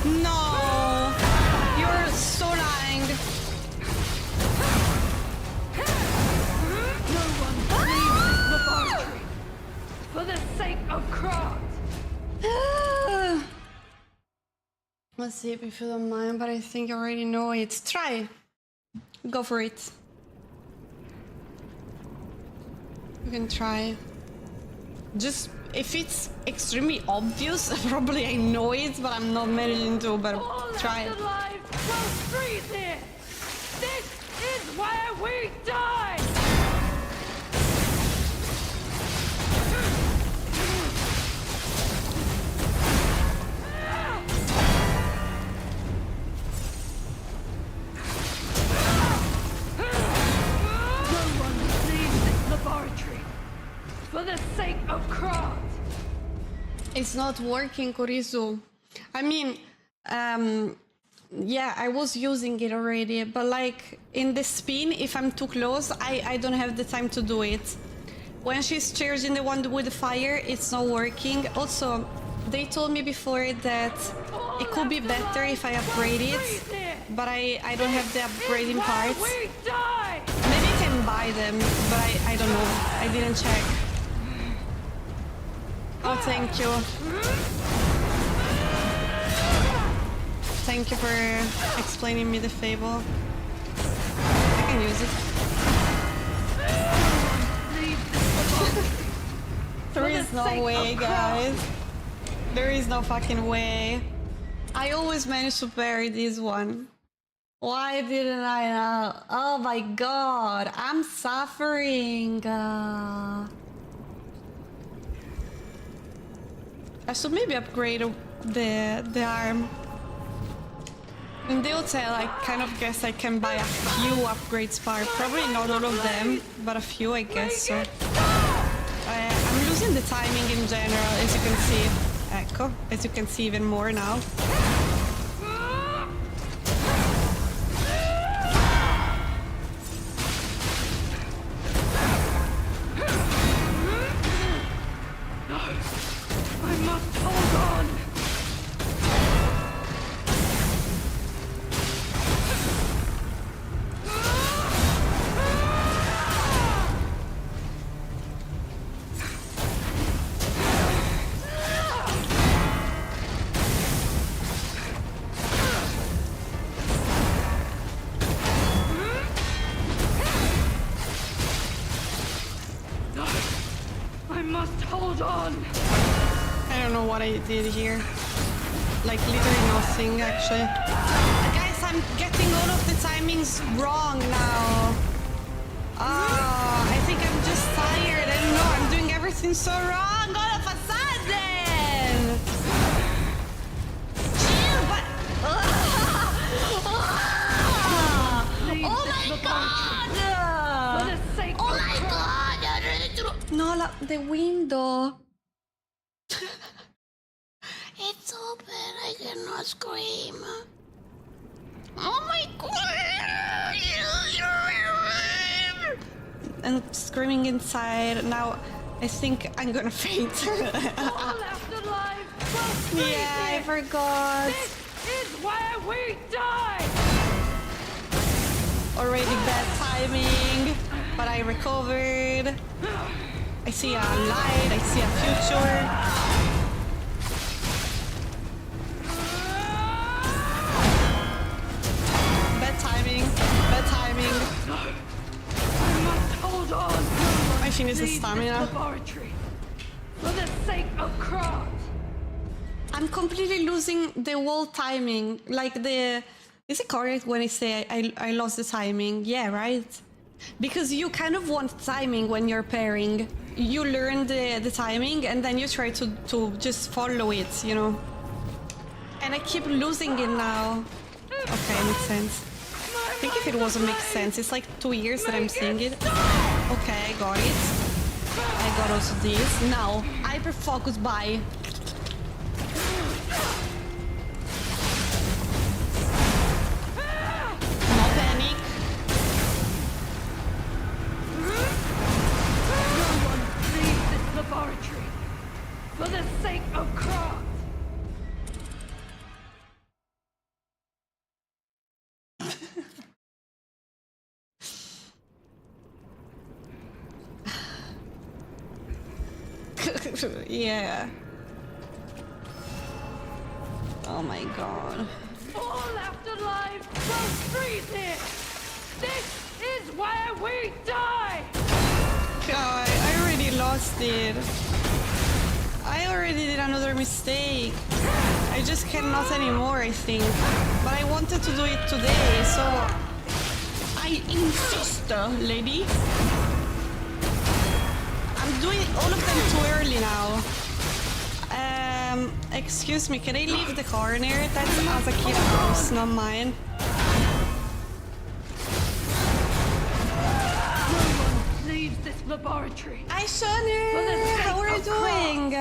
No! You're so lying. No one leaves this laboratory for the sake of Krat. Let's see if you don't mind, but I think you already know it. Try. Go for it. You can try. Just if it's extremely obvious, probably I know it, but I'm not managing to, but All try it. afterlife will freeze here. This is where we die. No one leaves this laboratory for the sake of Krat. It's not working, Kurisu. I mean, yeah, I was using it already, but like in the spin, if I'm too close, I don't have the time to do it. When she's charging the one with the fire, it's not working. Also, they told me before that it could be better if I upgrade it, but I don't have the upgrading parts. We die. Maybe I can buy them, but I don't know. I didn't check. Oh, thank you. Thank you for explaining me the fable. I can use it. There is no way, guys. There is no fucking way. I always manage to parry this one. Why didn't I know? Oh my god, I'm suffering. I should maybe upgrade the arm. In the hotel, I kind of guess I can buy a few upgrades per. Probably not all of them, but a few, I guess so. I'm losing the timing in general, as you can see. Ecco, as you can see even more now. I must hold on. I must hold on. I don't know what I did here. Like literally nothing, actually. Guys, I'm getting all of the timings wrong now. I think I'm just tired. everything so wrong all of a sudden? Chill, but... Oh my god! For the sake Oh of my god! No, the window. It's open, I cannot scream. Oh my god! I'm screaming inside. Now I think I'm gonna faint. all afterlife will freeze Yeah, I here. forgot. This is where we die. Already bad timing, but I recovered. I see a light, I see a future. Bad timing, bad timing. I must hold on. I finish the Leave this stamina. laboratory. For the sake of craft. I'm completely losing the whole timing. Like the... Is it correct when I say I lost the timing? Yeah, right? Because you kind of want timing when you're pairing. You learn the timing and then you try to just follow it, you know? And I keep losing it now. Okay, makes sense. I think if it wasn't make sense, it's like 2 years that I'm seeing it. Okay, I got it. I got also this. Now, hyper-focus by... No panic. No one leaves this laboratory. For the sake of craft. Yeah. Oh my god. All afterlife will freeze here. This is where we die. God, I already lost it. I already did another mistake. I just cannot anymore, I think. But I wanted to do it today, so... I insist, lady. I'm doing all of them too early now. Excuse me, can I leave the corner? That's Azaki's house, not mine. No one leaves this laboratory. Hi, Shonner! For the sake How are you of doing?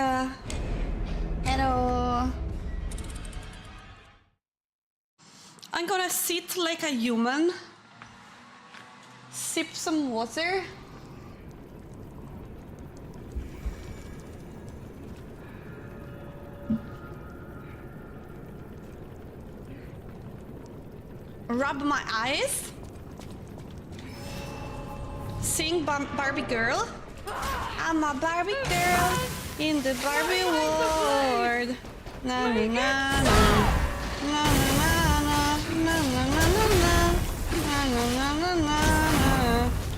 Hello. I'm gonna sit like a human. Sip some water. Rub my eyes. Sing Barbie girl. I'm a Barbie girl in the Barbie world. Na na na na. Na na na na. Na na na na na. Na na na na na.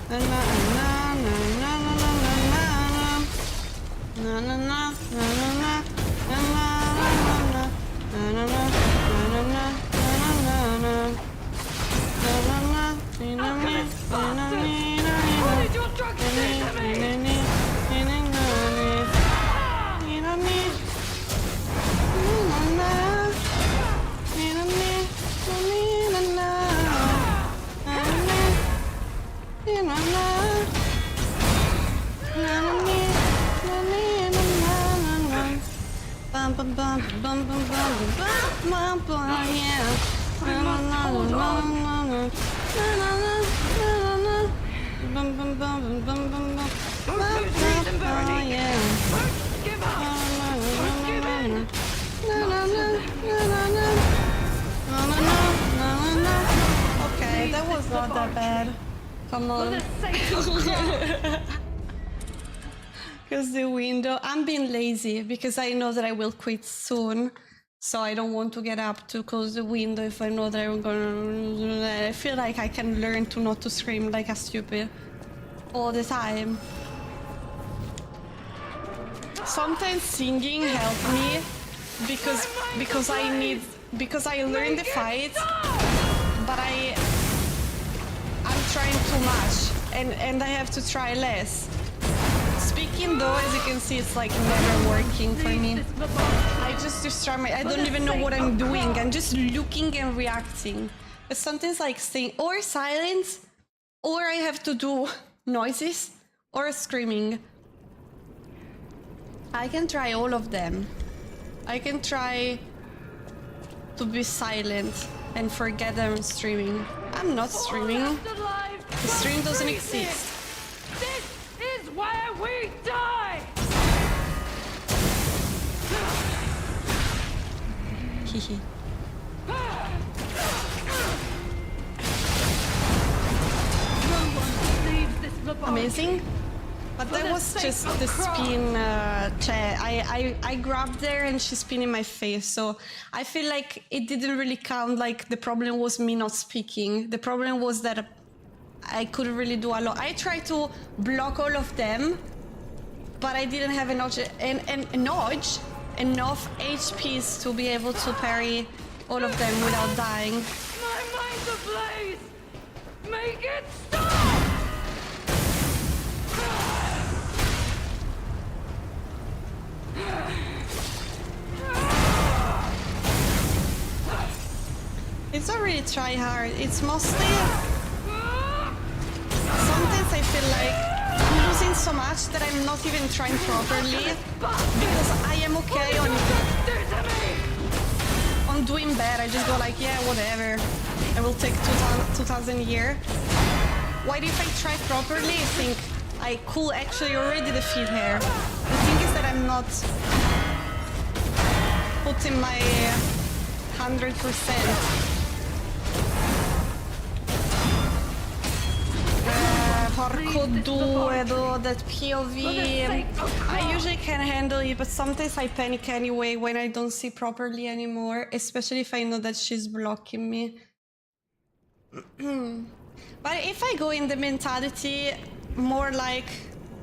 Na na na na na na na na. Na na na na na. Na na na na na. Na na na na na. What did your drugs do to me? Bum bum bum bum bum bum bum bum yeah. I must hold on. Bum bum bum bum bum bum. Don't lose reason, Bernie. Yeah. Don't give up. Don't give in. Okay, that was not that bad. Come For on. the sake of craft. Because the window, I'm being lazy because I know that I will quit soon. So I don't want to get up to close the window if I know that I'm gonna... I feel like I can learn to not to scream like a stupid all the time. Sometimes singing helps me because I learn the fight, but I'm trying too much and I have to try less. speaking though, as you can see, it's like never working for me. I just destroy my... I don't even know what I'm doing. I'm just looking and reacting. But something's like saying or silence, or I have to do noises, or screaming. I can try all of them. I can try to be silent and forget I'm streaming. I'm not streaming. The stream doesn't exist. This is where we die! Hehe. Amazing. But that was just the spin chair. I grabbed there and she spun in my face. So I feel like it didn't really count. Like the problem was me not speaking. The problem was that I couldn't really do a lot. I tried to block all of them, but I didn't have enough HPs to be able to parry all of them without dying. My mind's ablaze! Make it stop! It's not really try hard. It's mostly... Sometimes I feel like I'm losing so much that I'm not even trying properly because I am okay on doing bad. I just go like, yeah, whatever. I will take 2,000 a year. What if I try properly? I think I could actually already defeat her. The thing is that I'm not putting my 100%. Goooood, that POV, I usually can handle it, but sometimes I panic anyway when I don't see properly anymore, especially if I know that she's blocking me. But if I go in the mentality more like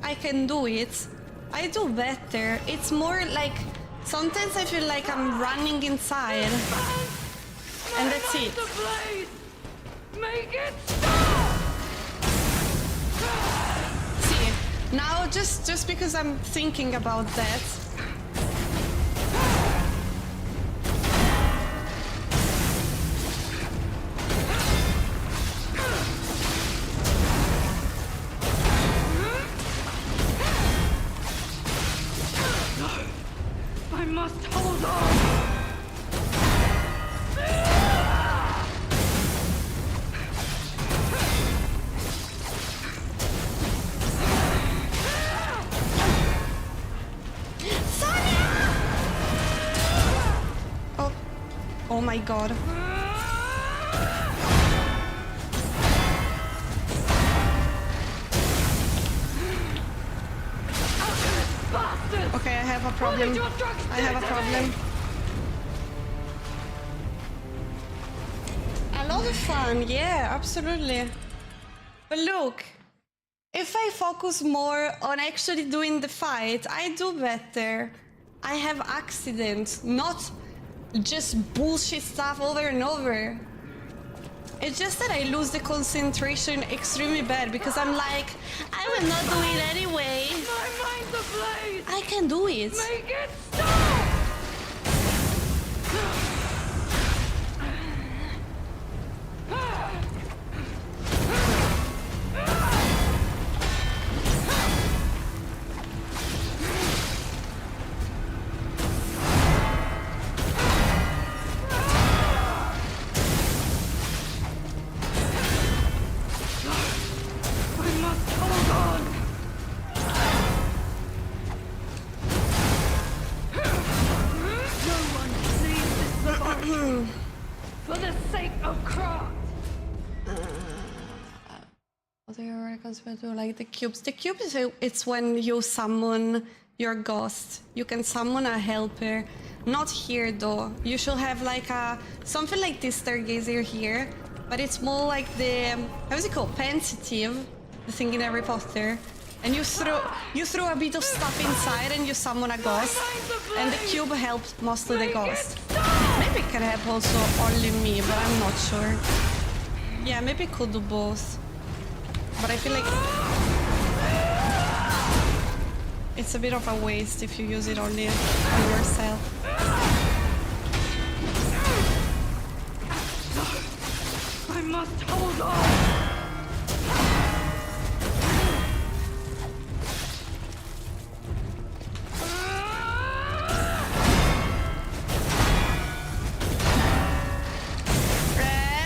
I can do it, I do better. It's more like sometimes I feel like I'm running inside, and that's it. Make it stop! See, now just because I'm thinking about that. I must hold on! Oh my god. Okay, I have a problem. I have a problem. A lot of fun, yeah, absolutely. But look, if I focus more on actually doing the fight, I do better. I have accidents, not just bullshit stuff over and over. It's just that I lose the concentration extremely bad because I'm like, I will not do it anyway. My mind's ablaze! I can do it. Make it stop! For the sake of craft! What do you recommend to like the cubes? The cube is it's when you summon your ghost. You can summon a helper. Not here though. You should have like a something like this stargazer here, but it's more like the how is it called? Pensitive, the thing in Harry Potter. And you throw a bit of stuff inside and you summon a ghost. And the cube helps mostly the ghost. Maybe it can help also only me, but I'm not sure. Yeah, maybe it could do both. But I feel like... it's a bit of a waste if you use it only on yourself. I must hold on!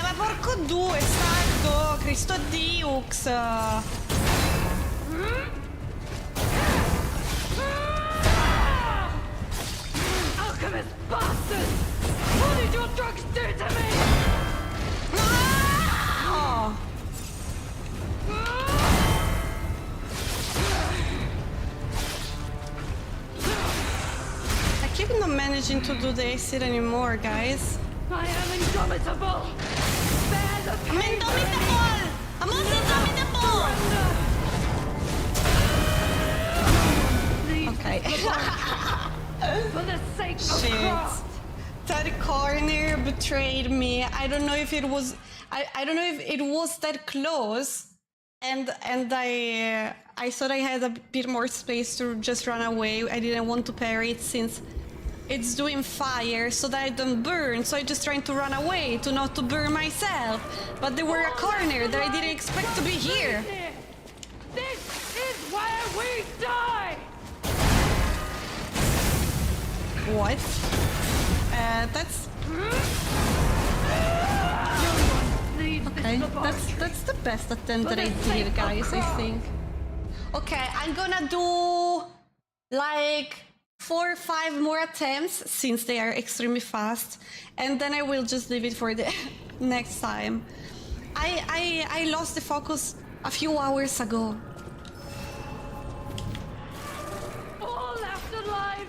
Ma porco due, salto! Cristo Diux! Alchemist bastard! What did your drugs do to me? Oh. I keep not managing to do the exit anymore, guys. I am indomitable! Bear the I'm pain! indomitable! I'm also indomitable! Okay. For the sake of Shit. craft! That corner betrayed me. I don't know if it was. I don't know if it was that close, and I thought I had a bit more space to just run away. I didn't want to parry it since it's doing fire, so that I don't burn. So I just trying to run away to not to burn myself. But there were a corner that I didn't expect to be here. This is where we die! What? That's okay. That's the best attempt that I did, guys. I think. Okay, I'm gonna do like 4 or 5 more attempts since they are extremely fast, and then I will just leave it for the next time. I lost the focus a few hours ago. All left alive!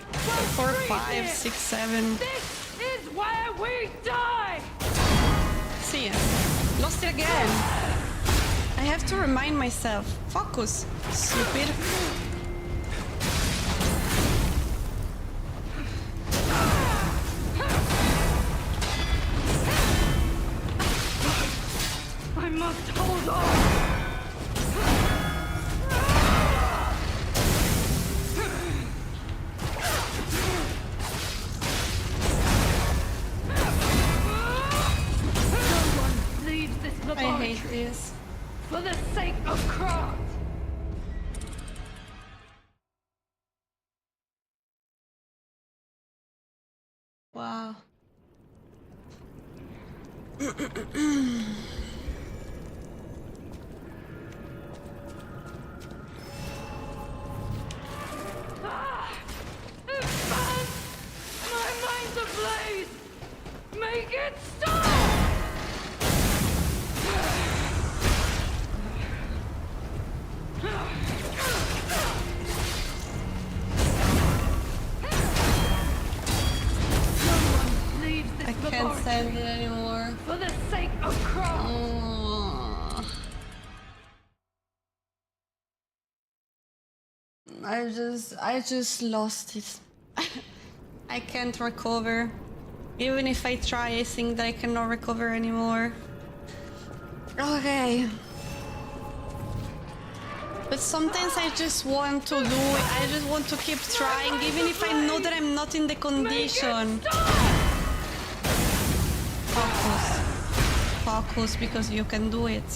4, 5, 6, 7. This is where we die! See ya. Lost it again. I have to remind myself. Focus, stupid. I must hold on! No one leaves this I laboratory hate this. for the sake of craft! Wow. It burns! My mind's ablaze! Make it stop! No one leaves this I can't laboratory stand it anymore. for the sake of craft! Oh. I just lost it. I can't recover. Even if I try, I think that I cannot recover anymore. Okay. But sometimes I just want to do it. I just want to keep trying, even if I know that I'm not in the condition. Focus. Focus, because you can do it.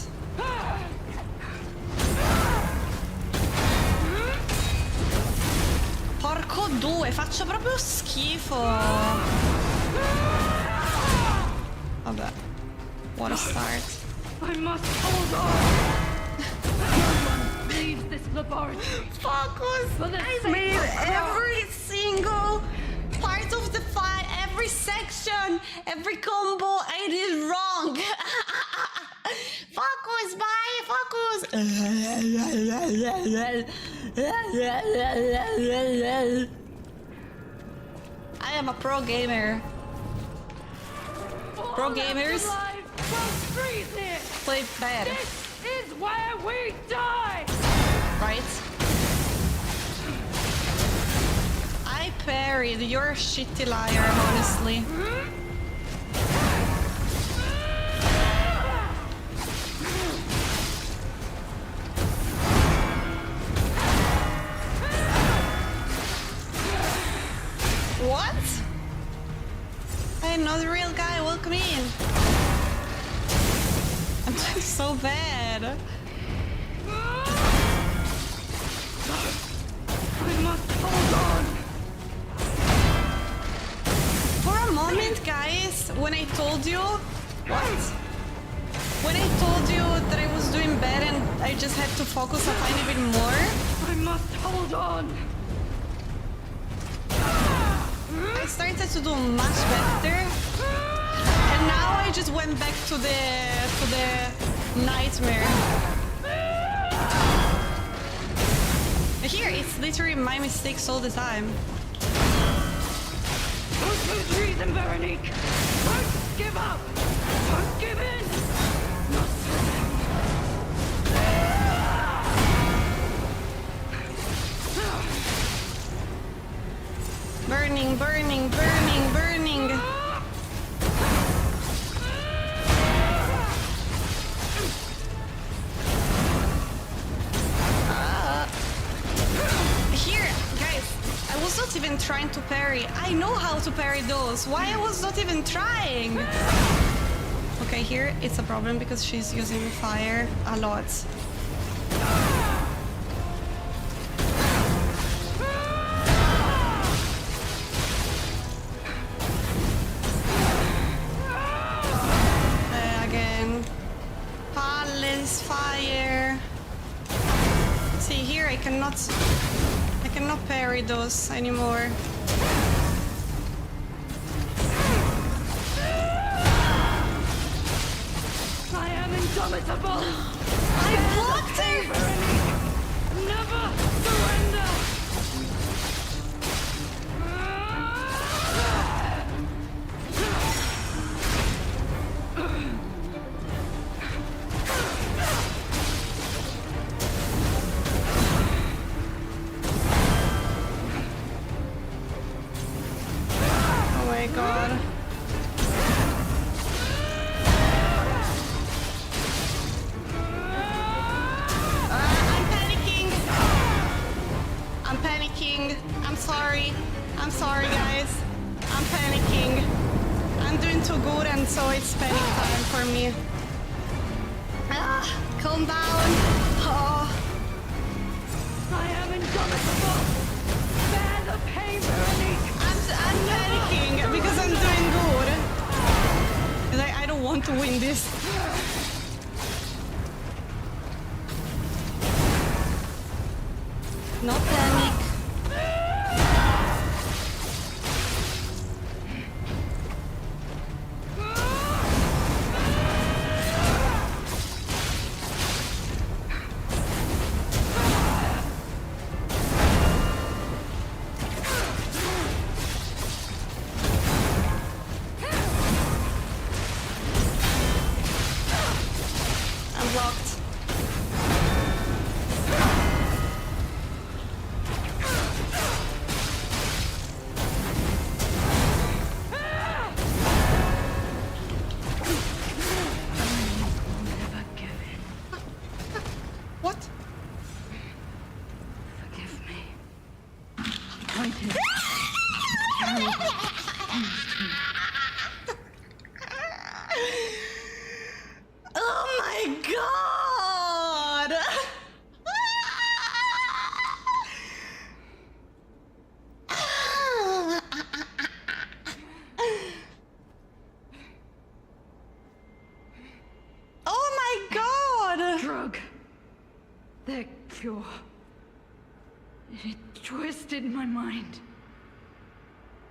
Porco due, faccio proprio schifo. Vabbè. What a start. I must hold on! No one leaves this laboratory. Focus! For the I sake made of craft. every single part of the fight, every section, every combo I did wrong. Focus, bye, focus. I am a pro gamer. Pro All left gamers alive will freeze here. play bad, This is where we die! right? I parried. You're a shitty liar, honestly. doing so bad. I must hold on. For a moment, guys, when I told you... What? When I told you that I was doing bad and I just had to focus a tiny bit more... I must hold on. I started to do much better. And now I just went back to the nightmare. Here, it's literally my mistakes all the time. Don't lose reason, Veronique. Don't give up. Don't give in. Not so long. Burning, burning, burning, burning. Here, guys, I was not even trying to parry. I know how to parry those. Why I was not even trying? Okay, here it's a problem because she's using fire a lot. Again. Palace fire. See here, I cannot parry those anymore. I am indomitable. I blocked her! Never surrender. Oh my god. I'm panicking. I'm panicking. I'm sorry. I'm sorry, guys. I'm panicking. I'm doing too good, and so it's panic time for me. Calm down. Oh. I am indomitable. Bear the pain, Veronique. I'm panicking because I'm doing good. 'Cause I don't want to win this. No panic. I'm blocked. Never give in. What? Forgive me. I did. Oh my god! Oh my god! Drug. Their cure. It twisted my mind.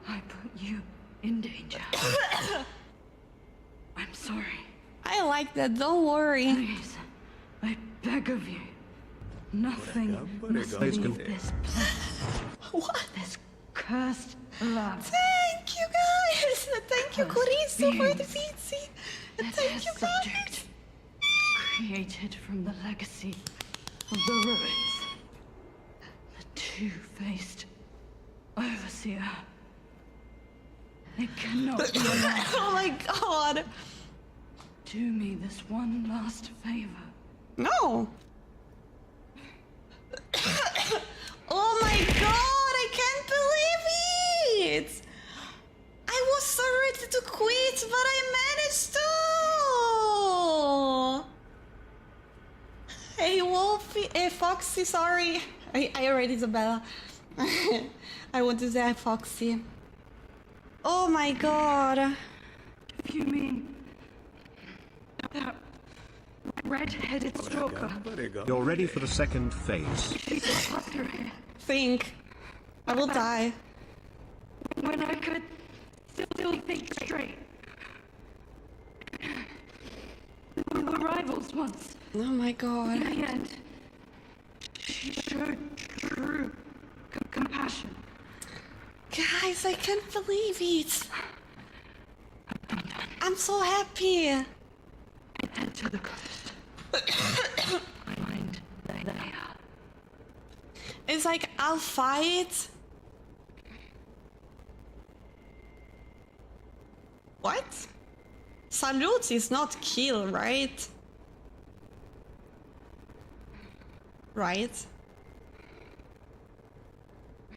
I put you in danger. I'm sorry. I like that, don't worry. Please, I beg of you. Nothing must leave this place. What? This cursed lab. Thank you guys! Thank you, Corizo, for the pizza! That Thank is you guys! subject. Created from the legacy of the ruins. The two-faced overseer. It cannot be allowed. Oh my god! Do me this one last favor. No! Oh my god, I can't believe it! I was so ready to quit, but I managed to! Hi, Foxy, sorry. I read Isabella. I want to say Foxy. Oh my god. You mean that red-headed stalker? You're ready for the second phase. She's a cluster here. Think. I will die. When I could still think straight. We were rivals once. Oh my In god. the end, she showed true compassion. Guys, I can't believe it. I'm so happy. Head to the coast. Find Leia. It's like, I'll fight. What? Salute is not kill, right? Right.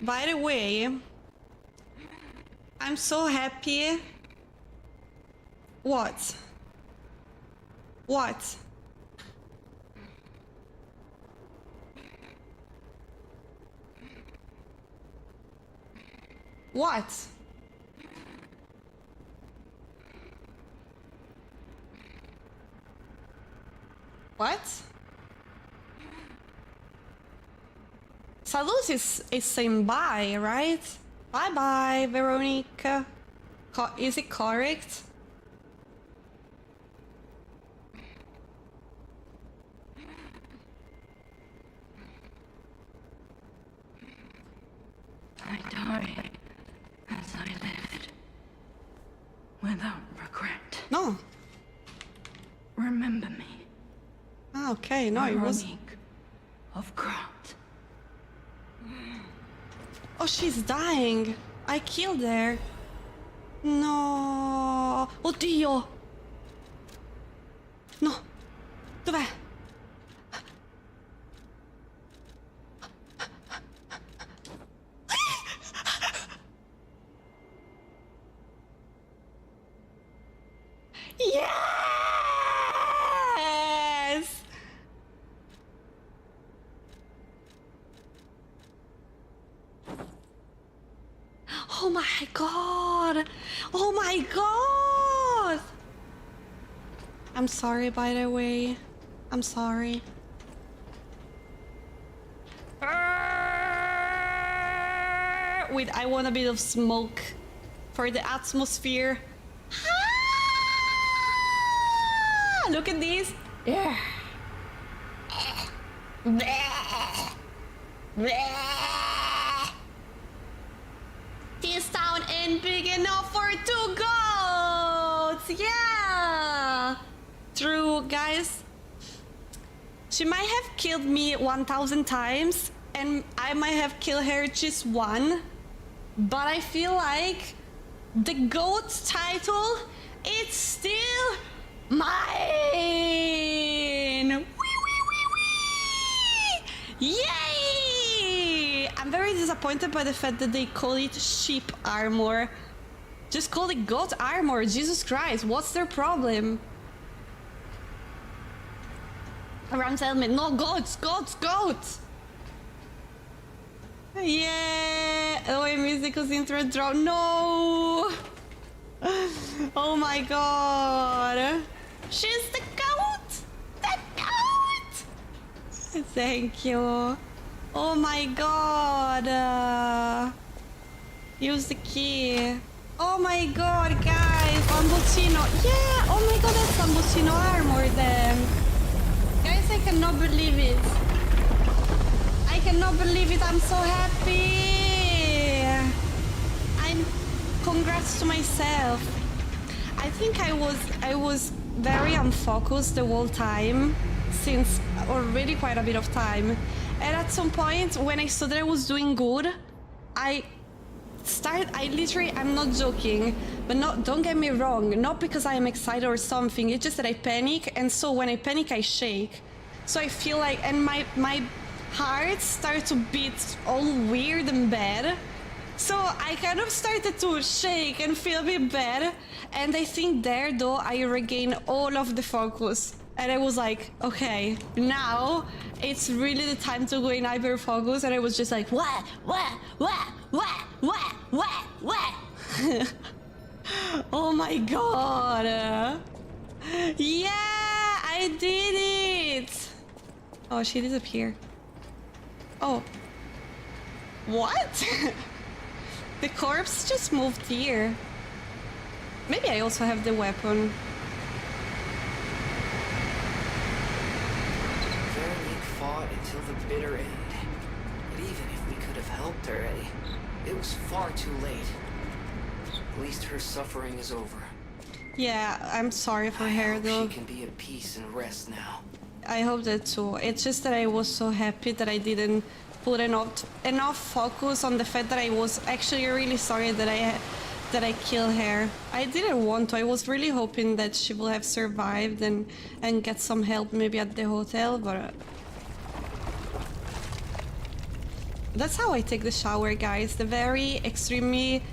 By the way, I'm so happy. What? What? What? What? Salute is saying bye, right? Bye bye, Veronica. Is it correct? I die as I lived, without regret. No. Remember me. Ah, okay, no, it was. Veronique of Grant. Oh, she's dying. I killed her. No. Oddio. No. Dov'è? Yes! Oh my god! Oh my god! I'm sorry, by the way. I'm sorry. Wait, I want a bit of smoke for the atmosphere. Ah! Look at this. Yeah. This town ain't big enough for 2 goats! Yeah! True, guys. She might have killed me 1,000 times, and I might have killed her just one. But I feel like the GOAT title, it's still mine! Wee, wee, wee, wee! Yay! I'm very disappointed by the fact that they call it sheep armor. Just call it goat armor, Jesus Christ, what's their problem? Ram's helmet, no, goats, goats, goats! Yeah! Oh, I missed the intro drop, no! Oh my god! She's the goat! The goat! Thank you. Oh my god! Use the key. Oh my god, guys! Bambuccino! Yeah! Oh my god, that's Bambuccino armor then! Guys, I cannot believe it! I cannot believe it, I'm so happy! Congrats to myself. I think I was very unfocused the whole time, since already quite a bit of time. And at some point, when I saw that I was doing good, I'm not joking, but don't get me wrong, not because I am excited or something, it's just that I panic, and so when I panic, I shake. So I feel like, and my heart started to beat all weird and bad. So I kind of started to shake and feel a bit bad, and I think there, though, I regained all of the focus. And I was like, okay, now it's really the time to go in hyperfocus. And I was just like, what? Oh my god. Yeah, I did it. Oh, she disappeared. Oh. What? The corpse just moved here. Maybe I also have the weapon. Veronique fought until the bitter end. But even if we could have helped her, Eddie, it was far too late. At least her suffering is over. Yeah, I'm sorry for her though. She can be at peace and rest now. I hope that too. It's just that I was so happy that I didn't put enough focus on the fact that I was actually really sorry that I killed her. I didn't want to. I was really hoping that she will have survived and get some help maybe at the hotel, but that's how I take the shower, guys. The very extremely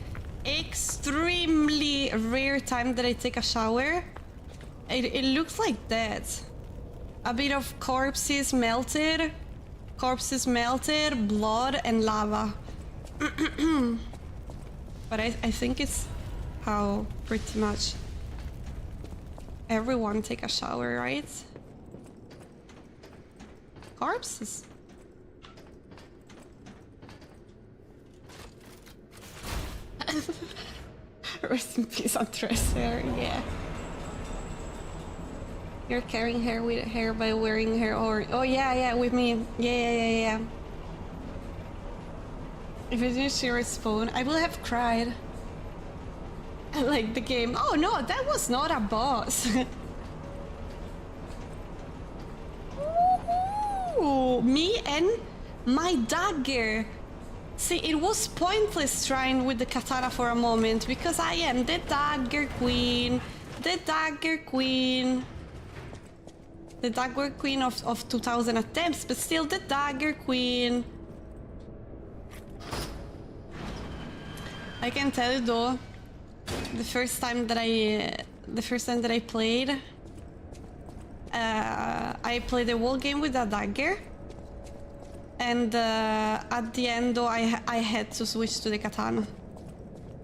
rare time that I take a shower. It looks like that. A bit of corpses melted, blood and lava. But I think it's how pretty much everyone take a shower, right? Corpses. Rest in peace, Andres hair, yeah. You're carrying hair with hair by wearing hair or... Oh yeah, with me. Yeah. If it didn't see respawn, I would have cried. I like the game. Oh no, that was not a boss. Ooh, me and my dagger. See, it was pointless trying with the katana for a moment because I am the dagger queen. The dagger queen. The dagger queen of 2000 attempts, but still the dagger queen. I can tell you though, the first time that I played, I played the whole game with a dagger, and at the end though I had to switch to the katana.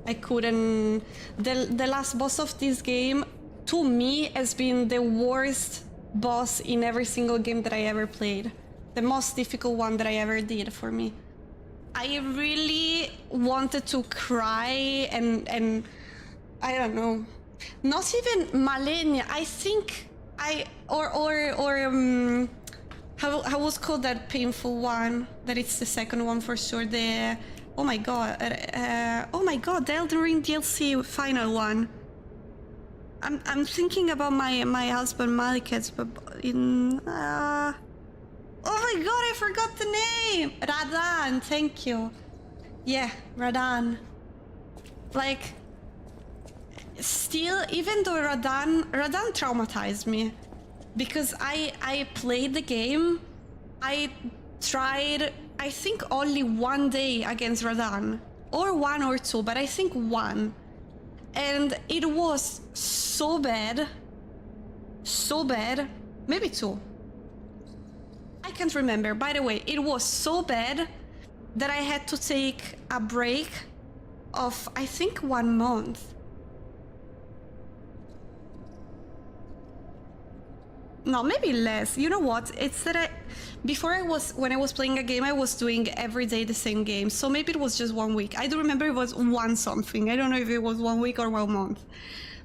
I couldn't. The last boss of this game, to me, has been the worst boss in every single game that I ever played. The most difficult one that I ever did for me. I really wanted to cry and I don't know. Not even Malenia. I think how was called that painful one? That it's the second one for sure. The oh my god, the Elden Ring DLC final one. I'm thinking about my husband Maliket, but in oh my god, I forgot the name! Radan, thank you. Yeah, Radan. Like, still, even though Radan traumatized me. Because I played the game, I tried, I think only one day against Radan. Or one or two, but I think one. And it was so bad. Maybe two. I can't remember. By the way, it was so bad that I had to take a break of, I think, 1 month. No, maybe less. You know what? It's that when I was playing a game, I was doing every day the same game. So maybe it was just 1 week. I do remember it was one something. I don't know if it was 1 week or 1 month.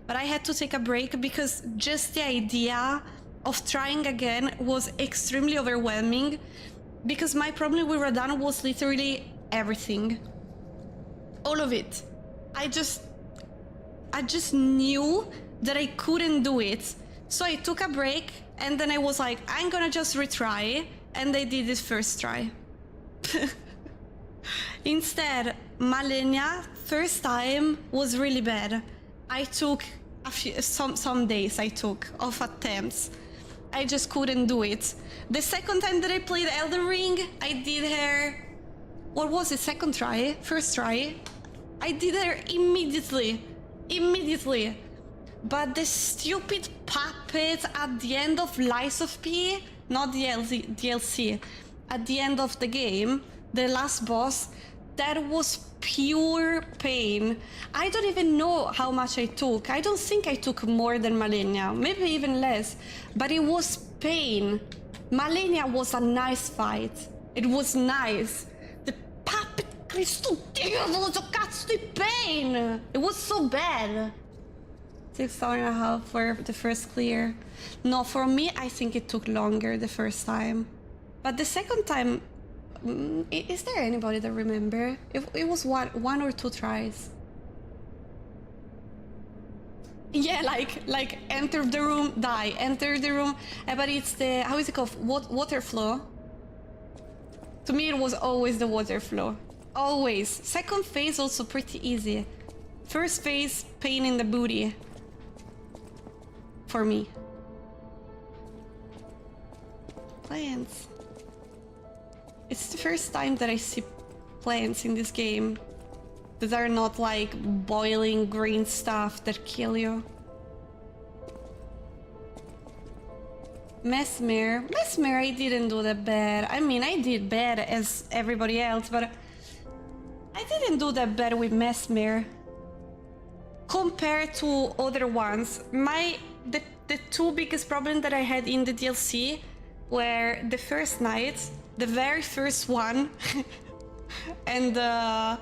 But I had to take a break because just the idea of trying again was extremely overwhelming, because my problem with Radan was literally everything. All of it. I just knew that I couldn't do it. So I took a break and then I was like, I'm gonna just retry, and I did it first try. Instead, Malenia, first time was really bad. I took some days I took of attempts. I just couldn't do it. The second time that I played Elden Ring, I did her... What was it? Second try? First try? I did her immediately. But the stupid pup pit at the end of Lies of P, not DLC, at the end of the game, the last boss, that was pure pain. I don't even know how much I took. I don't think I took more than Malenia, maybe even less, but it was pain. Malenia was a nice fight. It was nice. The puppet, Cristo Dio, so cazzo di pain! It was so bad. 6 hours and a half for the first clear. No, for me, I think it took longer the first time. But the second time, is there anybody that remember? It was one or two tries. Yeah, like enter the room, die, enter the room. But it's the, how is it called? Water flow. To me, it was always the water flow. Always. Second phase also pretty easy. First phase, pain in the booty. For me. Plants. It's the first time that I see plants in this game that are not like boiling green stuff that kill you. Mesmer, I didn't do that bad. I mean, I did bad as everybody else, but I didn't do that bad with Mesmer. Compared to other ones, the two biggest problems that I had in the DLC were the first night, the very first one, and that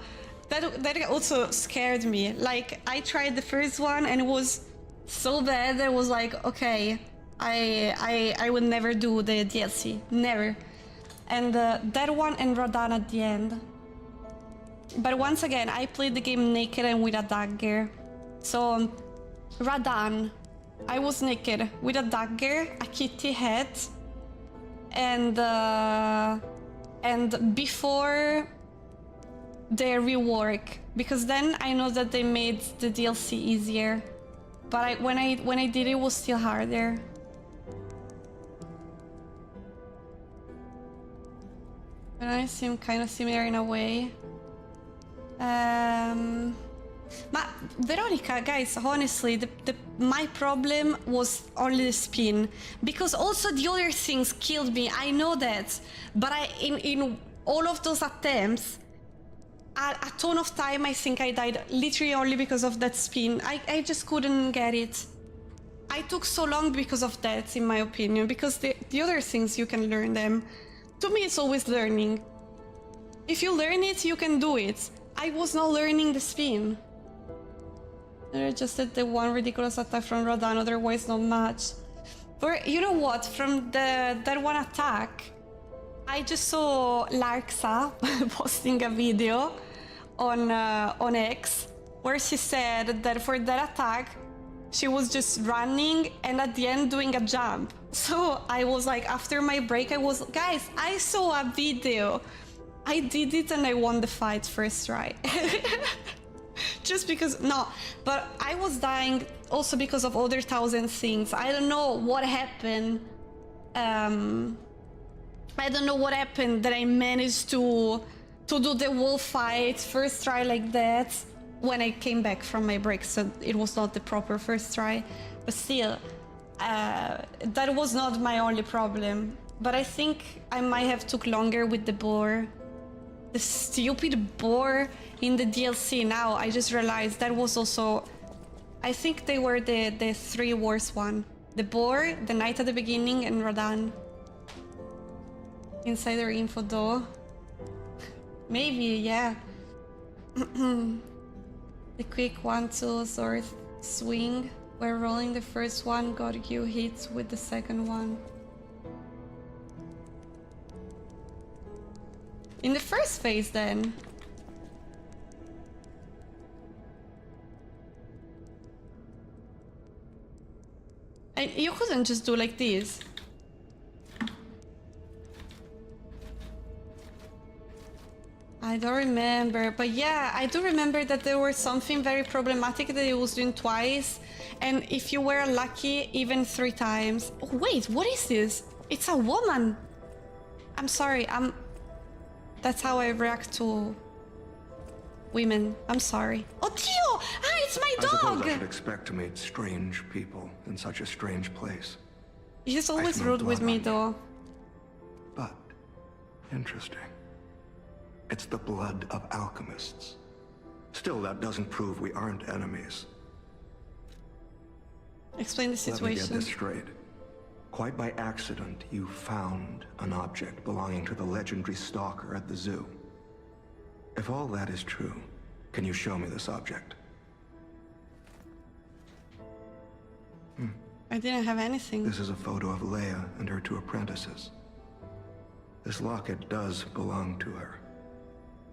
also scared me. Like, I tried the first one and it was so bad that I was like, okay, I would never do the DLC, never. And that one and Radan at the end. But once again, I played the game naked and with a dagger. So, Radan, I was naked with a dagger, a kitty head, and before the rework, because then I know that they made the DLC easier. But when I did it, was still harder. And I seem kind of similar in a way. But Veronica, guys, honestly, my problem was only the spin, because also the other things killed me. I know that, but in all of those attempts, a ton of time, I think I died literally only because of that spin. I just couldn't get it. I took so long because of that, in my opinion, because the other things you can learn them. To me, it's always learning. If you learn it, you can do it. I was not learning the spin. I just did the one ridiculous attack from Rodan, otherwise not much. But you know what? From that one attack, I just saw Larxa posting a video on X where she said that for that attack, she was just running and at the end doing a jump. So I was like, after my break, I was, guys, I saw a video. I did it and I won the fight first try. Just because, no, but I was dying also because of other 1,000 things. I don't know what happened. I don't know what happened that I managed to do the whole fight first try like that when I came back from my break. So it was not the proper first try, but still, that was not my only problem. But I think I might have took longer with the boar. The stupid boar in the DLC now, I just realized that was also... I think they were the three worst one. The boar, the knight at the beginning, and Radan. Insider info though. Maybe, yeah. The quick 1-2 sword swing, where rolling the first one got you hit with the second one. In the first phase then. You couldn't just do like this. I don't remember, but yeah, I do remember that there was something very problematic that it was doing twice, and if you were lucky, even 3 times. Oh, wait, what is this? It's a woman. I'm sorry, that's how I react to women. I'm sorry. Oh, Dio! Ah, it's my I suppose dog! I should expect to meet strange people in such a strange place. He's always smell rude with blood me on you. though. But interesting. It's the blood of alchemists. Still, that doesn't prove we aren't enemies. Explain the Let me get situation. this straight. Quite by accident, you found an object belonging to the legendary stalker at the zoo. If all that is true, can you show me this object? I didn't have anything. This is a photo of Leia and her two apprentices. This locket does belong to her.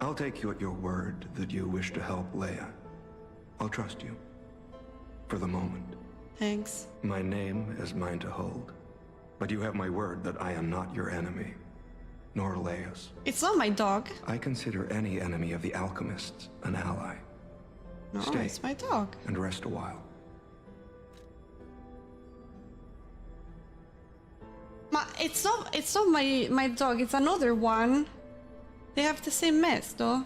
I'll take you at your word that you wish to help Leia. I'll trust you. For the moment. Thanks. My name is mine to hold. But you have my word that I am not your enemy. Nor Leia's. It's not my dog. I consider any enemy of the alchemists an ally. No, Stay. it's my dog. And rest a while. It's not my dog, it's another one. They have the same mess though.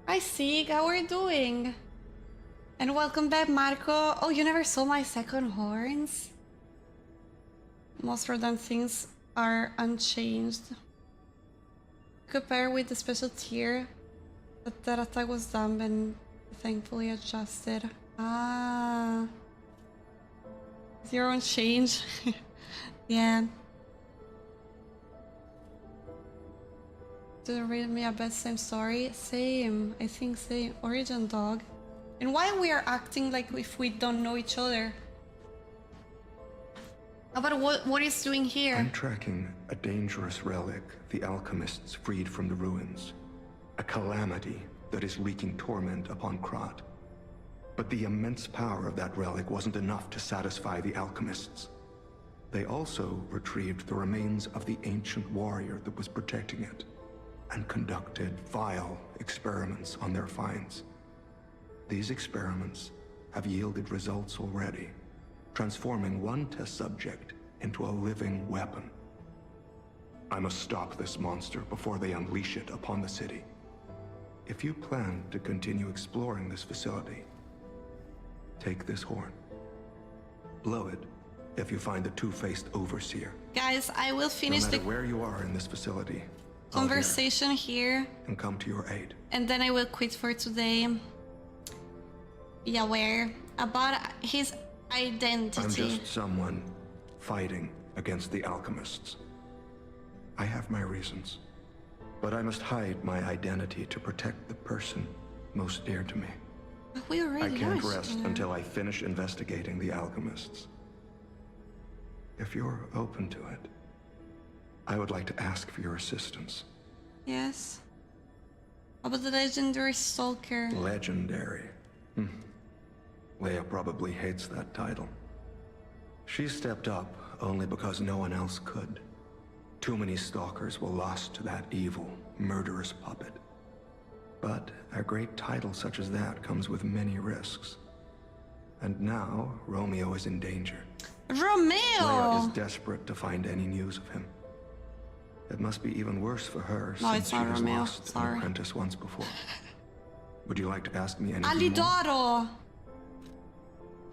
Hi Sig, how are you doing? And welcome back Marco. Oh, you never saw my second horns? Most random things are unchanged. Compare with the special tier, but that attack was dumb and thankfully adjusted. Ah. Zero on change. Yeah. Did you read me a bad same story? Same. I think same. Origin dog. And why we are acting like if we don't know each other? About what he's doing here? I'm tracking a dangerous relic the alchemists freed from the ruins. A calamity that is wreaking torment upon Krat. But the immense power of that relic wasn't enough to satisfy the alchemists. They also retrieved the remains of the ancient warrior that was protecting it, and conducted vile experiments on their finds. These experiments have yielded results already, transforming one test subject into a living weapon. I must stop this monster before they unleash it upon the city. If you plan to continue exploring this facility, take this horn. Blow it if you find the two-faced overseer. Guys, I will No finish matter the where you are in this facility, conversation here, and come to your aid. and then I will quit for today. Be aware about his I'm identity. just someone fighting against the alchemists. I have my reasons, but I must hide my identity to protect the person most dear to me. We already I can't are rest here. until I finish investigating the alchemists. If you're open to it, I would like to ask for your assistance. Yes. About the legendary stalker. Legendary. Leia probably hates that title. She stepped up only because no one else could. Too many stalkers were lost to that evil, murderous puppet. But a great title such as that comes with many risks. And now, Romeo is in danger. Leia Romeo! is desperate to find any news of him. It must be even worse for her No, since it's she not has Romeo. lost Sorry. an apprentice once before. Would you like to ask me anything more? Alidoro!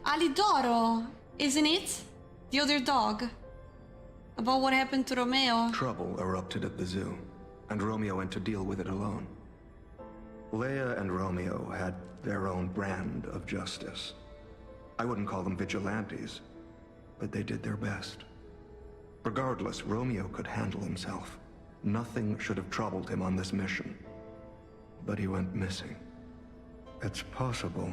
Alidoro! Isn't it? The other dog. About what happened to Romeo. Trouble erupted at the zoo, and Romeo went to deal with it alone. Leia and Romeo had their own brand of justice. I wouldn't call them vigilantes, but they did their best. Regardless, Romeo could handle himself. Nothing should have troubled him on this mission. But he went missing. It's possible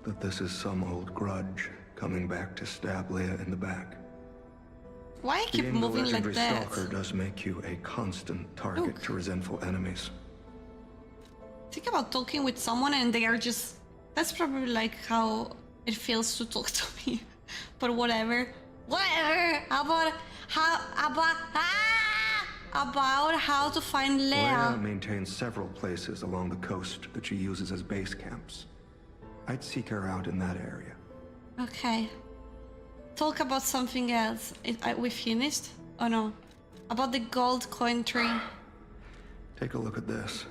that this is some old grudge coming back to stab Leia in the back. Why I keep Being the moving like legendary that? stalker does make you a constant target Look. to resentful enemies. Think about talking with someone and they are just... That's probably like how it feels to talk to me. But whatever. Whatever! About how to find Leia Leia. maintains several places along the coast that she uses as base camps. I'd seek her out in that area. Okay. Talk about something else. We finished? Oh no. About the gold coin tree. Take a look at this.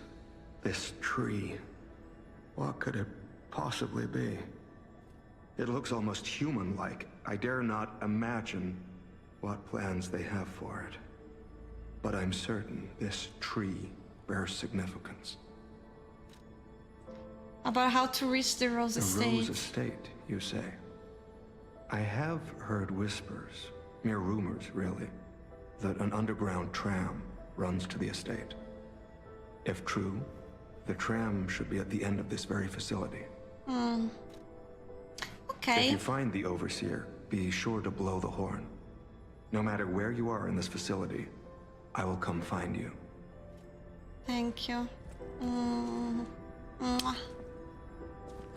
This tree. What could it possibly be? It looks almost human-like. I dare not imagine what plans they have for it. But I'm certain this tree bears significance. About how to reach the Rose The Estate. Rose Estate, you say? I have heard whispers, mere rumors really, that an underground tram runs to the estate. If true, the tram should be at the end of this very facility. Okay. If you find the Overseer, be sure to blow the horn. No matter where you are in this facility, I will come find you. Thank you. Mwah.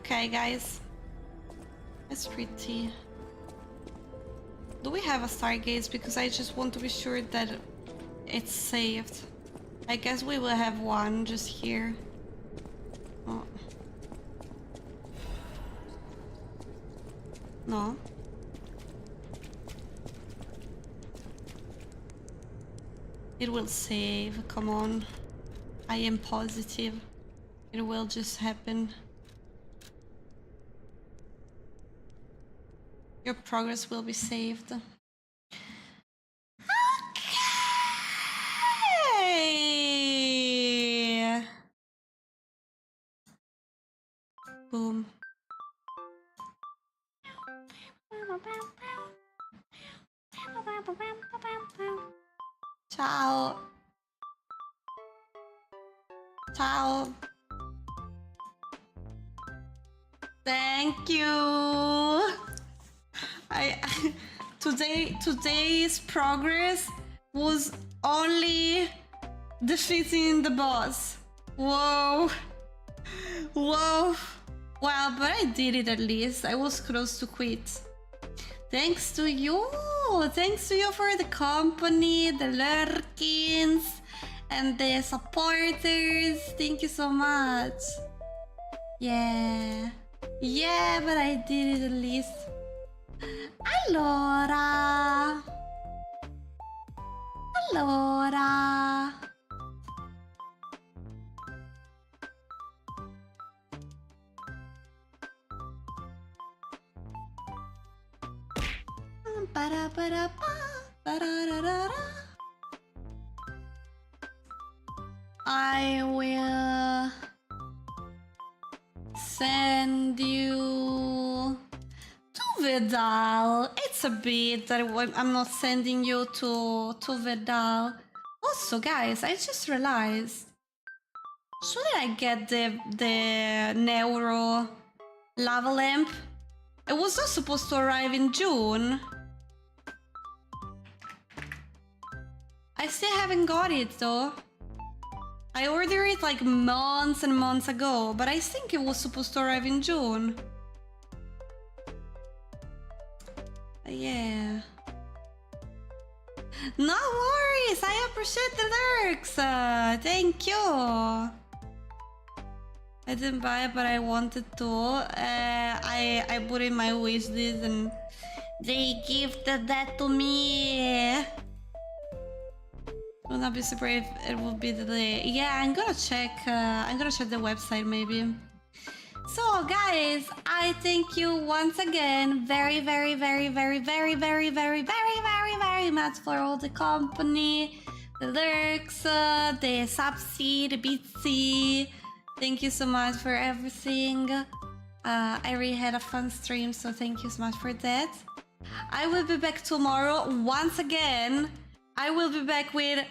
Okay, guys. That's pretty. Do we have a Stargaze? Because I just want to be sure that it's saved. I guess we will have one just here. Oh. No. It will save, come on. I am positive. It will just happen. Your progress will be saved. Okay. Boom. Ciao. Ciao. Thank you. Today's progress was only defeating the boss. Whoa. Whoa. Well, but I did it at least. I was close to quit. Thanks to you. Thanks to you for the company, the lurkins, and the supporters. Thank you so much. Yeah. Yeah, but I did it at least. Allora. Allora. I will send you to Vidal. It's a bit that I'm not sending you to Vidal. Also, guys, I just realized, should I get the Neuro lava lamp? It was not supposed to arrive in June. I still haven't got it though. I ordered it like months and months ago, but I think it was supposed to arrive in June. Yeah. No worries, I appreciate the lurks. Thank you. I didn't buy it, but I wanted to. I put in my wish list and they gifted that to me. Will not be surprised if it will be the day. Yeah, I'm gonna check the website maybe. So guys, I thank you once again very much for all the company, the lurks, the subsea, the bitsy. Thank you so much for everything. I really had a fun stream, so thank you so much for that. I will be back tomorrow once again. I will be back with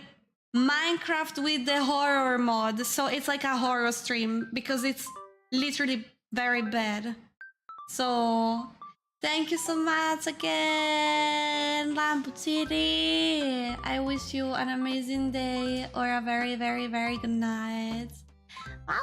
Minecraft with the horror mod. So it's like a horror stream because it's literally very bad. So thank you so much again, Lampuchiri. I wish you an amazing day or a very good night. Wow.